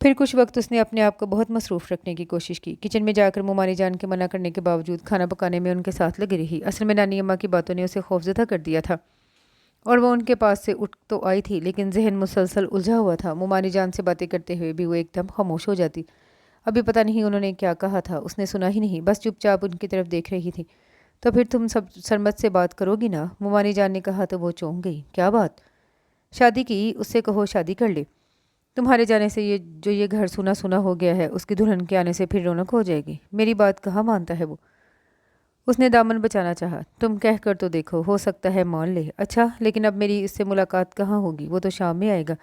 پھر کچھ وقت اس نے اپنے آپ کو بہت مصروف رکھنے کی کوشش کی۔ کچن میں جا کر مومانی جان کے منع کرنے کے باوجود کھانا پکانے میں ان کے ساتھ لگی رہی۔ اصل میں نانی اماں کی باتوں نے اسے خوفزدہ کر دیا تھا اور وہ ان کے پاس سے اٹھ تو آئی تھی، لیکن ذہن مسلسل الجھا ہوا تھا۔ مومانی جان سے باتیں کرتے ہوئے بھی وہ ایک دم خاموش ہو جاتی۔ ابھی پتہ نہیں انہوں نے کیا کہا تھا، اس نے سنا ہی نہیں، بس چپ چاپ ان کی طرف دیکھ رہی تھی۔ تو پھر تم سب سرمد سے بات کرو گی نا؟ مومانی جان نے کہا تو وہ چونک گئی۔ کیا بات؟ شادی کی، اس سے کہو شادی کر لے۔ تمہارے جانے سے یہ گھر سونا سونا ہو گیا ہے، اس کی دلہن کے آنے سے پھر رونق ہو جائے گی۔ میری بات کہاں مانتا ہے وہ؟ اس نے دامن بچانا چاہا۔ تم کہہ کر تو دیکھو، ہو سکتا ہے مان لے۔ اچھا، لیکن اب میری اس سے ملاقات کہاں ہوگی؟ وہ تو شام میں آئے گا،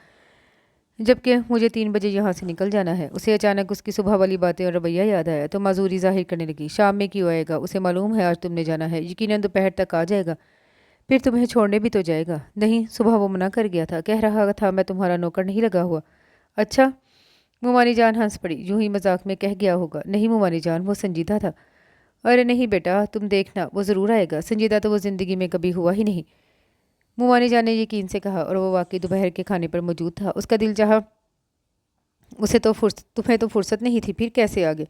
جبکہ مجھے 3 بجے یہاں سے نکل جانا ہے۔ اسے اچانک اس کی صبح والی باتیں اور رویہ یاد آیا تو معذوری ظاہر کرنے لگی۔ شام میں کیوں آئے گا؟ اسے معلوم ہے آج تم نے جانا ہے، یقیناً دوپہر تک آ جائے گا، پھر تمہیں چھوڑنے بھی تو جائے گا۔ نہیں، صبح وہ منع کر گیا تھا، کہہ رہا تھا میں تمہارا نوکر نہیں لگا ہوا۔ اچھا، مومانی جان ہنس پڑی، یوں ہی مذاق میں کہہ گیا ہوگا۔ نہیں مومانی جان، وہ سنجیدہ تھا۔ ارے نہیں بیٹا، تم دیکھنا، وہ ضرور آئے گا۔ سنجیدہ تو وہ زندگی میں کبھی ہوا ہی نہیں، مومانی جان نے یقین سے کہا، اور وہ واقعی دوپہر کے کھانے پر موجود تھا۔ اس کا دل چاہا تمہیں تو فرصت نہیں تھی، پھر کیسے آگے؟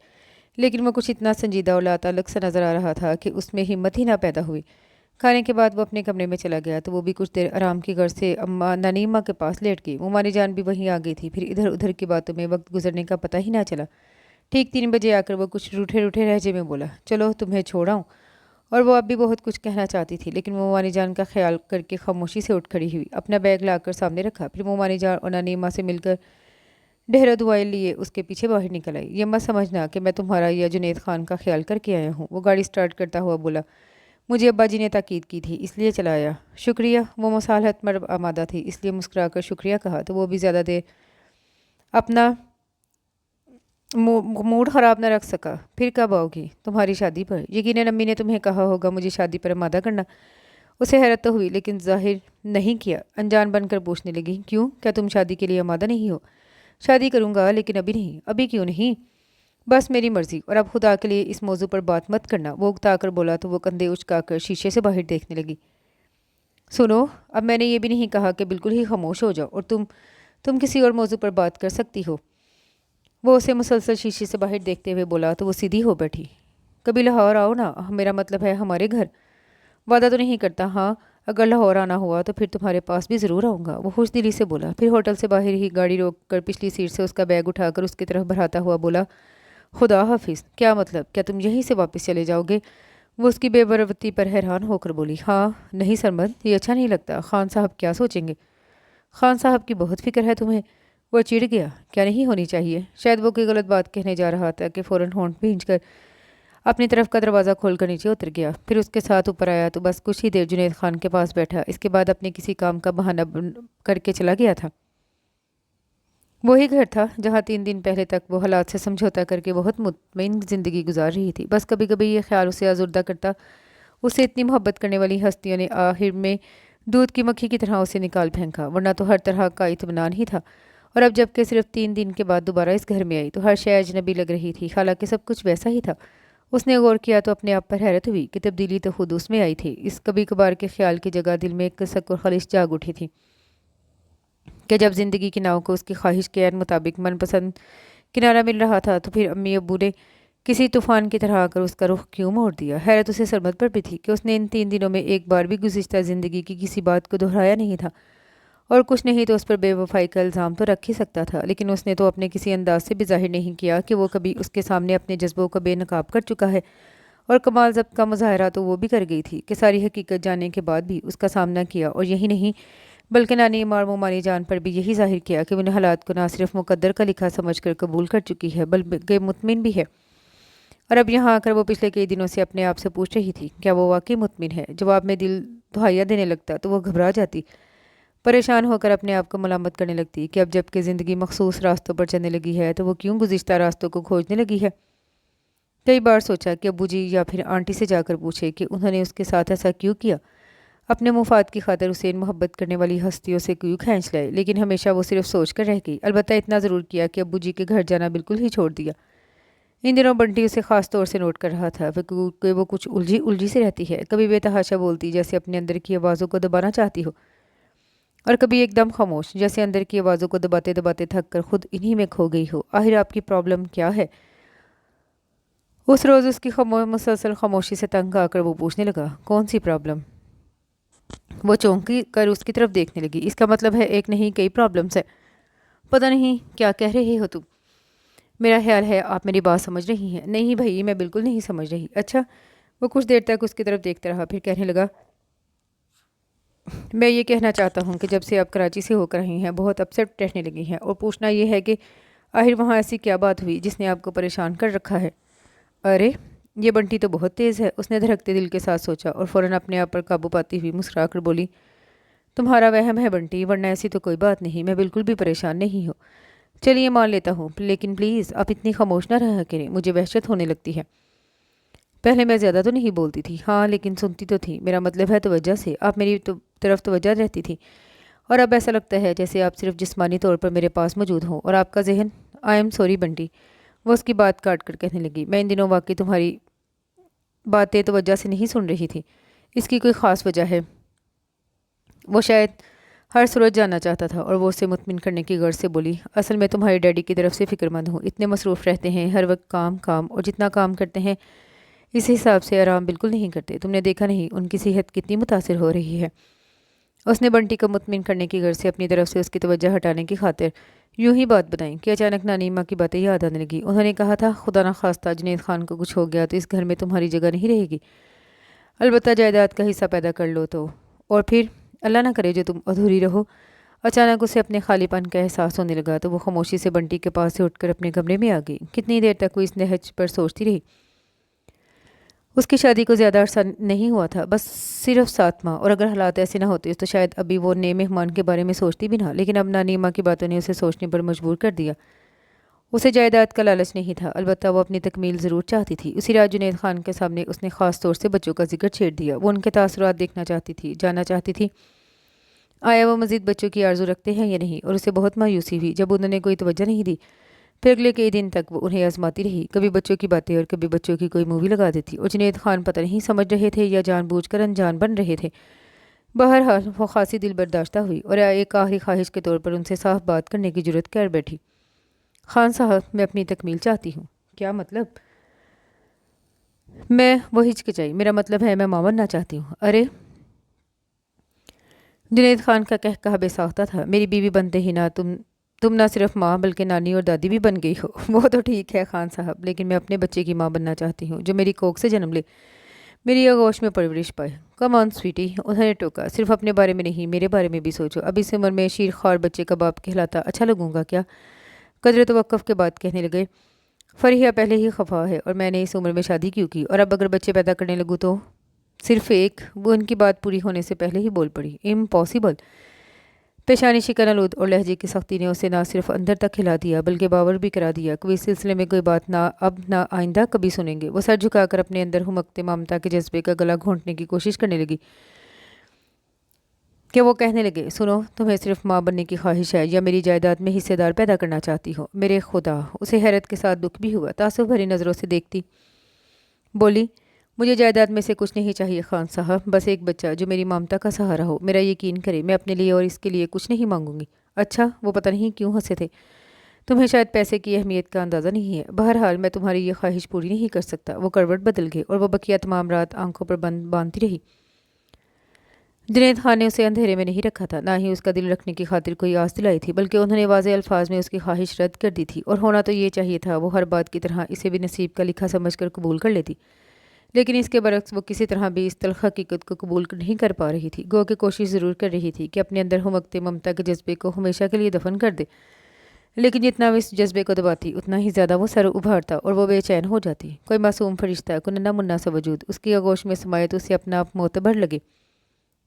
لیکن وہ کچھ اتنا سنجیدہ اور لاتعلق سا نظر آ رہا تھا کہ اس میں ہمت ہی نہ پیدا ہوئی۔ کھانے کے بعد وہ اپنے کمرے میں چلا گیا تو وہ بھی کچھ دیر آرام کی غرض سے نانی اماں کے پاس لیٹ گئی۔ مومانی جان بھی وہیں آ گئی تھی۔ پھر ادھر ادھر کی باتوں میں وقت گزرنے کا پتہ ہی نہ چلا۔ ٹھیک 3 بجے آ کر وہ کچھ روٹھے روٹھے لہجے میں بولا، چلو تمہیں چھوڑاؤں۔ اور وہ اب بھی بہت کچھ کہنا چاہتی تھی، لیکن مومانی جان کا خیال کر کے خاموشی سے اٹھ کھڑی ہوئی، اپنا بیگ لا کر سامنے رکھا۔ پھر مومانی جان اور نانی اماں سے مل کر ڈہرہ دعائیں لیے اس کے پیچھے باہر نکل آئی۔ یہ مت سمجھنا کہ میں تمہارا یا جنید خان کا خیال کر کے آیا ہوں، وہ گاڑی سٹارٹ کرتا ہوا بولا، مجھے ابا جی نے تاکید کی تھی اس لیے چلایا۔ شکریہ، وہ مصالحت میں آمادہ تھی، اس لیے مسکرا کر شکریہ کہا تو وہ بھی زیادہ دیر اپنا موڈ خراب نہ رکھ سکا۔ پھر کب آؤ گی؟ تمہاری شادی پر۔ یقیناً امی نے تمہیں کہا ہوگا مجھے شادی پر آمادہ کرنا۔ اسے حیرت تو ہوئی لیکن ظاہر نہیں کیا، انجان بن کر پوچھنے لگی، کیوں؟ کیا تم شادی کے لیے آمادہ نہیں ہو؟ شادی کروں گا لیکن ابھی نہیں۔ ابھی کیوں نہیں؟ بس میری مرضی، اور اب خدا کے لیے اس موضوع پر بات مت کرنا، وہ اکتا کر بولا تو وہ کندھے اچکا کر شیشے سے باہر دیکھنے لگی۔ سنو، اب میں نے یہ بھی نہیں کہا کہ بالکل ہی خاموش ہو جاؤ، اور تم کسی اور موضوع پر بات کر سکتی ہو۔ وہ اسے مسلسل شیشے سے باہر دیکھتے ہوئے بولا تو وہ سیدھی ہو بیٹھی۔ کبھی لاہور آؤ نا، میرا مطلب ہے ہمارے گھر۔ وعدہ تو نہیں کرتا، ہاں اگر لاہور آنا ہوا تو پھر تمہارے پاس بھی ضرور آؤں گا، وہ خوش دلی سے بولا۔ پھر ہوٹل سے باہر ہی گاڑی روک کر پچھلی سیٹ سے اس کا بیگ اٹھا کر اس کی طرف بڑھاتا ہوا بولا، خدا حافظ۔ کیا مطلب؟ کیا تم یہیں سے واپس چلے جاؤ گے؟ وہ اس کی بے بروتی پر حیران ہو کر بولی، ہاں۔ نہیں سرمد، یہ اچھا نہیں لگتا، خان صاحب کیا سوچیں گے؟ خان صاحب کی بہت فکر ہے تمہیں؟ وہ چڑ گیا، کیا نہیں ہونی چاہیے؟ شاید وہ کوئی غلط بات کہنے جا رہا تھا کہ فوراً ہونٹ بھینج کر اپنی طرف کا دروازہ کھول کر نیچے اتر گیا۔ پھر اس کے ساتھ اوپر آیا تو بس کچھ ہی دیر جنید خان کے پاس بیٹھا، اس کے بعد اپنے کسی کام کا بہانہ کر کے چلا گیا تھا۔ وہی گھر تھا جہاں 3 دن پہلے تک وہ حالات سے سمجھوتا کر کے بہت مطمئن زندگی گزار رہی تھی۔ بس کبھی کبھی یہ خیال اسے آزردہ کرتا، اسے اتنی محبت کرنے والی ہستیوں نے آخر میں دودھ کی مکھی کی طرح اسے نکال پھینکا، ورنہ تو ہر طرح کا اطمینان ہی تھا۔ اور اب جب کہ صرف 3 دن کے بعد دوبارہ اس گھر میں آئی تو ہر شے اجنبی لگ رہی تھی، حالانکہ سب کچھ ویسا ہی تھا۔ اس نے غور کیا تو اپنے آپ پر حیرت ہوئی کہ تبدیلی تو خود اس میں آئی تھی۔ اس کبھی کبھار کے خیال کی جگہ دل میں ایک کسک اور خلش جاگ اٹھی تھی کہ جب زندگی کی ناؤ کو اس کی خواہش کے عین مطابق من پسند کنارہ مل رہا تھا تو پھر امی ابو نے کسی طوفان کی طرح آ کر اس کا رخ کیوں موڑ دیا؟ حیرت اسے سرمد پر بھی تھی کہ اس نے ان 3 دنوں میں ایک بار بھی گزشتہ زندگی کی کسی بات کو دہرایا نہیں تھا، اور کچھ نہیں تو اس پر بے وفائی کا الزام تو رکھ ہی سکتا تھا، لیکن اس نے تو اپنے کسی انداز سے بھی ظاہر نہیں کیا کہ وہ کبھی اس کے سامنے اپنے جذبوں کا بے نقاب کر چکا ہے۔ اور کمال ضبط کا مظاہرہ تو وہ بھی کر گئی تھی کہ ساری حقیقت جاننے کے بعد بھی اس کا سامنا کیا، اور یہی نہیں بلکہ نانی اماں اور مومانی جان پر بھی یہی ظاہر کیا کہ وہ ان حالات کو نہ صرف مقدر کا لکھا سمجھ کر قبول کر چکی ہے بلکہ مطمئن بھی ہے۔ اور اب یہاں آ کر وہ پچھلے کئی دنوں سے اپنے آپ سے پوچھ رہی تھی، کیا وہ واقعی مطمئن ہے؟ جواب میں دل دہائیاں دینے لگتا تو وہ گھبرا جاتی، پریشان ہو کر اپنے آپ کو ملامت کرنے لگتی کہ اب جب کہ زندگی مخصوص راستوں پر چلنے لگی ہے تو وہ کیوں گزشتہ راستوں کو کھوجنے لگی ہے۔ کئی بار سوچا کہ ابو جی یا پھر آنٹی سے جا کر پوچھے کہ انہوں نے اس کے ساتھ ایسا کیوں کیا۔ اپنے مفاد کی خاطر حسین محبت کرنے والی ہستیوں سے کیوں کھینچ لائے، لیکن ہمیشہ وہ صرف سوچ کر رہ گئی۔ البتہ اتنا ضرور کیا کہ ابو جی کے گھر جانا بالکل ہی چھوڑ دیا۔ ان دنوں بنٹی اسے خاص طور سے نوٹ کر رہا تھا کہ وہ کچھ الجھی سے رہتی ہے، کبھی بے تحاشا بولتی جیسے اپنے اندر کی آوازوں کو دبانا چاہتی ہو، اور کبھی ایک دم خاموش جیسے اندر کی آوازوں کو دباتے دباتے تھک کر خود انہی میں کھو گئی ہو۔ آخر آپ کی پرابلم کیا ہے؟ اس روز اس کی مسلسل خاموشی سے تنگ آ کر وہ پوچھنے لگا، کون سی پرابلم؟ وہ چونکی کر اس کی طرف دیکھنے لگی۔ اس کا مطلب ہے ایک نہیں کئی پرابلمس ہے۔ پتہ نہیں کیا کہہ رہے ہو تم؟ میرا خیال ہے آپ میری بات سمجھ رہی ہیں۔ نہیں بھائی، میں بالکل نہیں سمجھ رہی۔ اچھا۔ وہ کچھ دیر تک اس کی طرف دیکھتا رہا، پھر کہنے لگا، میں یہ کہنا چاہتا ہوں کہ جب سے آپ کراچی سے ہو کر رہی ہیں بہت اپسیٹ رہنے لگی ہیں، اور پوچھنا یہ ہے کہ آخر وہاں ایسی کیا بات ہوئی جس نے آپ کو پریشان کر رکھا ہے؟ ارے یہ بنٹی تو بہت تیز ہے، اس نے دھڑکتے دل کے ساتھ سوچا اور فوراً اپنے آپ پر قابو پاتی ہوئی مسکرا کر بولی، تمہارا وہم ہے بنٹی، ورنہ ایسی تو کوئی بات نہیں، میں بالکل بھی پریشان نہیں ہوں۔ چلیے مان لیتا ہوں، لیکن پلیز آپ اتنی خاموش نہ رہا کریں، مجھے وحشت ہونے لگتی ہے۔ پہلے میں زیادہ تو نہیں بولتی تھی، ہاں لیکن سنتی تو تھی، میرا مطلب ہے توجہ سے، آپ میری طرف توجہ رہتی تھی، اور اب ایسا لگتا ہے جیسے آپ صرف جسمانی طور پر میرے پاس موجود ہوں اور آپ کا ذہن۔ آئی ایم سوری بنٹی، وہ اس کی بات کاٹ کر کہنے لگی، میں ان دنوں واقعی تمہاری باتیں توجہ سے نہیں سن رہی تھی، اس کی کوئی خاص وجہ ہے؟ وہ شاید ہر صورت جاننا چاہتا تھا اور وہ اسے مطمئن کرنے کی غرض سے بولی، اصل میں تمہارے ڈیڈی کی طرف سے فکر مند ہوں، اتنے مصروف رہتے ہیں ہر وقت، کام کام، اور جتنا کام کرتے ہیں اس حساب سے آرام بالکل نہیں کرتے، تم نے دیکھا نہیں ان کی صحت کتنی متاثر ہو رہی ہے۔ اس نے بنٹی کو مطمئن کرنے کی غرض سے اپنی طرف سے اس کی توجہ ہٹانے کی خاطر یوں ہی بات بتائیں کہ اچانک نانی ماں کی باتیں یاد آنے لگی۔ انہوں نے کہا تھا خدا نہ خواستہ جنید خان کو کچھ ہو گیا تو اس گھر میں تمہاری جگہ نہیں رہے گی، البتہ جائیداد کا حصہ پیدا کر لو تو، اور پھر اللہ نہ کرے جو تم ادھوری رہو۔ اچانک اسے اپنے خالی پن کا احساس ہونے لگا تو وہ خاموشی سے بنٹی کے پاس سے اٹھ کر اپنے کمرے میں آ گئی۔ کتنی دیر تک وہ اس نہج پر سوچتی رہی۔ اس کی شادی کو زیادہ عرصہ نہیں ہوا تھا، بس صرف 7 ماہ، اور اگر حالات ایسے نہ ہوتے تو شاید ابھی وہ نئے مہمان کے بارے میں سوچتی بھی نہ، لیکن اب نانی ماں کی باتوں نے اسے سوچنے پر مجبور کر دیا۔ اسے جائیداد کا لالچ نہیں تھا، البتہ وہ اپنی تکمیل ضرور چاہتی تھی۔ اسی رات جنید خان کے سامنے اس نے خاص طور سے بچوں کا ذکر چھیڑ دیا۔ وہ ان کے تاثرات دیکھنا چاہتی تھی، جاننا چاہتی تھی آیا وہ مزید بچوں کی آرزو رکھتے ہیں یا نہیں، اور اسے بہت مایوسی ہوئی جب انہوں نے کوئی توجہ نہیں دی۔ پھر اگلے کئی دن تک وہ انہیں آزماتی رہی، کبھی بچوں کی باتیں اور کبھی بچوں کی کوئی مووی لگا دیتی، اور جنید خان پتہ نہیں سمجھ رہے تھے یا جان بوجھ کر انجان بن رہے تھے۔ بہرحال وہ خاصی دل برداشتہ ہوئی اور ایک آخری خواہش کے طور پر ان سے صاف بات کرنے کی جرت کر بیٹھی، خان صاحب میں اپنی تکمیل چاہتی ہوں۔ کیا مطلب؟ میں وہ ہچکچائی، میرا مطلب ہے میں ماں بننا چاہتی ہوں۔ ارے جنید خان کا کہا بے ساختہ تھا، میری بیوی بنتے ہی نہ تم نہ صرف ماں بلکہ نانی اور دادی بھی بن گئی ہو۔ وہ تو ٹھیک ہے خان صاحب، لیکن میں اپنے بچے کی ماں بننا چاہتی ہوں جو میری کوکھ سے جنم لے، میری آغوش میں پرورش پائے۔ کم آن سویٹی، انہوں نے ٹوکا، صرف اپنے بارے میں نہیں میرے بارے میں بھی سوچو، اب اس عمر میں شیر خوار بچے کا باپ کہلاتا اچھا لگوں گا کیا؟ قدر توقف کے بعد کہنے لگے، فریحہ پہلے ہی خفا ہے اور میں نے اس عمر میں شادی کیوں کی، اور اب اگر بچے پیدا کرنے لگوں تو صرف ایک؟ وہ ان کی بات پوری ہونے سے پہلے ہی بول پڑی، امپاسبل۔ پیشانی شکن آلود اور لہجے کی سختی نے اسے نہ صرف اندر تک ہلا دیا بلکہ باور بھی کرا دیا کہ اس سلسلے میں کوئی بات نہ اب نہ آئندہ کبھی سنیں گے۔ وہ سر جھکا کر اپنے اندر ہمکتے ممتا کے جذبے کا گلا گھونٹنے کی کوشش کرنے لگی کہ وہ کہنے لگے، سنو، تمہیں صرف ماں بننے کی خواہش ہے یا میری جائیداد میں حصے دار پیدا کرنا چاہتی ہو؟ میرے خدا! اسے حیرت کے ساتھ دکھ بھی ہوا، تعصب بھری نظروں سے دیکھتی بولی، مجھے جائیداد میں سے کچھ نہیں چاہیے خان صاحب، بس ایک بچہ جو میری ممتا کا سہارا ہو۔ میرا یقین کرے، میں اپنے لیے اور اس کے لیے کچھ نہیں مانگوں گی۔ اچھا؟ وہ پتہ نہیں کیوں ہنسے تھے، تمہیں شاید پیسے کی اہمیت کا اندازہ نہیں ہے، بہرحال میں تمہاری یہ خواہش پوری نہیں کر سکتا۔ وہ کروٹ بدل گئے اور وہ بقیہ تمام رات آنکھوں پر باندھتی رہی۔ جنید خان نے اسے اندھیرے میں نہیں رکھا تھا، نہ ہی اس کا دل رکھنے کی خاطر کوئی آس دلائی تھی، بلکہ انہوں نے واضح الفاظ میں اس کی خواہش رد کر دی تھی، اور ہونا تو یہ چاہیے تھا وہ ہر بات کی طرح اسے بھی نصیب کا لکھا سمجھ کر قبول کر لیتی، لیکن اس کے برعکس وہ کسی طرح بھی اس تلخ حقیقت کو قبول نہیں کر پا رہی تھی، گو کہ کوشش ضرور کر رہی تھی کہ اپنے اندر ہمکتے ممتا کے جذبے کو ہمیشہ کے لیے دفن کر دے، لیکن جتنا وہ اس جذبے کو دباتی اتنا ہی زیادہ وہ سر ابھارتا اور وہ بے چین ہو جاتی۔ کوئی معصوم فرشتہ، کوئی ننھا منھا سا وجود اس کی آغوش میں سمائے تو اسے اپنا آپ معتبر لگے۔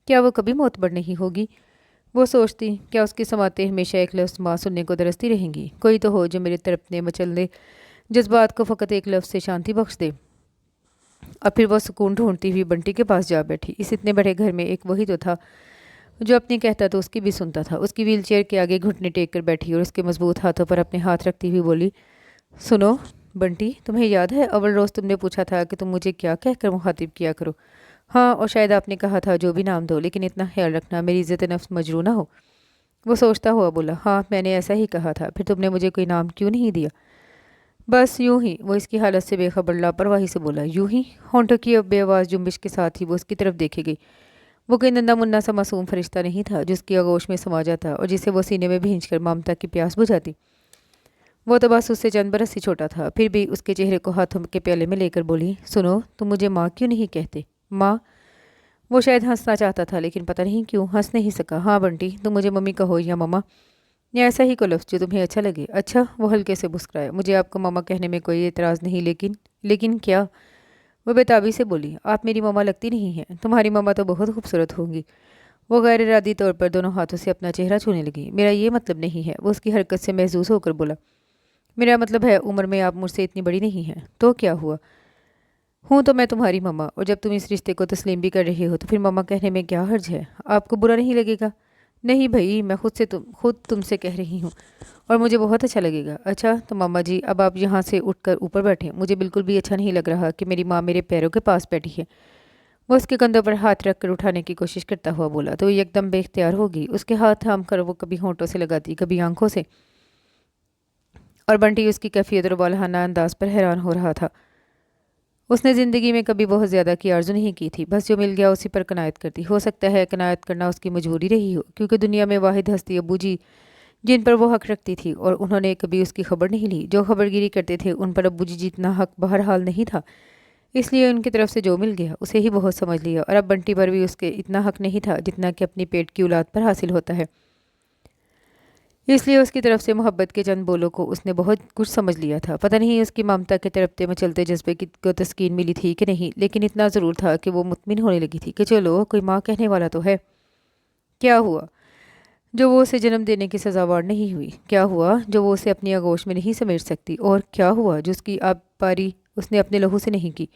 کیا وہ کبھی معتبر نہیں ہوگی؟ وہ سوچتی، کیا اس کی سماعتیں ہمیشہ ایک لفظ ماں سننے کو درستی رہیں گی؟ کوئی تو ہو جو میرے تڑپنے مچلنے جذبات کو فقط ایک لفظ سے شانتی بخش دے۔ और फिर वो सुकून ढूंढती हुई बंटी के पास जा बैठी। इस इतने बड़े घर में एक वही तो था जो अपनी कहता तो उसकी भी सुनता था। उसकी व्हीलचेयर के आगे घुटने टेक कर बैठी और उसके मजबूत हाथों पर अपने हाथ रखती हुई बोली, सुनो बंटी, तुम्हें याद है अव्वल रोज़ तुमने पूछा था कि तुम मुझे क्या कहकर मुखातिब किया करो? हाँ, और शायद आपने कहा था जो भी नाम दो, लेकिन इतना ख्याल रखना मेरी इज़्ज़त नफ्स मजरू ना हो। वो सोचता हुआ बोला, हाँ मैंने ऐसा ही कहा था, फिर तुमने मुझे कोई नाम क्यों नहीं दिया? बस यूं ही। वो इसकी हालत से बेखबर लापरवाही से बोला, यूं ही। होंठों की अब बेआवाज़ जुम्बिश के साथ ही वो उसकी तरफ देखे गई। वो कोई नन्ना मुन्ना सा मासूम फरिश्ता नहीं था जिसकी आगोश में समा जाता और जिसे वो सीने में भींच कर ममता की प्यास बुझाती। वो तो बस उससे चंद बरस ही छोटा था, फिर भी उसके चेहरे को हाथों के प्याले में लेकर बोली, सुनो तुम मुझे माँ क्यों नहीं कहते? माँ? वो शायद हंसना चाहता था लेकिन पता नहीं क्यों हंस नहीं सका। हाँ बंटी, तुम मुझे मम्मी कहो या मम्मा, या ऐसा ही को लफ्ज़ जो तुम्हें अच्छा लगे। अच्छा, वो हल्के से मुस्कुराया, मुझे आपको मामा कहने में कोई एतराज़ नहीं, लेकिन लेकिन क्या? वो बेताबी से बोली, आप मेरी मामा लगती नहीं हैं, तुम्हारी मामा तो बहुत खूबसूरत होंगी। वो गैर इरादी तौर पर दोनों हाथों से अपना चेहरा छूने लगी। मेरा ये मतलब नहीं है, वो उसकी हरकत से महसूस होकर बोला। मेरा मतलब है उम्र में आप मुझसे इतनी बड़ी नहीं हैं। तो क्या हुआ? हूँ तो मैं तुम्हारी मम्मा, और जब तुम इस रिश्ते को तस्लीम भी कर रही हो तो फिर मम्मा कहने में क्या हर्ज है? आपको बुरा नहीं लगेगा? नहीं भाई, मैं खुद तुमसे कह रही हूँ और मुझे बहुत अच्छा लगेगा। अच्छा तो मामा जी, अब आप यहाँ से उठकर ऊपर बैठें। मुझे बिल्कुल भी अच्छा नहीं लग रहा कि मेरी माँ मेरे पैरों के पास बैठी है। वो उसके कंधों पर हाथ रख कर उठाने की कोशिश करता हुआ बोला तो एकदम बेख्तियार होगी। उसके हाथ थाम कर वो कभी होंठों से लगाती, कभी आंखों से, और बंटी उसकी कैफियत और वालहाना अंदाज पर हैरान हो रहा था। उसने ज़िंदगी में कभी बहुत ज़्यादा की आर्जू नहीं की थी, बस जो मिल गया उसी पर कनायत करती। हो सकता है कनायत करना उसकी मजबूरी रही हो, क्योंकि दुनिया में वाहिद हस्ती अब्बू जी जिन पर वो हक रखती थी, और उन्होंने कभी उसकी खबर नहीं ली। जो खबरगिरी करते थे उन पर अब्बू जी जितना हक बहरहाल नहीं था, इसलिए उनकी तरफ से जो मिल गया उसे ही बहुत समझ लिया। और अब बंटी पर भी उसके इतना हक नहीं था जितना कि अपनी पेट की औलाद पर हासिल होता है। इसलिए उसकी तरफ से मोहब्बत के चंद बोलों को उसने बहुत कुछ समझ लिया था। पता नहीं उसकी ममता के तड़पते मचलते जज्बे की को तस्कीन मिली थी कि नहीं, लेकिन इतना ज़रूर था कि वो मुतमिन होने लगी थी कि चलो कोई माँ कहने वाला तो है। क्या हुआ जो वो उसे जन्म देने की सजावार नहीं हुई? क्या हुआ जो वो उसे अपनी आगोश में नहीं समेट सकती? और क्या हुआ जो उसकी आबपारी उसने अपने लहू से नहीं की?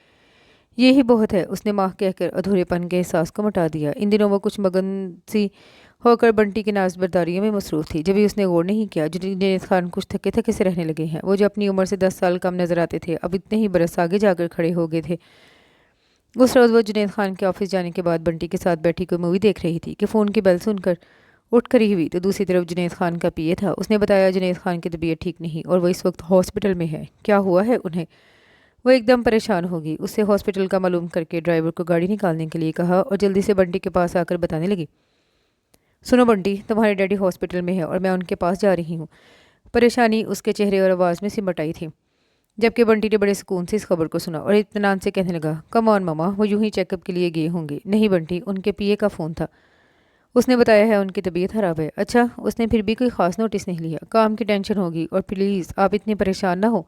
ये ही बहुत है, उसने माँ कहकर अधूरेपन के एहसास को मिटा दिया। इन दिनों वो कुछ मगन सी होकर बंटी की नाजबरदारियों में मसरूफ़ थी। जब भी उसने गौर नहीं किया, जुनैद खान कुछ थके थके से रहने लगे हैं। वो जो अपनी उम्र से 10 साल कम नजर आते थे, अब इतने ही बरस आगे जाकर खड़े हो गए थे। उस रोज़ वो जुनैद खान के ऑफिस जाने के बाद बंटी के साथ बैठी कोई मूवी देख रही थी कि फ़ोन की बेल सुनकर उठ खड़ी हुई तो दूसरी तरफ जुनैद खान का पीए था। उसने बताया जुनैद खान की तबीयत ठीक नहीं और वो इस वक्त हॉस्पिटल में है। क्या हुआ है उन्हें? वो एकदम परेशान होगी। उससे हॉस्पिटल का मालूम करके ड्राइवर को गाड़ी निकालने के लिए कहा और जल्दी से बंटी के पास आकर बताने लगी, सुनो बंटी, तुम्हारे डैडी हॉस्पिटल में है और मैं उनके पास जा रही हूँ। परेशानी उसके चेहरे और आवाज़ में सिमट आई थी, जबकि बंटी ने बड़े सुकून से इस खबर को सुना और इत्मीनान से कहने लगा, कम ऑन मामा, वो यूं ही चेकअप के लिए गए होंगे। नहीं बंटी, उनके पीए का फ़ोन था, उसने बताया है उनकी तबीयत ख़राब है। अच्छा, उसने फिर भी कोई ख़ास नोटिस नहीं लिया? काम की टेंशन होगी, और प्लीज़ आप इतने परेशान ना हो।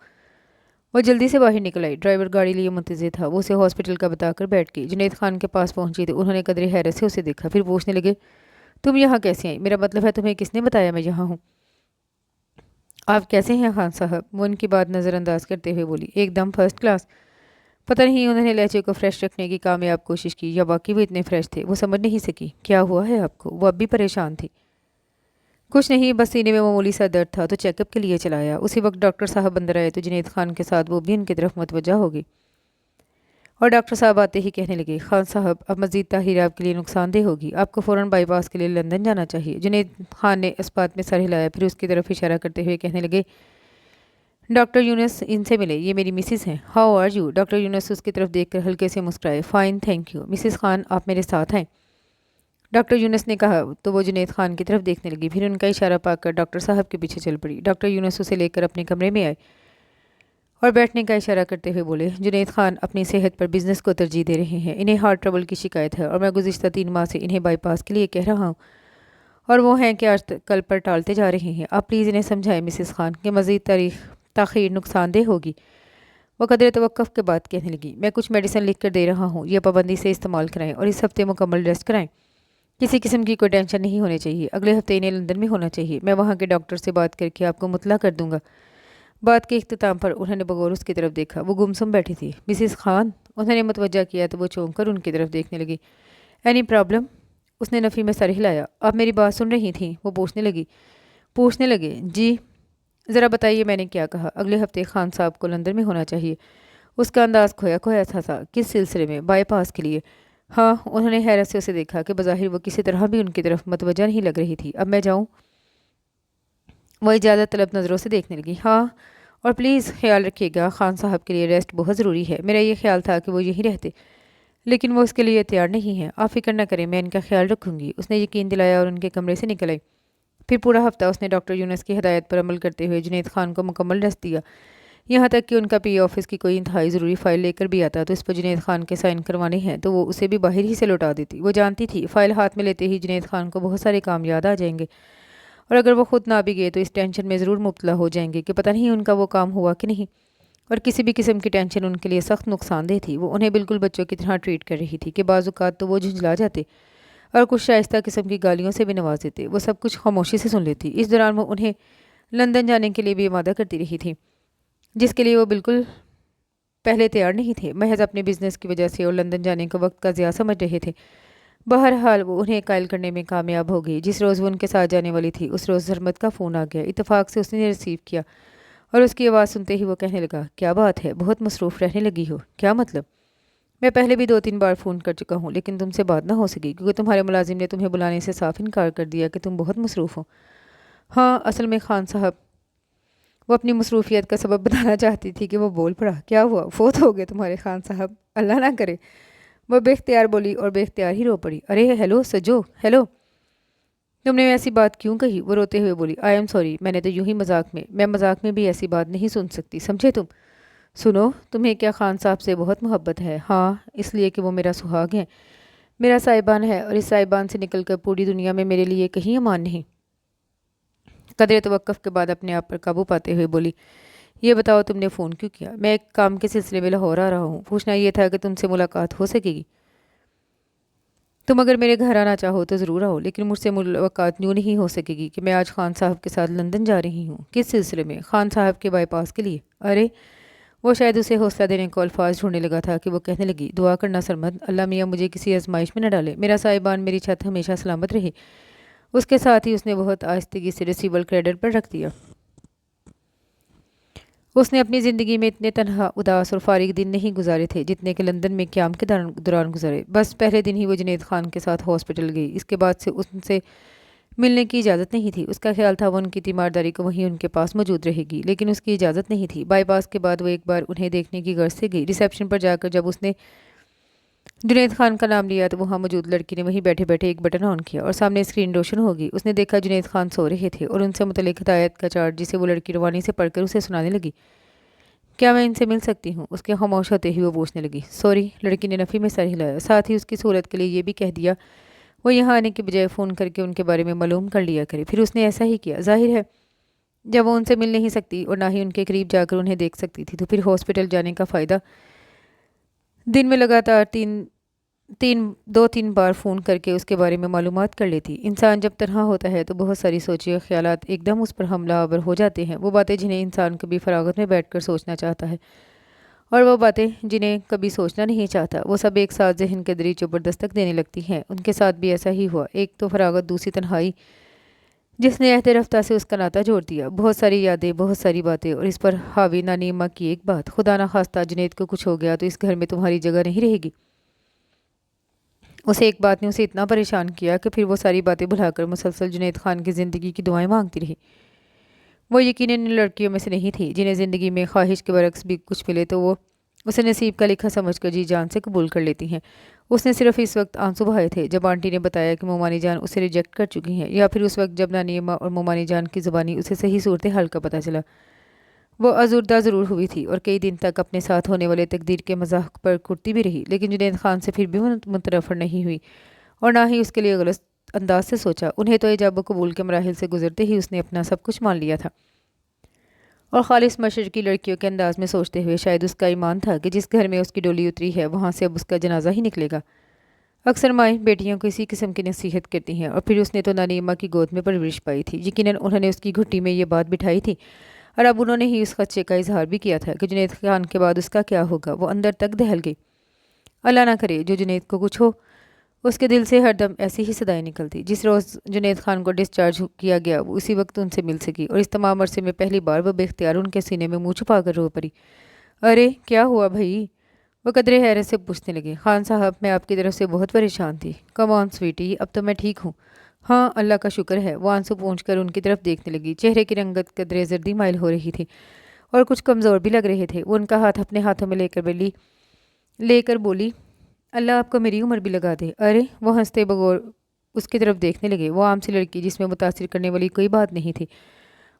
वो जल्दी से बाहर निकल आई। ड्राइवर गाड़ी लिए मुंतज़िर था। वो उसे हॉस्पिटल का बताकर बैठ गई। जुनैद खान के पास पहुंची तो उन्होंने कदरे हैरत से उसे देखा, फिर पूछने लगे, तुम यहाँ कैसे आई? मेरा मतलब है तुम्हें किसने बताया मैं यहाँ हूँ? आप कैसे हैं खान साहब? वो उनकी बात नज़रअंदाज करते हुए बोली, एकदम फर्स्ट क्लास। पता नहीं उन्होंने लहजे को फ्रेश रखने की कामयाब कोशिश की या बाकी वो इतने फ्रेश थे। वो समझ नहीं सकी। क्या हुआ है आपको? वो अब भी परेशान थी। कुछ नहीं, बस सीने में मामूली सा दर्द था तो चेकअप के लिए चलाया। उसी वक्त डॉक्टर साहब अंदर आए तो जुनैद खान के साथ वो भी उनकी तरफ मुतवज्जा हो गई और डॉक्टर साहब आते ही कहने लगे, खान साहब अब मज़ीद ताहीर आपके लिए नुकसानदेह होगी, आपको फ़ौरन बाईपास के लिए लंदन जाना चाहिए। जुनैद खान ने इस बात में सर हिलाया, फिर उसकी तरफ इशारा करते हुए कहने लगे, डॉक्टर यूनुस, इनसे मिले, ये मेरी मिसिस हैं। How are you? Doctor Yunus उसकी तरफ देखकर हल्के से मुस्कुराए। Fine thank you. Mrs Khan, आप मेरे साथ हैं? डॉक्टर यूनुस ने कहा तो वो जुनैद खान की तरफ देखने लगी, फिर उनका इशारा पाकर डॉक्टर साहब के पीछे चल पड़ी। डॉक्टर यूनुस उसे लेकर अपने कमरे में आए और बैठने का इशारा करते हुए बोले, जुनैद खान अपनी सेहत पर बिजनेस को तरजीह दे रहे हैं। इन्हें हार्ट ट्रबल की शिकायत है और मैं गुज़िश्ता 3 माह से इन्हें बाईपास के लिए कह रहा हूँ और वो हैं कि आज कल पर टालते जा रहे हैं। आप प्लीज़ इन्हें समझाएं मिसिस खान कि मज़ीद ताख़ीर नुकसानदेह होगी। वो कदर तवक्कुफ़ के बाद कहने लगी, मैं कुछ मेडिसिन लिख कर दे रहा हूँ, ये पाबंदी से इस्तेमाल कराएं और इस हफ्ते मुकम्मल रेस्ट कराएं। किसी किस्म की कोई टेंशन नहीं होनी चाहिए। अगले हफ्ते इन्हें लंदन में होना चाहिए। मैं वहाँ के डॉक्टर से बात करके आपको मुतला कर दूंगा। बात के इख्तिताम पर उन्होंने बगौर उसकी तरफ देखा। वो गुमसुम बैठी थी। मिसिस खान, انہوں نے متوجہ کیا تو وہ چونک کر ان کی طرف دیکھنے لگی۔ Any problem? اس نے نفی میں سر ہلایا۔ آپ میری بات سن رہی تھیں؟ وہ پوچھنے لگے۔ جی۔ ذرا بتائیے میں نے کیا کہا؟ اگلے ہفتے خان صاحب کو لندن میں ہونا چاہیے۔ اس کا انداز کھویا کھویا تھا۔ کس سلسلے میں؟ بائی پاس کے لیے؟ ہاں۔ انہوں نے حیرت سے اسے دیکھا کہ بظاہر وہ کسی طرح بھی ان کی طرف متوجہ نہیں لگ رہی تھی۔ اب میں جاؤں؟ وہ اجازت طلب نظروں سے دیکھنے لگی۔ ہاں، اور پلیز خیال رکھیے گا، خان صاحب کے لیے ریسٹ بہت ضروری ہے۔ میرا یہ خیال تھا کہ وہ یہیں رہتے، لیکن وہ اس کے لیے تیار نہیں ہے۔ آپ فکر نہ کریں، میں ان کا خیال رکھوں گی۔ اس نے یقین دلایا اور ان کے کمرے سے نکل آئی۔ پھر پورا ہفتہ اس نے ڈاکٹر یونس کی ہدایت پر عمل کرتے ہوئے جنید خان کو مکمل ریسٹ دیا، یہاں تک کہ ان کا پی آفس کی کوئی انتہائی ضروری فائل لے کر بھی آتا تو اس پر جنید خان کے سائن کروانے ہیں تو وہ اسے بھی باہر ہی سے لوٹا دیتی۔ وہ جانتی تھی فائل ہاتھ میں لیتے ہی جنید خان کو بہت سارے کام یاد آ جائیں گے، اور اگر وہ خود نہ بھی گئے تو اس ٹینشن میں ضرور مبتلا ہو جائیں گے کہ پتہ نہیں ان کا وہ کام ہوا کہ نہیں، اور کسی بھی قسم کی ٹینشن ان کے لیے سخت نقصان دہ تھی۔ وہ انہیں بالکل بچوں کی طرح ٹریٹ کر رہی تھی کہ بعض اوقات تو وہ جھنجلا جاتے اور کچھ شائستہ قسم کی گالیوں سے بھی نواز دیتے۔ وہ سب کچھ خاموشی سے سن لیتی۔ اس دوران وہ انہیں لندن جانے کے لیے بھی آمادہ کرتی رہی تھی، جس کے لیے وہ بالکل پہلے تیار نہیں تھے، محض اپنے بزنس کی وجہ سے، اور لندن جانے کا وقت کا ضیاع سمجھ رہے تھے۔ بہرحال وہ انہیں قائل کرنے میں کامیاب ہو گئی۔ جس روز وہ ان کے ساتھ جانے والی تھی اس روز زرمت کا فون آ گیا۔ اتفاق سے اس نے ریسیو کیا اور اس کی آواز سنتے ہی وہ کہنے لگا، کیا بات ہے، بہت مصروف رہنے لگی ہو؟ کیا مطلب؟ میں پہلے بھی 2-3 بار فون کر چکا ہوں لیکن تم سے بات نہ ہو سکی کیونکہ تمہارے ملازم نے تمہیں بلانے سے صاف انکار کر دیا کہ تم بہت مصروف ہو۔ ہاں، اصل میں خان صاحب، وہ اپنی مصروفیت کا سبب بتانا چاہتی تھی کہ وہ بول پڑا۔ کیا ہوا؟ فوت ہو گئے تمہارے خان صاحب؟ اللہ نہ کرے، وہ بے اختیار بولی اور بے اختیار ہی رو پڑی۔ ارے ہیلو سجو، ہیلو، تم نے ایسی بات کیوں کہی؟ وہ روتے ہوئے بولی۔ آئی ایم سوری، میں نے تو یوں ہی میں مذاق میں بھی ایسی بات نہیں سن سکتی، سمجھے تم؟ سنو، تمہیں کیا خان صاحب سے بہت محبت ہے؟ ہاں، اس لیے کہ وہ میرا سہاگ ہے، میرا صاحبان ہے، اور اس صاحبان سے نکل کر پوری دنیا میں میرے لیے کہیں امان نہیں۔ قدرے توقف کے بعد اپنے آپ پر قابو پاتے ہوئے بولی، یہ بتاؤ تم نے فون کیوں کیا؟ میں ایک کام کے سلسلے میں لاہور آ رہا ہوں، پوچھنا یہ تھا کہ تم سے ملاقات ہو سکے گی؟ تم اگر میرے گھر آنا چاہو تو ضرور آؤ، لیکن مجھ سے ملاقات یوں نہیں ہو سکے گی کہ میں آج خان صاحب کے ساتھ لندن جا رہی ہوں۔ کس سلسلے میں؟ خان صاحب کے بائی پاس کے لیے۔ ارے، وہ شاید اسے حوصلہ دینے کو الفاظ ڈھونڈنے لگا تھا کہ وہ کہنے لگی، دعا کرنا سرمد، اللہ میاں مجھے کسی آزمائش میں نہ ڈالے، میرا صاحبان میری چھت ہمیشہ سلامت رہے۔ اس کے ساتھ ہی اس نے بہت آہستگی سے ریسیور کریڈر پر رکھ دیا۔ اس نے اپنی زندگی میں اتنے تنہا، اداس اور فارغ دن نہیں گزارے تھے جتنے کہ لندن میں قیام کے دوران گزارے۔ بس پہلے دن ہی وہ جنید خان کے ساتھ ہاسپٹل گئی۔ اس کے بعد سے ان سے ملنے کی اجازت نہیں تھی۔ اس کا خیال تھا وہ ان کی تیمارداری کو وہیں ان کے پاس موجود رہے گی، لیکن اس کی اجازت نہیں تھی۔ بائی پاس کے بعد وہ ایک بار انہیں دیکھنے کی غرض سے گئی۔ ریسیپشن پر جا کر جب اس نے جنید خان کا نام لیا تو وہاں موجود لڑکی نے وہیں بیٹھے بیٹھے ایک بٹن آن کیا اور سامنے اسکرین روشن ہو گئی۔ اس نے دیکھا جنید خان سو رہے تھے اور ان سے متعلق ہدایت کا چارٹ جسے وہ لڑکی روانی سے پڑھ کر اسے سنانے لگی۔ کیا میں ان سے مل سکتی ہوں؟ اس کے خاموش ہوتے ہی وہ پوچھنے لگی۔ سوری، لڑکی نے نفی میں سر ہلایا، ساتھ ہی اس کی صورت کے لیے یہ بھی کہہ دیا وہ یہاں آنے کی بجائے فون کر کے ان کے بارے میں معلوم کر لیا کرے۔ پھر اس نے ایسا ہی کیا۔ ظاہر ہے جب وہ ان سے مل نہیں سکتی اور نہ ہی ان کے قریب جا کر انہیں دیکھ سکتی تھی تو پھر ہاسپٹل جانے کا فائدہ؟ دن میں لگاتار 2-3 بار فون کر کے اس کے بارے میں معلومات کر لیتی۔ انسان جب تنہا ہوتا ہے تو بہت ساری سوچے اور خیالات ایک دم اس پر حملہ آور ہو جاتے ہیں، وہ باتیں جنہیں انسان کبھی فراغت میں بیٹھ کر سوچنا چاہتا ہے اور وہ باتیں جنہیں کبھی سوچنا نہیں چاہتا، وہ سب ایک ساتھ ذہن کے دریچوں پر دستک دینے لگتی ہیں۔ ان کے ساتھ بھی ایسا ہی ہوا، ایک تو فراغت، دوسری تنہائی جس نے عہد رفتہ سے اس کا ناطہ جوڑ دیا، بہت ساری یادیں، بہت ساری باتیں، اور اس پر حاوی نانیما کی ایک بات، خدا نہ خواستہ جنید کو کچھ ہو گیا تو اس گھر میں تمہاری جگہ نہیں رہے گی۔ اسے ایک بات نے اسے اتنا پریشان کیا کہ پھر وہ ساری باتیں بھلا کر مسلسل جنید خان کی زندگی کی دعائیں مانگتی رہی۔ وہ یقیناً ان لڑکیوں میں سے نہیں تھی جنہیں زندگی میں خواہش کے برعکس بھی کچھ ملے تو وہ اسے نصیب کا لکھا سمجھ کر جی جان سے قبول کر لیتی ہیں۔ اس نے صرف اس وقت آنسو بہائے تھے جب آنٹی نے بتایا کہ مومانی جان اسے ریجیکٹ کر چکی ہیں، یا پھر اس وقت جب نانی اماں اور مومانی جان کی زبانی اسے صحیح صورتحال کا پتہ چلا۔ وہ ازردہ ضرور ہوئی تھی اور کئی دن تک اپنے ساتھ ہونے والے تقدیر کے مذاق پر کرتی بھی رہی، لیکن جنید خان سے پھر بھی متنفر نہیں ہوئی اور نہ ہی اس کے لیے غلط انداز سے سوچا۔ انہیں تو ایجاب و قبول کے مراحل سے گزرتے ہی اس نے اپنا سب کچھ مان لیا تھا اور خالص مشرقی لڑکیوں کے انداز میں سوچتے ہوئے شاید اس کا ایمان تھا کہ جس گھر میں اس کی ڈولی اتری ہے وہاں سے اب اس کا جنازہ ہی نکلے گا۔ اکثر مائیں بیٹیوں کو اسی قسم کی نصیحت کرتی ہیں، اور پھر اس نے تو نانی اماں کی گود میں پرورش پائی تھی، یقیناً انہوں نے اس کی گھٹی میں یہ بات بٹھائی تھی اور اب انہوں نے ہی اس خدشے کا اظہار بھی کیا تھا کہ جنید خان کے بعد اس کا کیا ہوگا۔ وہ اندر تک دہل گئی۔ अल्लाह ना करे जो जुनैद को कुछ हो। उसके दिल से हरदम ऐसी ही सदाएं निकलती। जिस रोज़ जुनैद खान को डिस्चार्ज किया गया वो उसी वक्त उनसे मिल सकी और इस तमाम अरसे में पहली बार वो बेख्तियार उनके सीने में मुंह छुपा कर रो पड़ी। अरे क्या हुआ भाई? वो कदरे हैरत से पूछने लगे। खान साहब मैं आपकी तरफ से बहुत परेशान थी। कम ऑन स्वीटी, अब तो मैं ठीक हूँ। हाँ अल्लाह का शुक्र है। वो आंसू पहुँच कर उनकी तरफ देखने लगी। चेहरे की रंगत कदरे जर्दी माइल हो रही थी और कुछ कमज़ोर भी लग रहे थे। वो उनका हाथ अपने हाथों में लेकर बोली, अल्लाह आपको मेरी उम्र भी लगा दे। अरे वो हंसते बगौर उसकी तरफ देखने लगे। वो आम सी लड़की जिसमें मुतासिर करने वाली कोई बात नहीं थी।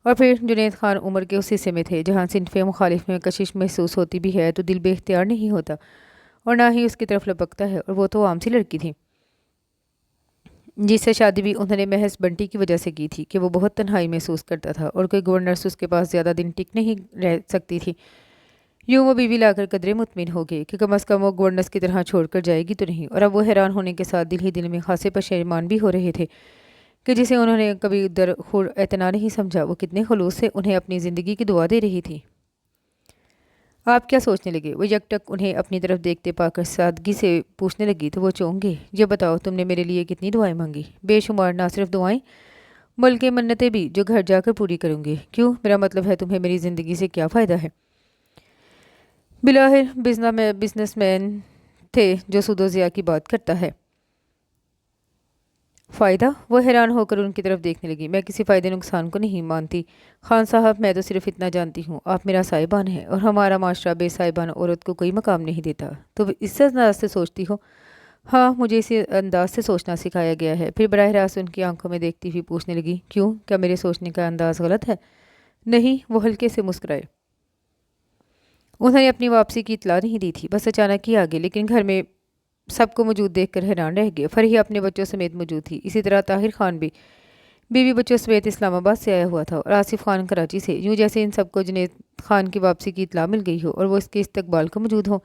और फिर जुनैद खान उम्र के उस हिस्से में थे जहाँ सिनफ़े मुखालिफ में कशिश महसूस होती भी है तो दिल बेख्तियार नहीं होता और ना ही उसकी तरफ लपकता है। और वो तो आम सी लड़की थी जिससे शादी भी उन्होंने महज बंटी की वजह से की थी कि वो बहुत तन्हाई महसूस करता था और कोई गवर्नर्स उसके पास ज़्यादा दिन टिक नहीं रह सकती थी। यूँ वो बीवी लाकर कदरे मुतमिन हो गए कि कम अज़ कम वो गवर्नर्स की तरह छोड़कर जाएगी तो नहीं। और अब वो हैरान होने के साथ दिल ही दिल में खासे पशेमान भी हो रहे थे कि जिसे उन्होंने कभी दरखुर एतना नहीं समझा वो कितने खलूस से उन्हें अपनी ज़िंदगी की दुआ दे रही थी। आप क्या सोचने लगे? वो यकटक उन्हें अपनी तरफ देखते पाकर सादगी से पूछने लगी तो वो चौंक गए। ये बताओ तुमने मेरे लिए कितनी दुआएं मांगी? बेशुमार, ना सिर्फ दुआएं बल्कि मन्नतें भी जो घर जाकर पूरी करूंगी। क्यों? मेरा मतलब है तुम्हें मेरी ज़िंदगी से क्या फ़ायदा है? बिलाहिर बिजनेसमैन थे जो सूदो ज़िया की बात करता है। फ़ायदा? वो हैरान होकर उनकी तरफ देखने लगी। मैं किसी फ़ायदे नुकसान को नहीं मानती खान साहब। मैं तो सिर्फ इतना जानती हूँ आप मेरा साहिबान है और हमारा माशरा बेसाहिबान औरत को कोई मकाम नहीं देता। तो इस अंदाज से सोचती हो? हाँ मुझे इसी अंदाज से सोचना सिखाया गया है। फिर बराह रास्त उनकी आंखों में देखती हुई पूछने लगी, क्यों? क्या मेरे सोचने का अंदाज़ गलत है? नहीं। वो हल्के से मुस्कुराए। उन्होंने अपनी वापसी की इतला नहीं दी थी, बस अचानक ही आ गए। लेकिन घर में सबको मौजूद देखकर हैरान रह गए। फरहिया अपने बच्चों समेत मौजूद थी। इसी तरह ताहिर खान भी बीवी बच्चों समेत इस्लामाबाद से आया हुआ था और आसिफ खान कराची से। यूँ जैसे इन सबको जुनैद खान की वापसी की इतला मिल गई हो और वो इसके इस्तकबाल को मौजूद हो।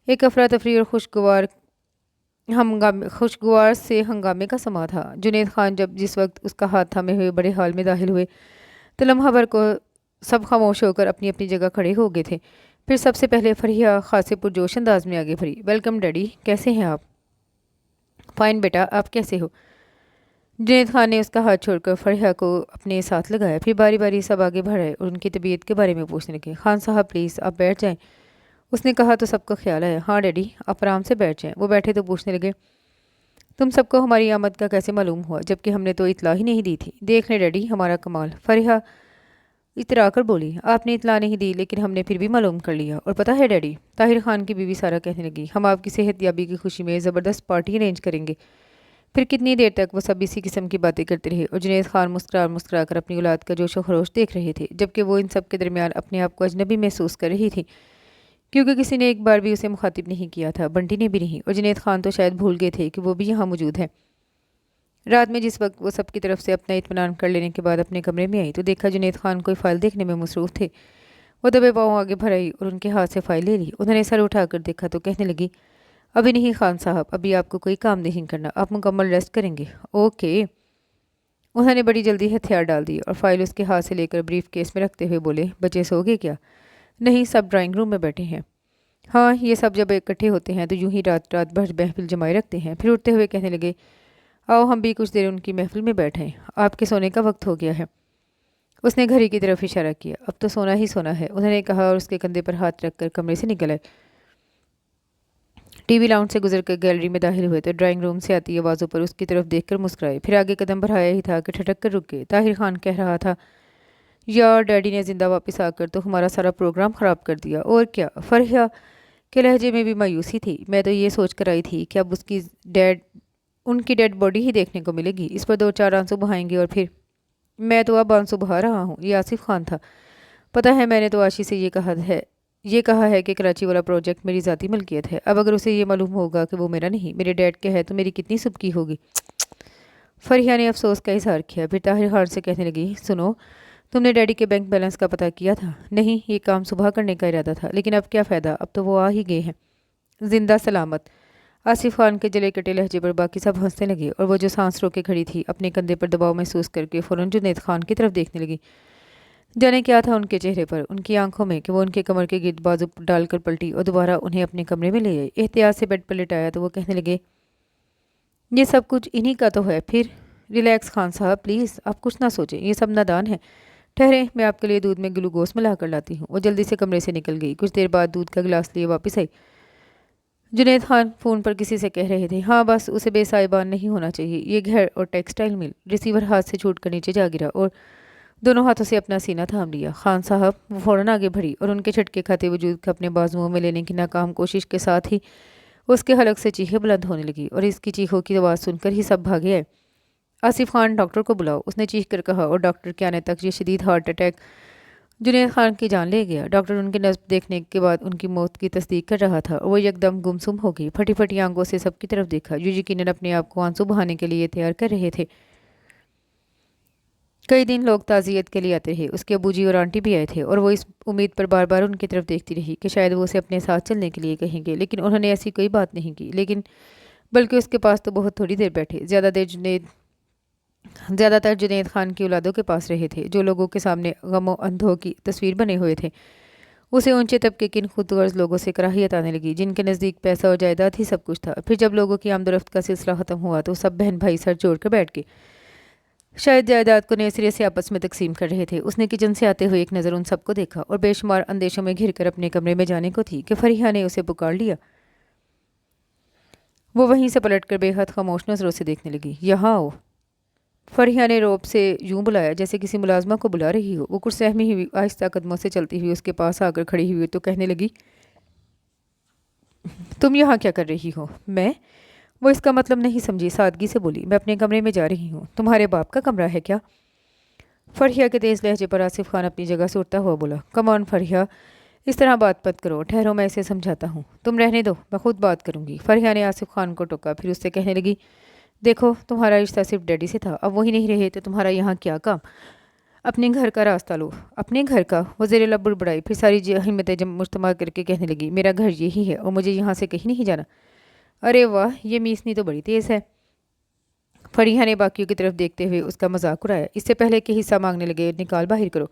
एक अफरा तफरी और खुशगवार से हंगामे का समा था। जुनैद खान जब जिस वक्त उसका हाथ थामे हुए बड़े हाल में दाखिल हुए तो लम्हा भर को सब खामोश होकर अपनी अपनी जगह खड़े हो गए थे। फिर सबसे पहले फरहिया खासे पुरजोश अंदाज में आगे भरी, वेलकम डैडी, कैसे हैं आप? फ़ाइन बेटा, आप कैसे हो? जुनैद खान ने उसका हाथ छोड़कर फरहिया को अपने साथ लगाया। फिर बारी बारी सब आगे बढ़े और उनकी तबीयत के बारे में पूछने लगे। खान साहब प्लीज़ आप बैठ जाएं। उसने कहा तो सबका ख्याल है। हाँ डैडी आप आराम से बैठ जाएं। वो बैठे तो पूछने लगे, तुम सबको हमारी आमद का कैसे मालूम हुआ जबकि हमने तो इतला ही नहीं दी थी? देख लें डैडी हमारा कमाल। फरहिया इतरा कर बोली, आपने इतला नहीं दी लेकिन हमने फिर भी मालूम कर लिया। और पता है डैडी, ताहिर खान की बीवी सारा कहने लगी, हम आपकी सेहत याबी की खुशी में ज़बरदस्त पार्टी अरेंज करेंगे। फिर कितनी देर तक वो सब इसी किस्म की बातें करते रहे और जुनैद खान मुस्कुरा कर अपनी औलाद का जोशो खरोश देख रहे थे जबकि वो इन सब के दरमियान अपने आप को अजनबी महसूस कर रही थी क्योंकि किसी ने एक बार भी उसे मुखातिब नहीं किया था, बंटी ने भी नहीं। और जुनैद खान तो शायद भूल गए थे कि वो भी यहाँ मौजूद है। रात में जिस वक्त वो सबकी तरफ से अपना इत्मीनान कर लेने के बाद अपने कमरे में आई तो देखा जुनैद खान कोई फाइल देखने में मसरूफ़ थे। वो दबे पाँव आगे भर आई और उनके हाथ से फाइल ले ली। उन्होंने सर उठाकर देखा तो कहने लगी, अभी नहीं खान साहब, अभी आपको कोई काम नहीं करना, आप मुकम्मल रेस्ट करेंगे। ओके। उन्होंने बड़ी जल्दी हथियार डाल दी और फाइल उसके हाथ से लेकर ब्रीफ केस में रखते हुए बोले, बच्चे सो गए क्या? नहीं, सब ड्राइंग रूम में बैठे हैं। हाँ, ये सब जब इकट्ठे होते हैं तो यूं ही रात रात भर महफिल जमाए रखते हैं। फिर उठते हुए कहने लगे, आओ हम भी कुछ देर उनकी महफिल में बैठें, आपके सोने का वक्त हो गया है। उसने घड़ी की तरफ इशारा किया। अब तो सोना ही सोना है, उन्होंने कहा और उसके कंधे पर हाथ रखकर कमरे से निकल आए। टीवी लाउंज से गुजरकर गैलरी में दाखिल हुए तो ड्राइंग रूम से आती आवाज़ों पर उसकी तरफ देखकर मुस्कुराए। फिर आगे कदम बढ़ाया ही था कि ठटक कर रुक गए। ताहिर खान कह रहा था, यार डैडी ने जिंदा वापस आकर तो हमारा सारा प्रोग्राम ख़राब कर दिया। और क्या? फरहिया के लहजे में भी मायूसी थी। मैं तो ये सोच कर आई थी कि अब उनकी डेड बॉडी ही देखने को मिलेगी। इस पर दो चार आंसू बहाएंगे और फिर मैं तो अब आंसू बहा रहा हूँ। ये आसिफ खान था। पता है मैंने तो आशी से ये कहा है कि कराची वाला प्रोजेक्ट मेरी ज़ाती मलकियत है। अब अगर उसे ये मालूम होगा कि वो मेरा नहीं मेरे डैड के है तो मेरी कितनी सुबकी होगी। फरहिया ने अफसोस का इजहार किया। फिर ताहिर खान से कहने लगी, सुनो, तुमने डैडी के बैंक बैलेंस का पता किया था? नहीं, ये काम सुबह करने का इरादा था लेकिन अब क्या फ़ायदा, अब तो वो आ ही गए हैं जिंदा सलामत। आसिफ खान के जले कटे लहजे पर बाकी सब हंसने लगे और वो जो सांस रोके खड़ी थी अपने कंधे पर दबाव महसूस करके फ़ौरन जुनैद खान की तरफ देखने लगी जाने क्या था उनके चेहरे पर, उनकी आंखों में, कि वो उनके कमर के गिर्द बाजू डालकर पलटी और दोबारा उन्हें अपने कमरे में ले आई। एहतियात से बेड पर लिटाया तो वो कहने लगे, ये सब कुछ इन्हीं का तो है। फिर रिलैक्स खान साहब, प्लीज़ आप कुछ ना सोचें, ये सब नादान है। ठहरे, मैं आपके लिए दूध में ग्लूकोज मिला कर लाती हूँ। वो जल्दी से कमरे से निकल गई। कुछ देर बाद दूध का गिलास लिए वापस आई। जुनैद खान फ़ोन पर किसी से कह रहे थे, हाँ बस उसे बेसाइबान नहीं होना चाहिए। ये घर और टेक्सटाइल मिल। रिसीवर हाथ से छूट कर नीचे जा गिरा और दोनों हाथों से अपना सीना थाम लिया। खान साहब, वो फ़ौरन आगे बढ़ी और उनके झटके खाते वजूद को अपने बाजुओं में लेने की नाकाम कोशिश के साथ ही उसके हलक से चीखें बुलंद होने लगी और इसकी चीखों की आवाज़ सुनकर ही सब भागे आए। आसिफ खान, डॉक्टर को बुलाओ, उसने चीख कर कहा, और डॉक्टर के आने तक ये शदीद हार्ट अटैक जुनैद खान की जान ले गया। डॉक्टर उनकी नब्ज देखने के बाद उनकी मौत की तस्दीक कर रहा था और वो एकदम गुमसुम हो गई। फटी फटी आंखों से सबकी तरफ देखा, जो यकीनन अपने आप को आंसू बहाने के लिए तैयार कर रहे थे। कई दिन लोग ताज़ियत के लिए आते रहे। उसके अबूजी और आंटी भी आए थे और वो इस उम्मीद पर बार बार उनकी तरफ देखती रही कि शायद वो उसे अपने साथ चलने के लिए कहेंगे, लेकिन उन्होंने ऐसी कोई बात नहीं की। लेकिन बल्कि उसके पास तो बहुत थोड़ी देर बैठे। ज़्यादातर जुनैद खान की औलादों के पास रहे थे, जो लोगों के सामने गमो अंधों की तस्वीर बने हुए थे। उसे ऊंचे तबके के इन खुदगर्ज लोगों से कराहियत आने लगी, जिनके नज़दीक पैसा और जायदाद ही सब कुछ था। फिर जब लोगों की आमदोरफ्त का सिलसिला ख़त्म हुआ तो सब बहन भाई सर जोड़ कर बैठ गए। शायद जायदाद को नए सिरे से आपस में तकसीम कर रहे थे। उसने किचन से आते हुए एक नज़र उन सबको देखा और बेशुमार अंदेशों में घिर कर अपने कमरे में जाने को थी कि फरीहा ने उसे पुकार लिया। वो वहीं से पलट कर बेहद खामोश नज़रों से देखने लगी। यहाँ आओ। फरीहा ने रौब से यूं बुलाया जैसे किसी मुलाजमा को बुला रही हो। वो कुछ सहमी हुई आहिस्ता कदमों से चलती हुई उसके पास आकर खड़ी हुई तो कहने लगी, तुम यहाँ क्या कर रही हो? मैं? वो इसका मतलब नहीं समझी, सादगी से बोली, मैं अपने कमरे में जा रही हूँ। तुम्हारे बाप का कमरा है क्या? फरिया के तेज लहजे पर आसिफ खान अपनी जगह से उठता हुआ बोला, कम ऑन फरिया, इस तरह बात मत करो, ठहरो मैं इसे समझाता हूँ। तुम रहने दो, मैं खुद बात करूँगी। फरिया ने आसिफ खान को टोका, फिर उससे कहने लगी, देखो तुम्हारा रिश्ता सिर्फ डैडी से था, अब वही नहीं रहे तो तुम्हारा यहाँ क्या काम? अपने घर का रास्ता लो। अपने घर का? वो ज़ेरे लब बुड़बुड़ाई, फिर सारी हिम्मतें जब मुश्तमा करके कहने लगी, मेरा घर यही है और मुझे यहाँ से कहीं नहीं जाना। अरे वाह, ये मीसनी तो बड़ी तेज़ है। फरीहा ने बाकियों की तरफ देखते हुए उसका मजाक उड़ाया। इससे पहले कि हिस्सा मांगने लगे, निकाल बाहर करो,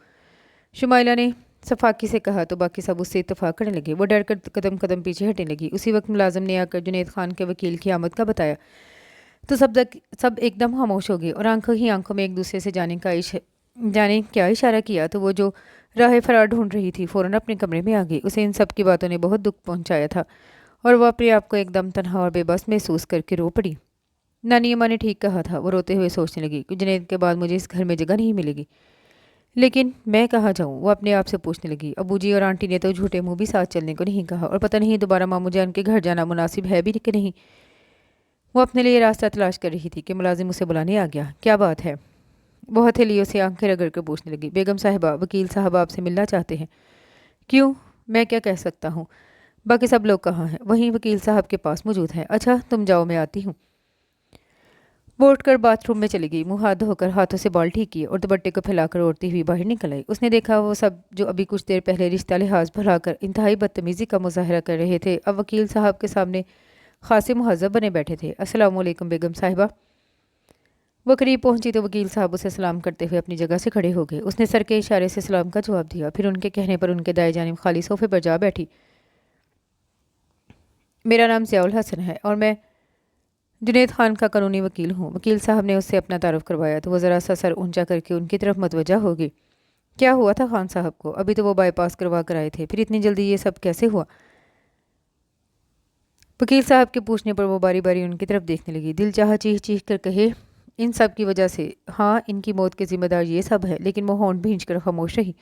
शुमाइला ने सफाकी से कहा तो बाकी सब उससे इत्तफाक करने लगे। वो डर कर कदम कदम पीछे हटने लगी। उसी वक्त मुलाजिम ने आकर जुनैद खान के वकील की आमद का बताया तो सब एकदम खामोश हो गए और आंखों ही आंखों में एक दूसरे से जाने क्या इशारा किया तो वो जो राह फरार ढूंढ रही थी फ़ौरन अपने कमरे में आ गई। उसे इन सब की बातों ने बहुत दुख पहुंचाया था और वह अपने आप को एकदम तनहा और बेबस महसूस करके रो पड़ी। नानी अम्मा ने ठीक कहा था, वो रोते हुए सोचने लगी कि जुनैद के बाद मुझे इस घर में जगह नहीं मिलेगी, लेकिन मैं कहाँ जाऊँ? वो अपने आप से पूछने लगी। अबूजी और आंटी ने तो झूठे मुंह भी साथ चलने को नहीं कहा और पता नहीं दोबारा मामू जान के घर जाना मुनासिब है भी कि नहीं। वो अपने लिए रास्ता तलाश कर रही थी कि मुलाजिम उसे बुलाने आ गया। क्या बात है? वो हथेलियों से आंखें रगड़ कर पूछने लगी। बेगम साहिबा, वकील साहब आपसे मिलना चाहते हैं। क्यों? मैं क्या कह सकता हूँ? बाकी सब लोग कहाँ हैं? वहीं वकील साहब के पास मौजूद हैं। अच्छा तुम जाओ, मैं आती हूँ। वो उठकर बाथरूम में चली गई। मुंह हाथ धोकर हाथों से बाल ठीक किए और दुपट्टे को फैलाकर ओढ़ती हुई बाहर निकल आई। उसने देखा वो सब जो अभी कुछ देर पहले रिश्ता लिहाज भुलाकर इंतहाई बदतमीजी का मुजाहरा कर रहे थे, अब वकील साहब के सामने खासे मुहज़्ज़ब बने बैठे थे। अस्सलाम वालेकुम बेगम साहिबा। वो करीब पहुंची तो वकील साहब उसे सलाम करते हुए अपनी जगह से खड़े हो गए। उसने सर के इशारे से सलाम का जवाब दिया, फिर उनके कहने पर उनके दाएं जानिब खाली सोफे पर जा बैठी। मेरा नाम ज़ियाउल हसन है और मैं जुनैद खान का कानूनी वकील हूँ। वकील साहब ने उससे अपना तारुफ करवाया तो वो ज़रा सा सर ऊंचा करके उनकी तरफ मतवजा हो गई। क्या हुआ था खान साहब को? अभी तो वो बाईपास करवा कर आए थे, फिर इतनी जल्दी ये सब कैसे हुआ? वकील साहब के पूछने पर वो बारी बारी उनकी तरफ देखने लगी। दिल चाह चीख चीख कर कहे, इन सब की वजह से। हाँ, इनकी मौत के जिम्मेदार ये सब है, लेकिन वो होंठ भींच कर खामोश रही।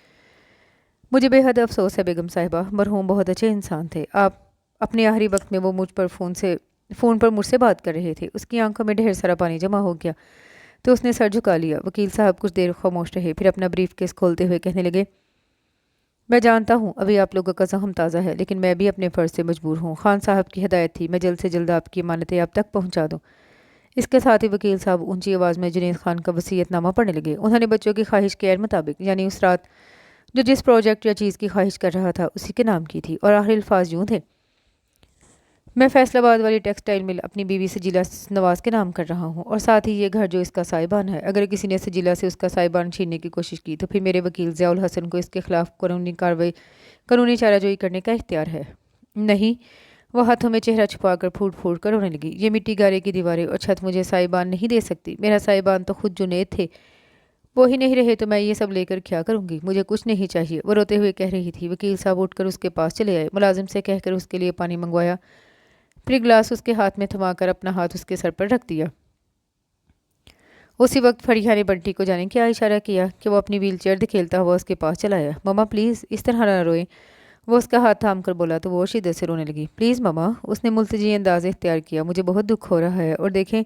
मुझे बेहद अफसोस है बेगम साहिबा, मरहूम बहुत अच्छे इंसान थे। आप अपने आखिरी वक्त में वो मुझ पर फ़ोन पर मुझसे बात कर रहे थे। उसकी आंखों में ढेर सारा पानी जमा हो गया तो उसने सर झुका लिया। वकील साहब कुछ देर खामोश रहे, फिर अपना ब्रीफ केस खोलते हुए कहने लगे, मैं जानता हूँ अभी आप लोगों का जख्म ताज़ा है, लेकिन मैं भी अपने फ़र्ज़ से मजबूर हूँ। खान साहब की हिदायत थी मैं जल्द से जल्द आपकी अमानतें आप तक पहुँचा दूँ। इसके साथ ही वकील साहब ऊंची आवाज़ में जुनैद खान का वसीयतनामा पढ़ने लगे। उन्होंने बच्चों की ख्वाहिश के मुताबिक, यानी उस रात जो जिस प्रोजेक्ट या चीज़ की ख्वाहिश कर रहा था उसी के नाम की थी और आखिरी अल्फाज यूँ थे, میں فیصل آباد والی ٹیکسٹائل مل اپنی بیوی سجیلا نواز کے نام کر رہا ہوں، اور ساتھ ہی یہ گھر جو اس کا سائبان ہے۔ اگر کسی نے سجیلا سے اس کا سائبان چھیننے کی کوشش کی تو پھر میرے وکیل ضیاء الحسن کو اس کے خلاف قانونی چارہ جوئی کرنے کا اختیار ہے۔ نہیں، وہ ہاتھوں میں چہرہ چھپا کر پھوٹ پھوٹ کر رونے لگی۔ یہ مٹی گارے کی دیواریں اور چھت مجھے سائبان نہیں دے سکتی۔ میرا سائبان تو خود جنید تھے، وہ ہی نہیں رہے تو میں یہ سب لے کر کیا کروں گی؟ مجھے کچھ نہیں چاہیے، وہ روتے ہوئے کہہ رہی تھی۔ وکیل صاحب اٹھ کر اس کے پاس چلے آئے، ملازم سے کہہ کر اس کے لیے پانی منگوایا، پھر گلاس اس کے ہاتھ میں تھما کر اپنا ہاتھ اس کے سر پر رکھ دیا۔ اسی وقت فریحہ نے بنٹی کو جانے کیا اشارہ کیا کہ وہ اپنی ویل چیئر دھکیلتا ہوا اس کے پاس چلا آیا۔ مما پلیز اس طرح نہ روئیں، وہ اس کا ہاتھ تھام کر بولا تو وہ شدت سے رونے لگی۔ پلیز مما، اس نے ملتجی انداز اختیار کیا، مجھے بہت دکھ ہو رہا ہے، اور دیکھیں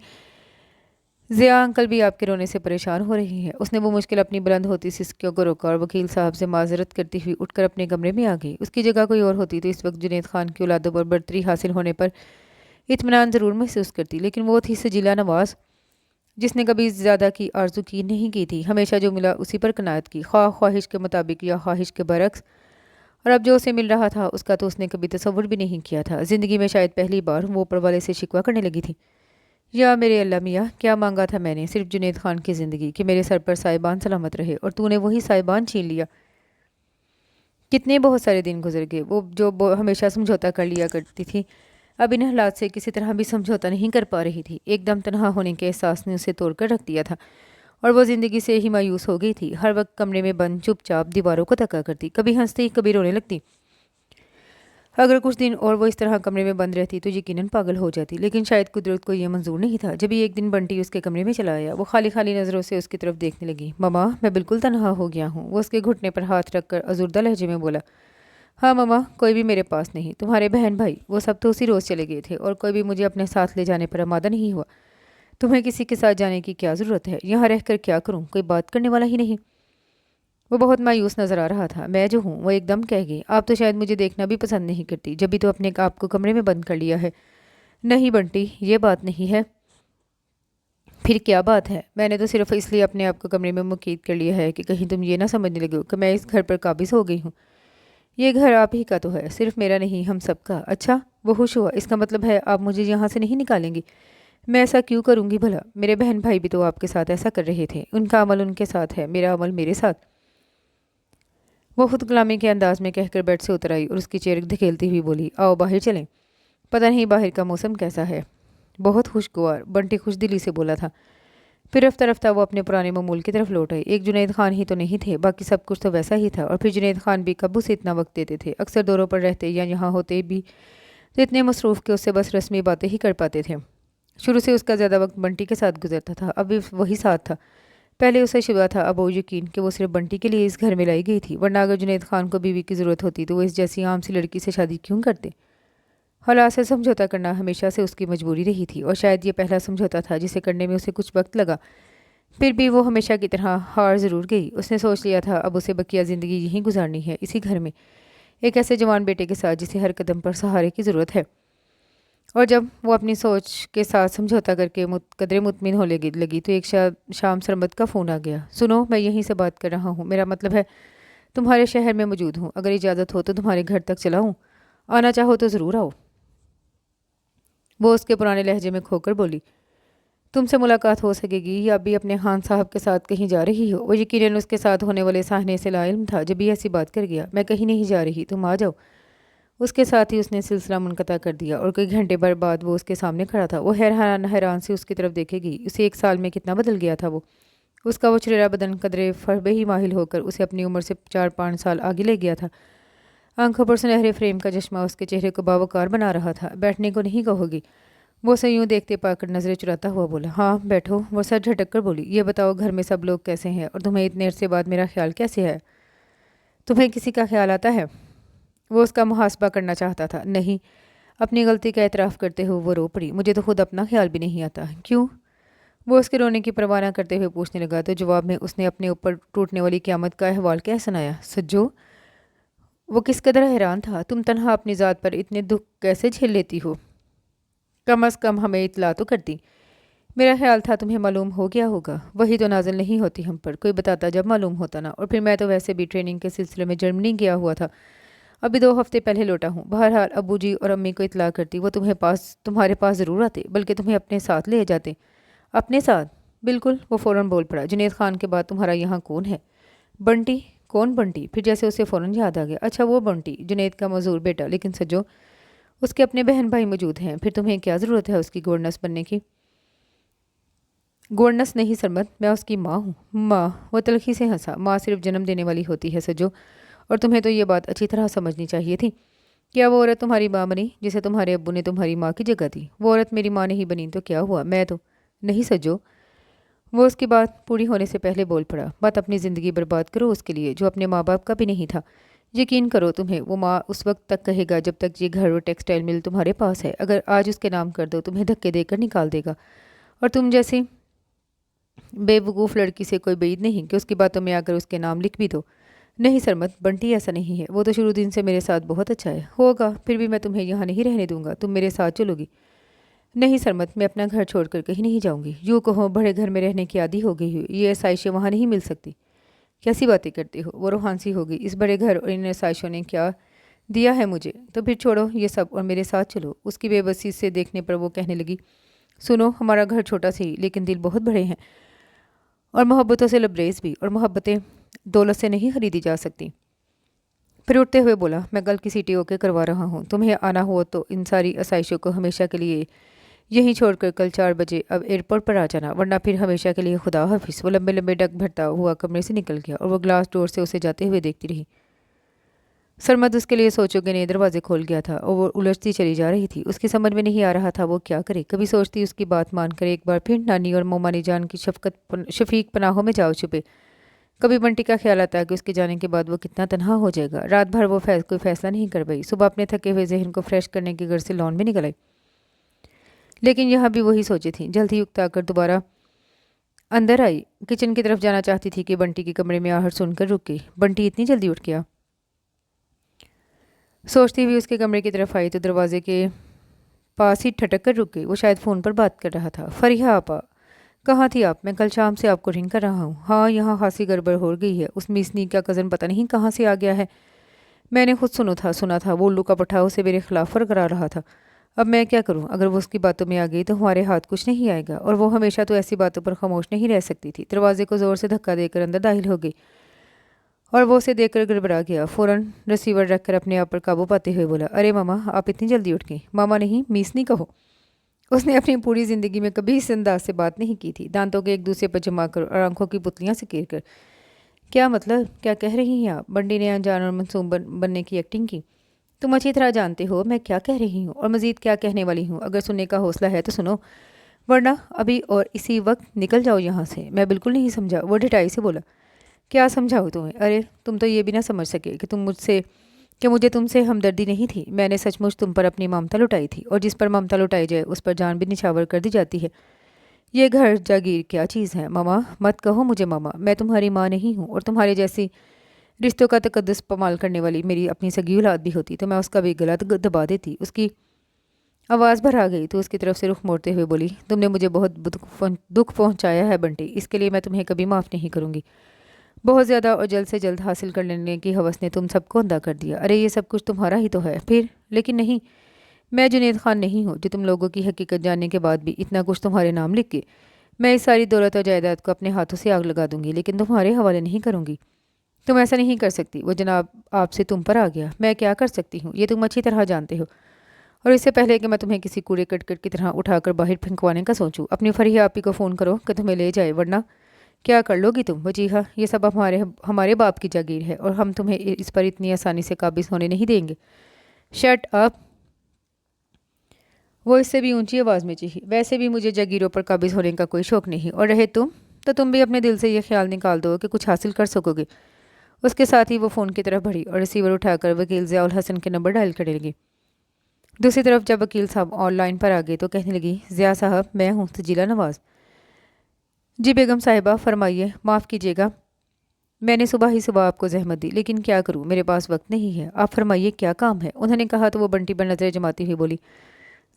ضیاء انکل بھی آپ کے رونے سے پریشان ہو رہی ہیں۔ اس نے وہ مشکل اپنی بلند ہوتی سسکیوں کو روکا اور وکیل صاحب سے معذرت کرتی ہوئی اٹھ کر اپنے کمرے میں آ گئی۔ اس کی جگہ کوئی اور ہوتی تو اس وقت جنید خان کی اولادوں پر برتری حاصل ہونے پر اطمینان ضرور محسوس کرتی، لیکن وہ تھی سجیلا نواز جس نے کبھی زیادہ کی آرزو کی نہیں کی تھی، ہمیشہ جو ملا اسی پر قناعت کی، خواہ خواہش کے مطابق یا خواہش کے برعکس، اور اب جو اسے مل رہا تھا اس کا تو اس نے کبھی تصور بھی نہیں کیا تھا۔ زندگی میں شاید پہلی بار وہ اوپر والے سے شکوہ کرنے لگی تھی۔ یا میرے اللہ میاں، کیا مانگا تھا میں نے؟ صرف جنید خان کی زندگی، کہ میرے سر پر سائبان سلامت رہے، اور تو نے وہی سائبان چھین لیا۔ کتنے بہت سارے دن گزر گئے، وہ جو ہمیشہ سمجھوتا کر لیا کرتی تھی اب ان حالات سے کسی طرح بھی سمجھوتا نہیں کر پا رہی تھی۔ ایک دم تنہا ہونے کے احساس نے اسے توڑ کر رکھ دیا تھا، اور وہ زندگی سے ہی مایوس ہو گئی تھی۔ ہر وقت کمرے میں بند چپ چاپ دیواروں کو تکا کرتی، کبھی ہنستی کبھی رونے لگتی۔ اگر کچھ دن اور وہ اس طرح کمرے میں بند رہتی تو یقیناً پاگل ہو جاتی، لیکن شاید قدرت کو یہ منظور نہیں تھا۔ جب ایک دن بنٹی اس کے کمرے میں چلا آیا، وہ خالی خالی نظروں سے اس کی طرف دیکھنے لگی۔ مما، میں بالکل تنہا ہو گیا ہوں، وہ اس کے گھٹنے پر ہاتھ رکھ کر ازردہ لہجے میں بولا۔ ہاں مما، کوئی بھی میرے پاس نہیں، تمہارے بہن بھائی وہ سب تو اسی روز چلے گئے تھے، اور کوئی بھی مجھے اپنے ساتھ لے جانے پر آمادہ نہیں ہوا۔ تمہیں کسی کے ساتھ جانے کی کیا ضرورت ہے؟ یہاں رہ کر کیا کروں؟ کوئی بات کرنے والا ہی نہیں۔ وہ بہت مایوس نظر آ رہا تھا۔ میں جو ہوں، وہ ایک دم کہہ گئی، آپ تو شاید مجھے دیکھنا بھی پسند نہیں کرتی، جب بھی تو اپنے آپ کو کمرے میں بند کر لیا ہے۔ نہیں بنٹی، یہ بات نہیں ہے۔ پھر کیا بات ہے؟ میں نے تو صرف اس لیے اپنے آپ کو کمرے میں مقید کر لیا ہے کہ کہیں تم یہ نہ سمجھنے لگو کہ میں اس گھر پر قابض ہو گئی ہوں۔ یہ گھر آپ ہی کا تو ہے، صرف میرا نہیں، ہم سب کا۔ اچھا، وہ خوش ہوا، اس کا مطلب ہے آپ مجھے یہاں سے نہیں نکالیں گی؟ میں ایسا کیوں کروں گی بھلا؟ میرے بہن بھائی بھی تو آپ کے ساتھ ایسا کر رہے تھے، ان کا عمل ان کے ساتھ ہے، میرا عمل میرے ساتھ۔ وہ خود کلامی کے انداز میں کہہ کر بیڈ سے اتر آئی اور اس کی چیئر دھکیلتی ہوئی بولی، آؤ باہر چلیں، پتہ نہیں باہر کا موسم کیسا ہے۔ بہت خوشگوار، بنٹی خوش دلی سے بولا تھا۔ پھر رفتہ رفتہ وہ اپنے پرانے معمول کی طرف لوٹ آئی۔ ایک جنید خان ہی تو نہیں تھے، باقی سب کچھ تو ویسا ہی تھا، اور پھر جنید خان بھی کب اسے اتنا وقت دیتے تھے؟ اکثر دوروں پر رہتے یا یہاں ہوتے بھی تو اتنے مصروف کہ اس سے بس رسمی باتیں ہی کر پاتے تھے۔ شروع سے اس کا زیادہ وقت بنٹی کے ساتھ گزرتا تھا، اب بھی وہی ساتھ تھا۔ پہلے اسے شبہ تھا، اب وہ یقین کہ وہ صرف بنٹی کے لیے اس گھر میں لائی گئی تھی، ورنہ اگر جنید خان کو بیوی کی ضرورت ہوتی تو وہ اس جیسی عام سی لڑکی سے شادی کیوں کرتے؟ حالات سے سمجھوتا کرنا ہمیشہ سے اس کی مجبوری رہی تھی، اور شاید یہ پہلا سمجھوتا تھا جسے کرنے میں اسے کچھ وقت لگا۔ پھر بھی وہ ہمیشہ کی طرح ہار ضرور گئی۔ اس نے سوچ لیا تھا اب اسے بقیہ زندگی یہیں گزارنی ہے، اسی گھر میں، ایک ایسے جوان بیٹے کے ساتھ جسے ہر قدم پر سہارے کی ضرورت ہے۔ اور جب وہ اپنی سوچ کے ساتھ سمجھوتا کر کے قدرے مطمئن ہونے لگی تو ایک شام سرمد کا فون آ گیا۔ سنو، میں یہیں سے بات کر رہا ہوں، میرا مطلب ہے تمہارے شہر میں موجود ہوں، اگر اجازت ہو تو تمہارے گھر تک چلاؤں؟ آنا چاہو تو ضرور آؤ۔ وہ اس کے پرانے لہجے میں کھو کر بولی، تم سے ملاقات ہو سکے گی یا ابھی اپنے خان صاحب کے ساتھ کہیں جا رہی ہو؟ وہ یقیناً اس کے ساتھ ہونے والے سہنے سے لا علم تھا، جب بھی ایسی بات کر گیا۔ میں کہیں نہیں جا رہی، تم آ جاؤ۔ اس کے ساتھ ہی اس نے سلسلہ منقطع کر دیا، اور کئی گھنٹے بھر بعد وہ اس کے سامنے کھڑا تھا۔ وہ حیران سے اس کی طرف دیکھے گی، اسے ایک سال میں کتنا بدل گیا تھا وہ۔ اس کا وہ چریرا بدن قدرے فربے ہی ماہل ہو کر اسے اپنی عمر سے 4-5 سال آگے لے گیا تھا۔ آنکھوں پر سنہرے فریم کا چشمہ اس کے چہرے کو باوقار بنا رہا تھا۔ بیٹھنے کو نہیں کہو گی؟ وہ اسے یوں دیکھتے پا کر نظریں چراتا ہوا بولا۔ ہاں بیٹھو۔ وہ سر جھٹک کر بولی، یہ بتاؤ گھر میں سب لوگ کیسے ہیں، اور تمہیں اتنے عرصے بعد میرا خیال کیسے ہے؟ تمہیں کسی کا خیال آتا ہے؟ وہ اس کا محاسبہ کرنا چاہتا تھا۔ نہیں، اپنی غلطی کا اعتراف کرتے ہوئے وہ رو پڑی، مجھے تو خود اپنا خیال بھی نہیں آتا۔ کیوں؟ وہ اس کے رونے کی پرواہ نہ کرتے ہوئے پوچھنے لگا، تو جواب میں اس نے اپنے اوپر ٹوٹنے والی قیامت کا احوال کہہ سنایا۔ سجو، وہ کس قدر حیران تھا، تم تنہا اپنی ذات پر اتنے دکھ کیسے جھیل لیتی ہو؟ کم از کم ہمیں اطلاع تو کرتی۔ میرا خیال تھا تمہیں معلوم ہو گیا ہوگا، وہی تو نازل نہیں ہوتی ہم پر، کوئی بتاتا جب معلوم ہوتا نا، اور پھر میں تو ویسے بھی ٹریننگ کے سلسلے میں جرمنی گیا ہوا تھا، ابھی 2 ہفتے پہلے لوٹا ہوں۔ بہرحال ابو جی اور امی کو اطلاع کرتی، وہ تمہارے پاس ضرور آتے، بلکہ تمہیں اپنے ساتھ لے جاتے۔ اپنے ساتھ؟ بالکل، وہ فوراً بول پڑا۔ جنید خان کے بعد تمہارا یہاں کون ہے؟ بنٹی؟ کون بنٹی؟ پھر جیسے اسے فوراً یاد آ گیا، اچھا وہ بنٹی، جنید کا معذور بیٹا۔ لیکن سجو، اس کے اپنے بہن بھائی موجود ہیں، پھر تمہیں کیا ضرورت ہے اس کی گورنس بننے کی؟ گورنس نہیں سرمد، میں اس کی ماں ہوں۔ ماں؟ وہ تلخی سے ہنسا۔ ماں صرف جنم دینے والی ہوتی ہے سجو، اور تمہیں تو یہ بات اچھی طرح سمجھنی چاہیے تھی۔ کیا وہ عورت تمہاری ماں بنی جسے تمہارے ابو نے تمہاری ماں کی جگہ دی؟ وہ عورت میری ماں نہیں بنی تو کیا ہوا؟ میں تو نہیں سجو، وہ اس کی بات پوری ہونے سے پہلے بول پڑا۔ بات اپنی زندگی برباد کرو اس کے لیے جو اپنے ماں باپ کا بھی نہیں تھا۔ یقین کرو، تمہیں وہ ماں اس وقت تک کہے گا جب تک یہ گھر اور ٹیکسٹائل مل تمہارے پاس ہے۔ اگر آج اس کے نام کر دو، تمہیں دھکے دے کر نکال دے گا، اور تم جیسی بے وقوف لڑکی سے کوئی بعید نہیں کہ اس کی باتوں میں آ کر اس کے نام لکھ بھی دو۔ نہیں سرمد، بنٹی ایسا نہیں ہے، وہ تو شروع دن سے میرے ساتھ بہت اچھا ہے۔ ہوگا، پھر بھی میں تمہیں یہاں نہیں رہنے دوں گا، تم میرے ساتھ چلو گی؟ نہیں سرمد، میں اپنا گھر چھوڑ کر کہیں نہیں جاؤں گی۔ یوں کہو بڑے گھر میں رہنے کی عادی ہو گئی ہو، یہ آسائشیں وہاں نہیں مل سکتی۔ کیسی باتیں کرتی ہو؟ وہ روحانسی ہوگی۔ اس بڑے گھر اور ان آسائشوں نے کیا دیا ہے مجھے؟ تو پھر چھوڑو یہ سب اور میرے ساتھ چلو۔ اس کی بے بسی سے دیکھنے پر وہ کہنے لگی، سنو، ہمارا گھر چھوٹا سی لیکن دل بہت بڑے ہیں، اور محبتوں سے لبریز بھی، اور محبتیں دولت سے نہیں خریدی جا سکتی۔ پھر اٹھتے ہوئے بولا، میں کل کی CTO کے کروا رہا ہوں، تمہیں آنا ہو تو ان ساری آسائشوں کو ہمیشہ کے لیے یہیں چھوڑ کر کل 4 بجے اب ایئرپورٹ پر آ جانا، ورنہ پھر ہمیشہ کے لیے خدا حافظ۔ وہ لمبے لمبے ڈگ بھرتا ہوا کمرے سے نکل گیا، اور وہ گلاس ڈور سے اسے جاتے ہوئے دیکھتی رہی۔ سرمد اس کے لیے سوچو کہ نے دروازے کھول گیا تھا، اور وہ الجھتی چلی جا رہی تھی۔ اس کی سمجھ میں نہیں آ رہا تھا وہ کیا کرے۔ کبھی سوچتی اس کی بات مان کر ایک بار پھر نانی اور مومانی جان کی شفیق پناہوں میں جاؤ چھپے۔ کبھی بنٹی کا خیال آتا کہ اس کے جانے کے بعد وہ کتنا تنہا ہو جائے گا۔ رات بھر وہ کوئی فیصلہ نہیں کر پائی۔ صبح اپنے تھکے ہوئے ذہن کو فریش کرنے کے گھر سے لان میں نکل آئی، لیکن یہاں بھی وہی سوچے تھی۔ جلد ہی اکتا کر دوبارہ اندر آئی، کچن کی طرف جانا چاہتی تھی کہ بنٹی کے کمرے میں آہٹ سن کر رک گئی۔ بنٹی اتنی جلدی اٹھ گیا؟ سوچتی ہوئی اس کے کمرے کی طرف آئی تو دروازے کے پاس ہی ٹھٹک کر رک گئی۔ وہ شاید فون پر بات کر رہا تھا۔ فریحہ آپا، کہاں تھی آپ؟ میں کل شام سے آپ کو رنگ کر رہا ہوں۔ ہاں، یہاں خاصی گڑبڑ ہو گئی ہے۔ اس میسنی کا کزن پتہ نہیں کہاں سے آ گیا ہے۔ میں نے خود سنا تھا وہ الو کا پٹھا اسے میرے خلاف برقرار رہا تھا۔ اب میں کیا کروں؟ اگر وہ اس کی باتوں میں آ گئی تو ہمارے ہاتھ کچھ نہیں آئے گا، اور وہ ہمیشہ تو ایسی باتوں پر خاموش نہیں رہ سکتی تھی۔ دروازے کو زور سے دھکا دے کر اندر داخل ہو گئی، اور وہ اسے دیکھ کر گڑبڑا گیا۔ فوراً ریسیور رکھ کر اپنے آپ پر قابو پاتے ہوئے بولا، ارے ماما، آپ اتنی جلدی اٹھ گئی؟ ماما نہیں، میسنی کہو۔ اس نے اپنی پوری زندگی میں کبھی اس انداز سے بات نہیں کی تھی، دانتوں کے ایک دوسرے پر جما کر اور آنکھوں کی پتلیاں سکیر کر۔ کیا مطلب؟ کیا کہہ رہی ہیں آپ؟ بنٹی نے انجان اور منصوم بننے کی ایکٹنگ کی۔ تم اچھی طرح جانتے ہو میں کیا کہہ رہی ہوں، اور مزید کیا کہنے والی ہوں۔ اگر سننے کا حوصلہ ہے تو سنو، ورنہ ابھی اور اسی وقت نکل جاؤ یہاں سے۔ میں بالکل نہیں سمجھا، وہ ڈھٹائی سے بولا۔ کیا سمجھاؤ تمہیں؟ ارے تم تو یہ بھی نہ سمجھ سکے کہ مجھے تم سے ہمدردی نہیں تھی۔ میں نے سچ مچ تم پر اپنی ممتا لٹائی تھی، اور جس پر ممتا لٹائی جائے اس پر جان بھی نچھاور کر دی جاتی ہے۔ یہ گھر جاگیر کیا چیز ہے؟ ماما مت کہو مجھے ماما، میں تمہاری ماں نہیں ہوں، اور تمہارے جیسی رشتوں کا تقدس پامال کرنے والی میری اپنی سگی اولاد بھی ہوتی تو میں اس کا بھی گلا دبا دیتی۔ اس کی آواز بھر آ گئی تو اس کی طرف سے رخ موڑتے ہوئے بولی، تم نے مجھے بہت دکھ پہنچایا ہے بنٹی، اس کے لیے میں تمہیں کبھی معاف نہیں کروں گی۔ بہت زیادہ اور جلد سے جلد حاصل کر لینے کی ہوس نے تم سب کو اندھا کر دیا۔ ارے یہ سب کچھ تمہارا ہی تو ہے پھر۔ لیکن نہیں، میں جنید خان نہیں ہوں جو تم لوگوں کی حقیقت جاننے کے بعد بھی اتنا کچھ تمہارے نام لکھ کے میں اس ساری دولت اور جائیداد کو اپنے ہاتھوں سے آگ لگا دوں گی، لیکن تمہارے حوالے نہیں کروں گی۔ تم ایسا نہیں کر سکتی، وہ جناب آپ سے تم پر آ گیا، میں کیا کر سکتی ہوں یہ تم اچھی طرح جانتے ہو، اور اس سے پہلے کہ میں تمہیں کسی کوڑے کرکٹ کی طرح اٹھا کر باہر پھینکوانے کا سوچوں، اپنی فریحہ آپی کو فون کرو کہ تمہیں لے جائے، ورنہ کیا کر لو گی تم؟ وجیہہ یہ سب ہمارے باپ کی جاگیر ہے، اور ہم تمہیں اس پر اتنی آسانی سے قابض ہونے نہیں دیں گے۔ شٹ اپ، وہ اس سے بھی اونچی آواز میں چیخی۔ ویسے بھی مجھے جاگیروں پر قابض ہونے کا کوئی شوق نہیں، اور رہے تم بھی اپنے دل سے یہ خیال نکال دو کہ کچھ حاصل کر سکو گے۔ اس کے ساتھ ہی وہ فون کی طرف بڑھی اور ریسیور اٹھا کر وکیل ضیاء الحسن کے نمبر ڈائل کرنے لگی۔ دوسری طرف جب وکیل صاحب آن لائن پر آ گئے تو کہنے لگی، ضیاء صاحب، میں ہوں سجیلا نواز۔ جی بیگم صاحبہ، فرمائیے۔ معاف کیجیے گا، میں نے صبح آپ کو زحمت دی، لیکن کیا کروں، میرے پاس وقت نہیں ہے۔ آپ فرمائیے کیا کام ہے؟ انہوں نے کہا تو وہ بنٹی پر نظریں جماتی ہوئی بولی،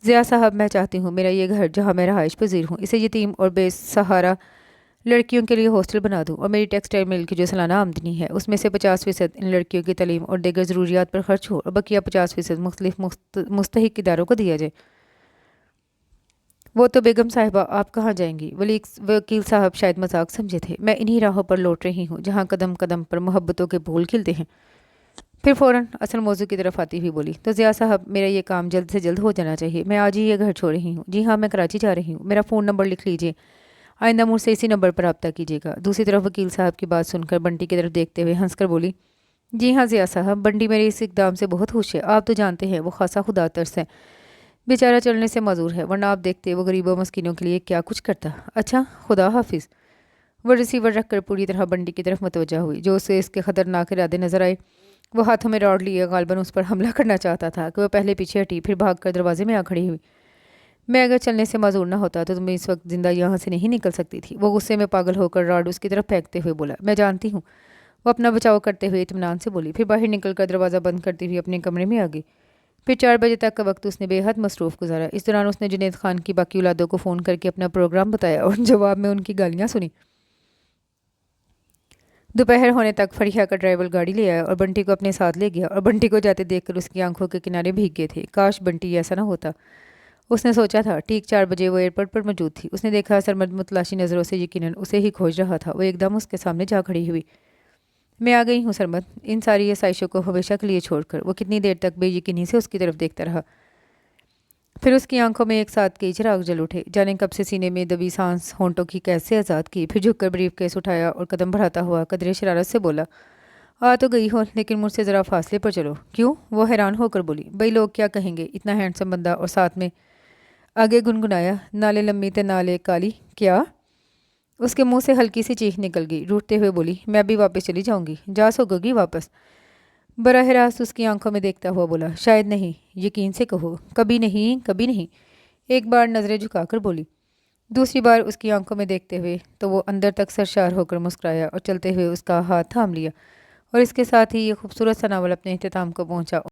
ضیاء صاحب، میں چاہتی ہوں میرا یہ گھر جہاں میں رہائش پذیر ہوں، اسے یتیم اور بے سہارا लड़कियों के लिए हॉस्टल बना दूं और मेरी टेक्सटाइल मिल की जो सालाना आमदनी है उसमें से 50% इन लड़कियों की तालीम और दीगर ज़रूरियात पर खर्च हो और बकिया 50% मुख्तलिफ मुस्तहिक इदारों को दिया जाए। वो तो बेगम साहिबा आप कहाँ जाएंगी? वकील साहब शायद मजाक समझे थे। मैं इन्हीं राहों पर लौट रही हूँ जहाँ कदम कदम पर मोहब्बतों के फूल खिलते हैं। फिर फ़ौरन असल मौजू की तरफ आती हुई बोली, तो ज़िया साहब मेरा ये काम जल्द से जल्द हो जाना चाहिए। मैं आज ही ये घर छोड़ रही हूँ। जी हाँ, मैं कराची जा रही हूँ। मेरा फ़ोन नंबर लिख लीजिए। आइंदा मुझसे इसी नंबर पर रब्ता कीजिएगा। दूसरी तरफ वकील साहब की बात सुनकर बंटी की तरफ देखते हुए हंसकर बोली, जी हाँ ज़िया साहब, बंटी मेरे इस इकदाम से बहुत खुश है। आप तो जानते हैं वो खासा खुदा तरस है, बेचारा चलने से मजूर है, वरना आप देखते वो गरीबों मस्किनों के लिए क्या कुछ करता। अच्छा, खुदा हाफिज़। वो रिसीवर रखकर पूरी तरह बंटी की तरफ मुतवज्जा हुई। जो उसे इसके खतरनाक इरादे नजर आए, वो हाथों में रॉड लिए गालबन उस पर हमला करना चाहता था कि वह पहले पीछे हटी, फिर भागकर दरवाजे में आ खड़ी हुई। मैं अगर चलने से माजूर ना होता तो तुम्हें इस वक्त जिंदा यहाँ से नहीं निकल सकती थी। वो गुस्से में पागल होकर रॉड उसकी तरफ फेंकते हुए बोला, मैं जानती हूँ। वो अपना बचाव करते हुए इत्मीनान से बोली, फिर बाहर निकलकर दरवाज़ा बंद करती हुई अपने कमरे में आ गई। फिर 4 बजे तक का वक्त उसने बेहद मसरूफ़ गुजारा। इस दौरान उसने जुनैद खान की बाकी औलादों को फ़ोन करके अपना प्रोग्राम बताया और जवाब में उनकी गालियाँ सुनी। दोपहर होने तक फरिया का ड्राइवर गाड़ी ले आया और बंटी को अपने साथ ले गया और बंटी को जाते देखकर उसकी आंखों के किनारे भीग गए थे। काश बंटी ऐसा ना होता, उसने सोचा था। ठीक 4 बजे वो एयरपोर्ट पर मौजूद थी। उसने देखा सरमद मुतलाशी नज़रों से यकीनन उसे ही खोज रहा था। वो एकदम उसके सामने जा खड़ी हुई। मैं आ गई हूँ सरमद, इन सारी आसाइशों को हमेशा के लिए छोड़कर। वो कितनी देर तक बेयकीनी से उसकी तरफ देखता रहा। फिर उसकी आंखों में एक साथ कई चिराग जल उठे। जाने कब से सीने में दबी सांस होंठों की कैसे आज़ाद की। फिर झुककर ब्रीफ केस उठाया और कदम बढ़ाता हुआ कदरे शरारत से बोला, आ तो गई हो लेकिन मुझसे ज़रा फासले पर चलो। क्यों? वो हैरान होकर बोली, भाई लोग क्या कहेंगे, इतना हैंडसम बंदा और साथ में। आगे गुनगुनाया, नाले लम्मी ते नाले काली। क्या? उसके मुंह से हल्की सी चीख निकल गई। रूठते हुए बोली, मैं भी वापस चली जाऊंगी। जा सोगी वापस? बराह रास्त उसकी आंखों में देखता हुआ बोला, शायद नहीं। यकीन से कहो। कभी नहीं, कभी नहीं। एक बार नज़रें झुकाकर बोली। दूसरी बार उसकी आंखों में देखते हुए तो वो अंदर तक सरशार होकर मुस्कुराया और चलते हुए उसका हाथ थाम लिया। और इसके साथ ही ये खूबसूरत सा नावल अपने अख्ताम को पहुंचा।